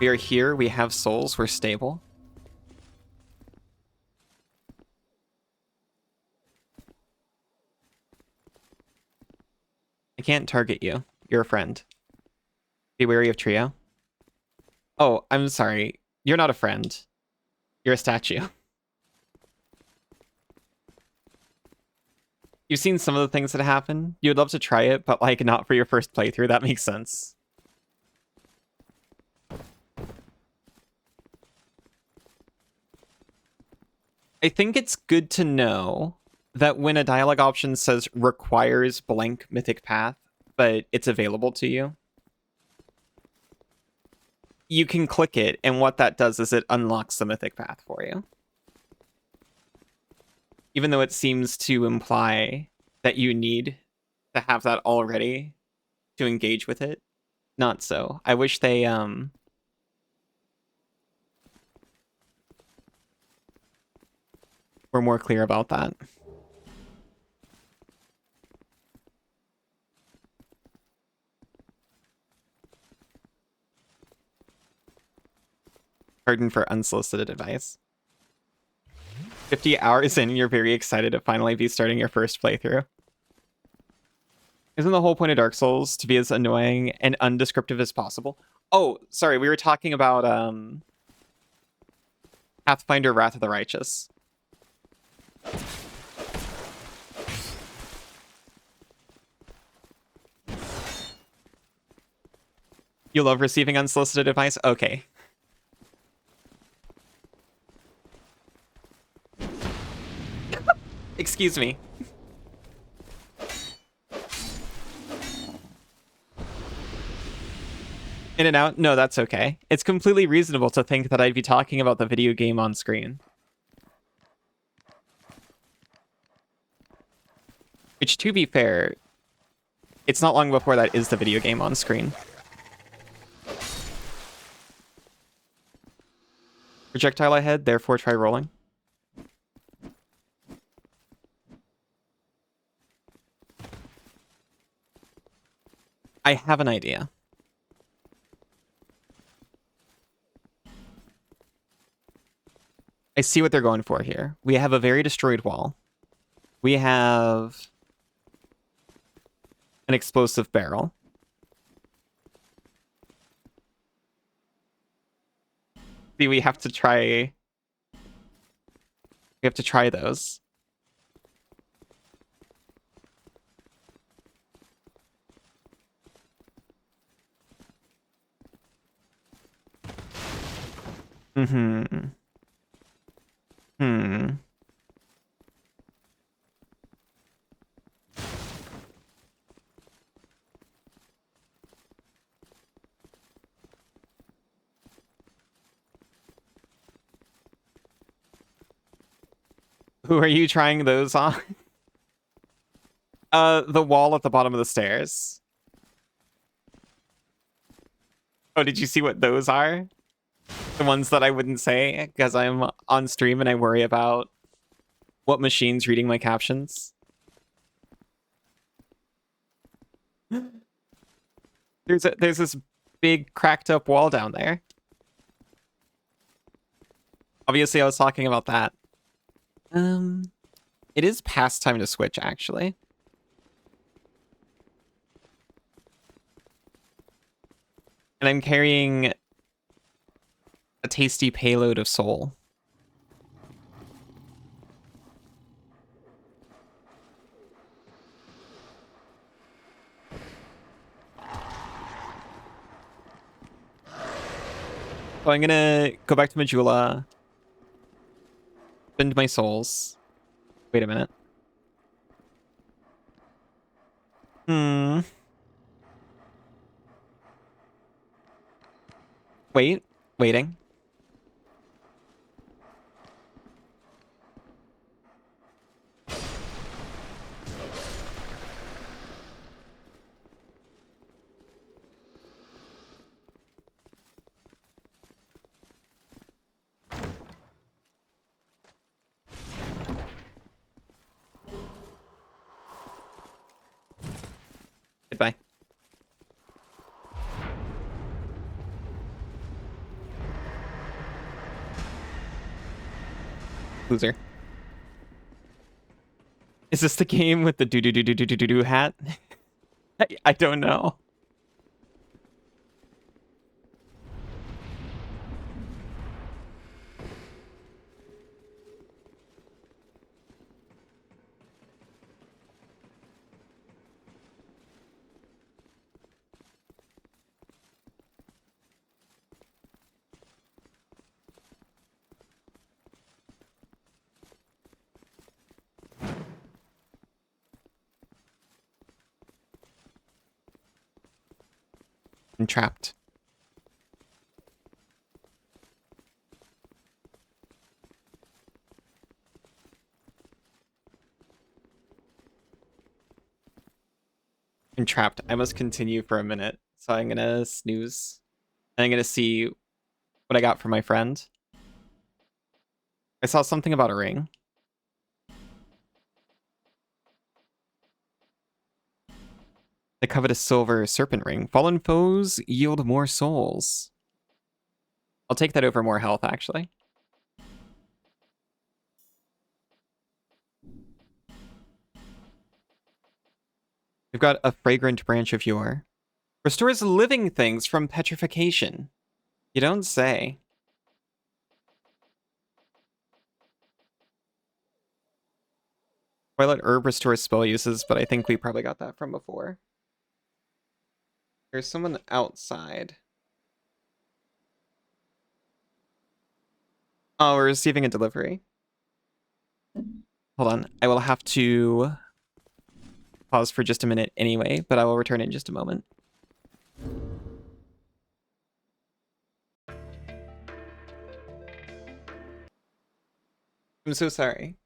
A: We are here, we have souls, we're stable. I can't target you. You're a friend. Be wary of Trio. Oh, I'm sorry. You're not a friend. You're a statue. You've seen some of the things that happen. You'd love to try it, but like not for your first playthrough. That makes sense. I think it's good to know that when a dialogue option says requires blank mythic path, but it's available to you, you can click it, and what that does is it unlocks the mythic path for you. Even though it seems to imply that you need to have that already to engage with it. Not so. I wish they were more clear about that. Pardon for unsolicited advice. 50 hours in, you're very excited to finally be starting your first playthrough. Isn't the whole point of Dark Souls to be as annoying and undescriptive as possible? Oh, sorry, we were talking about Pathfinder Wrath of the Righteous. You love receiving unsolicited advice? Okay. Excuse me. In and out? No, that's okay. It's completely reasonable to think that I'd be talking about the video game on screen. Which, to be fair, it's not long before that is the video game on screen. Projectile ahead, therefore try rolling. I have an idea. I see what they're going for here. We have a very destroyed wall. We have an explosive barrel. See, we have to try... We have to try those. Mm-hmm. Hmm. Who are you trying those on? The wall at the bottom of the stairs. Oh, did you see what those are? The ones that I wouldn't say because I'm on stream and I worry about what machine's reading my captions. There's this big cracked up wall down there. Obviously, I was talking about that. It is past time to switch, actually. And I'm carrying a tasty payload of soul. So I'm gonna go back to Majula. Spend my souls. Wait a minute. Waiting. Goodbye. Loser. Is this the game with the do hat? I don't know. I'm trapped. I'm trapped. I must continue for a minute. So I'm gonna snooze. And I'm gonna see what I got from my friend. I saw something about a ring. The covetous silver serpent ring. Fallen foes yield more souls. I'll take that over more health, actually. We've got a fragrant branch of yore. Restores living things from petrification. You don't say. Twilight herb restores spell uses, but I think we probably got that from before. There's someone outside. Oh, we're receiving a delivery. Hold on. I will have to pause for just a minute anyway, but I will return in just a moment. I'm so sorry.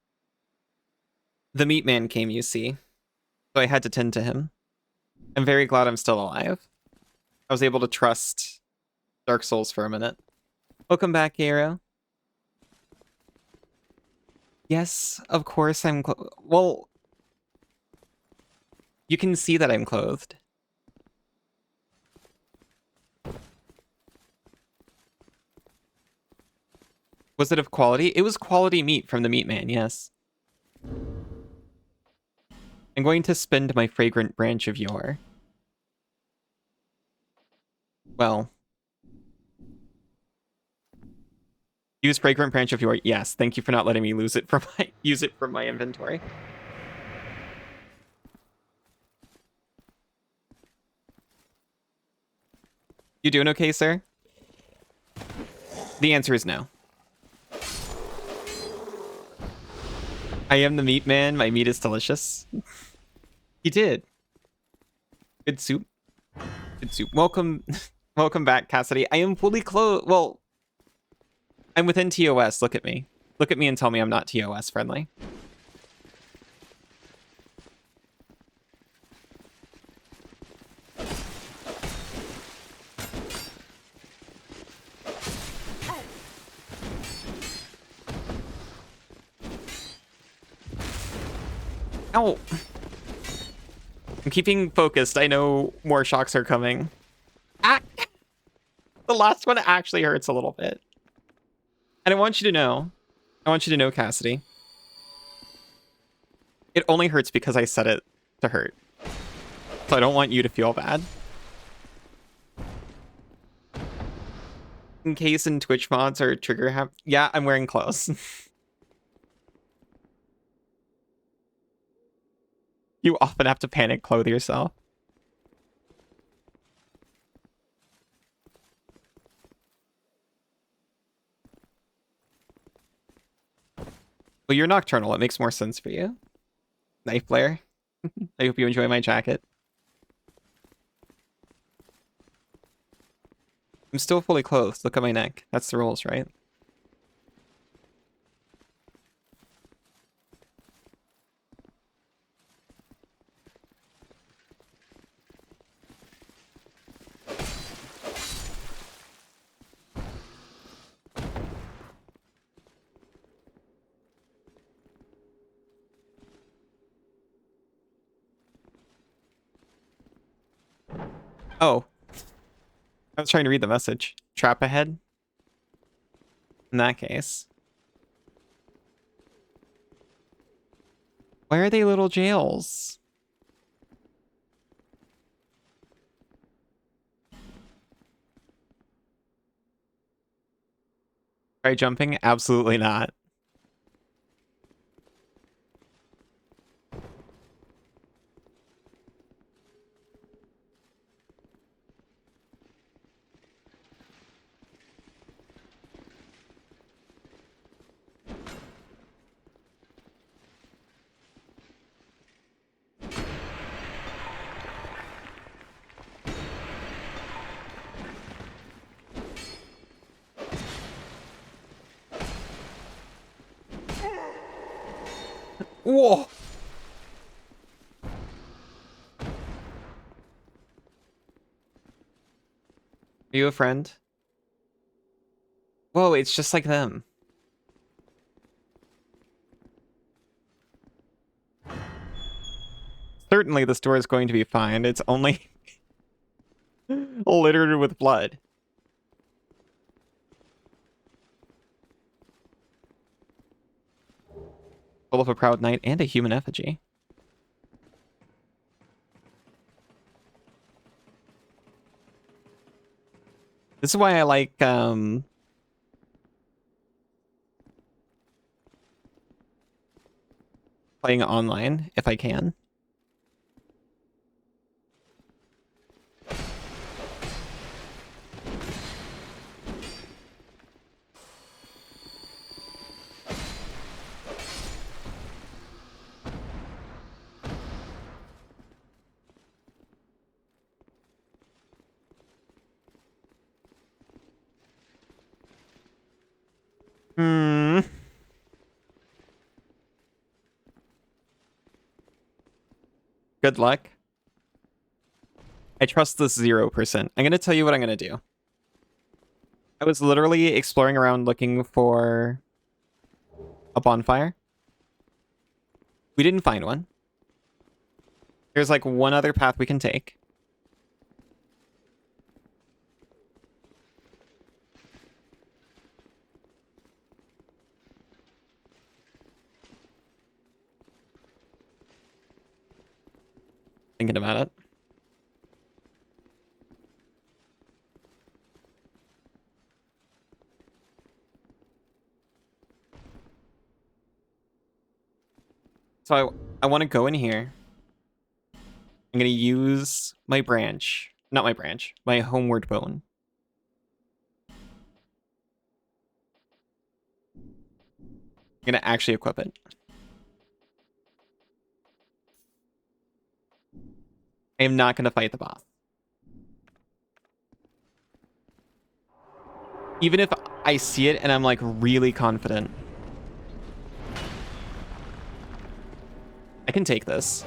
A: The meat man came, you see, so I had to tend to him. I'm very glad I'm still alive. I was able to trust Dark Souls for a minute. Welcome back, Aero. Yes, of course I'm well, you can see that I'm clothed. Was it of quality? It was quality meat from the meat man, yes. I'm going to spend my fragrant branch of yore. Well. Use fragrant branch of yore. Yes, thank you for not letting me use it from my inventory. You doing okay, sir? The answer is no. I am the meat man. My meat is delicious. He did. Good soup. Good soup. Welcome, welcome back, Cassidy. I am fully clothed. Well, I'm within TOS. Look at me. Look at me and tell me I'm not TOS friendly. Ow. I'm keeping focused. I know more shocks are coming. Ah! The last one actually hurts a little bit. And I want you to know, Cassidy. It only hurts because I set it to hurt. So I don't want you to feel bad. In case in Twitch mods or trigger have... Yeah, I'm wearing clothes. You often have to panic clothe yourself. Well, you're nocturnal. It makes more sense for you. Knife player. I hope you enjoy my jacket. I'm still fully clothed. Look at my neck. That's the rules, right? Oh, I was trying to read the message. Trap ahead? In that case. Why are they little jails? Try jumping? Absolutely not. Whoa! Are you a friend? Whoa, it's just like them. Certainly this door is going to be fine. It's only littered with blood. Full of a proud knight and a human effigy. This is why I like, playing online, if I can. Hmm. Good luck. I trust this 0%. I'm gonna tell you what I'm gonna do. I was literally exploring around looking for a bonfire. We didn't find one. There's like one other path we can take. Thinking about it. So I want to go in here. I'm going to use my branch. Not my branch. My homeward bone. I'm going to actually equip it. I am not going to fight the boss. Even if I see it and I'm like really confident. I can take this.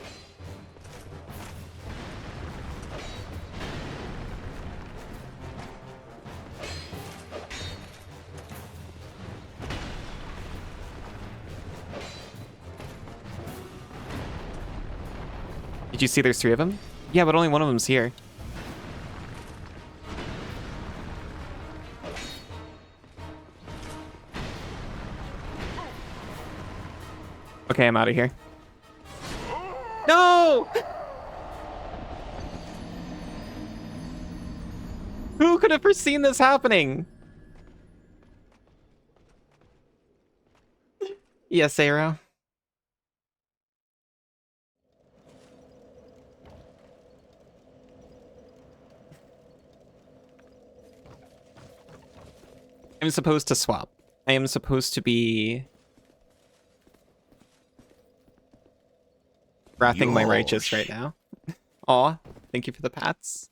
A: Did you see there's 3 of them? Yeah, but only one of them's here. Okay, I'm out of here. No! Who could have foreseen this happening? Yes, Arrow. I'm supposed to swap. I am supposed to be wrathing my righteous right now. Aw, thank you for the pats.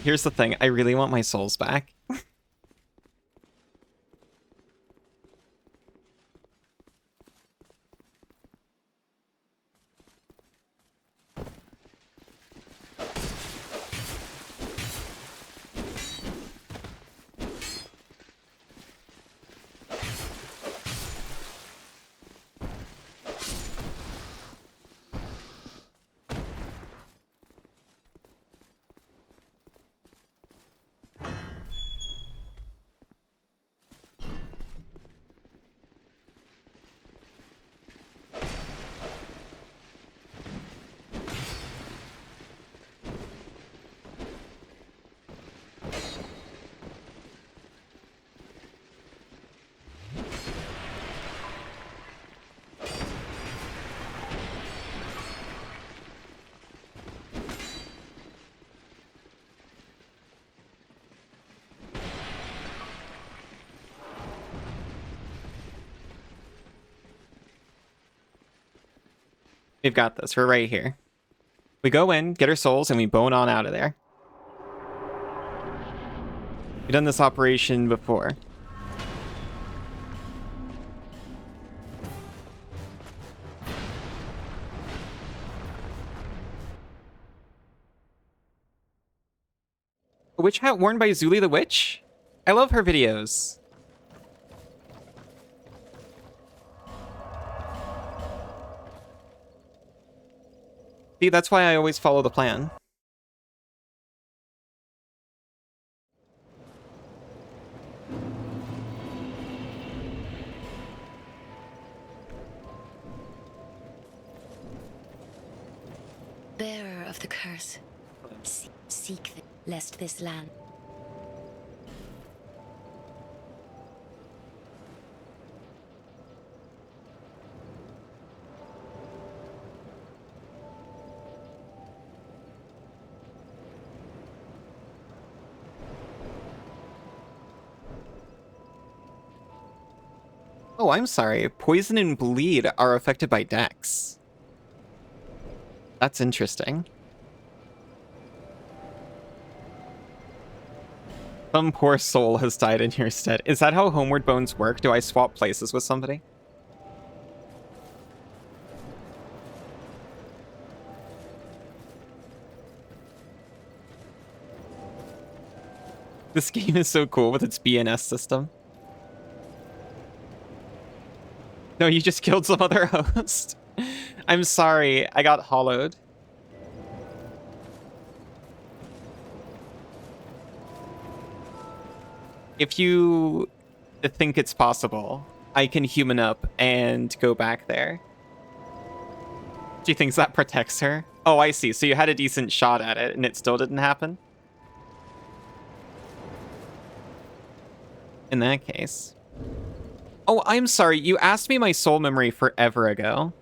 A: Here's the thing. I really want my souls back. We've got this. We're right here. We go in, get our souls, and we bone on out of there. We've done this operation before. A witch hat worn by Zuli the Witch? I love her videos. See, that's why I always follow the plan.
B: Bearer of the curse, seek lest this land.
A: Oh, I'm sorry. Poison and bleed are affected by dex. That's interesting. Some poor soul has died in your stead. Is that how Homeward Bones work? Do I swap places with somebody? This game is so cool with its BNS system. No, you just killed some other host. I'm sorry, I got hollowed. If you think it's possible, I can human up and go back there. Do you think that protects her? Oh, I see. So you had a decent shot at it and it still didn't happen? In that case. Oh, I'm sorry. You asked me my soul memory forever ago.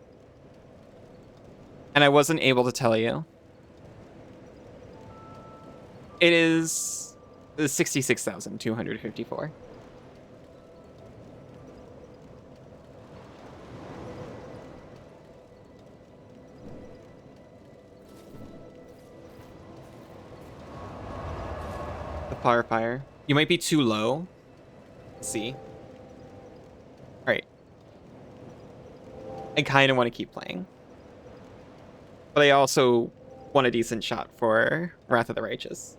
A: And I wasn't able to tell you. It is 66,254. The power fire. You might be too low. See? Alright. I kind of want to keep playing. But I also want a decent shot for Wrath of the Righteous.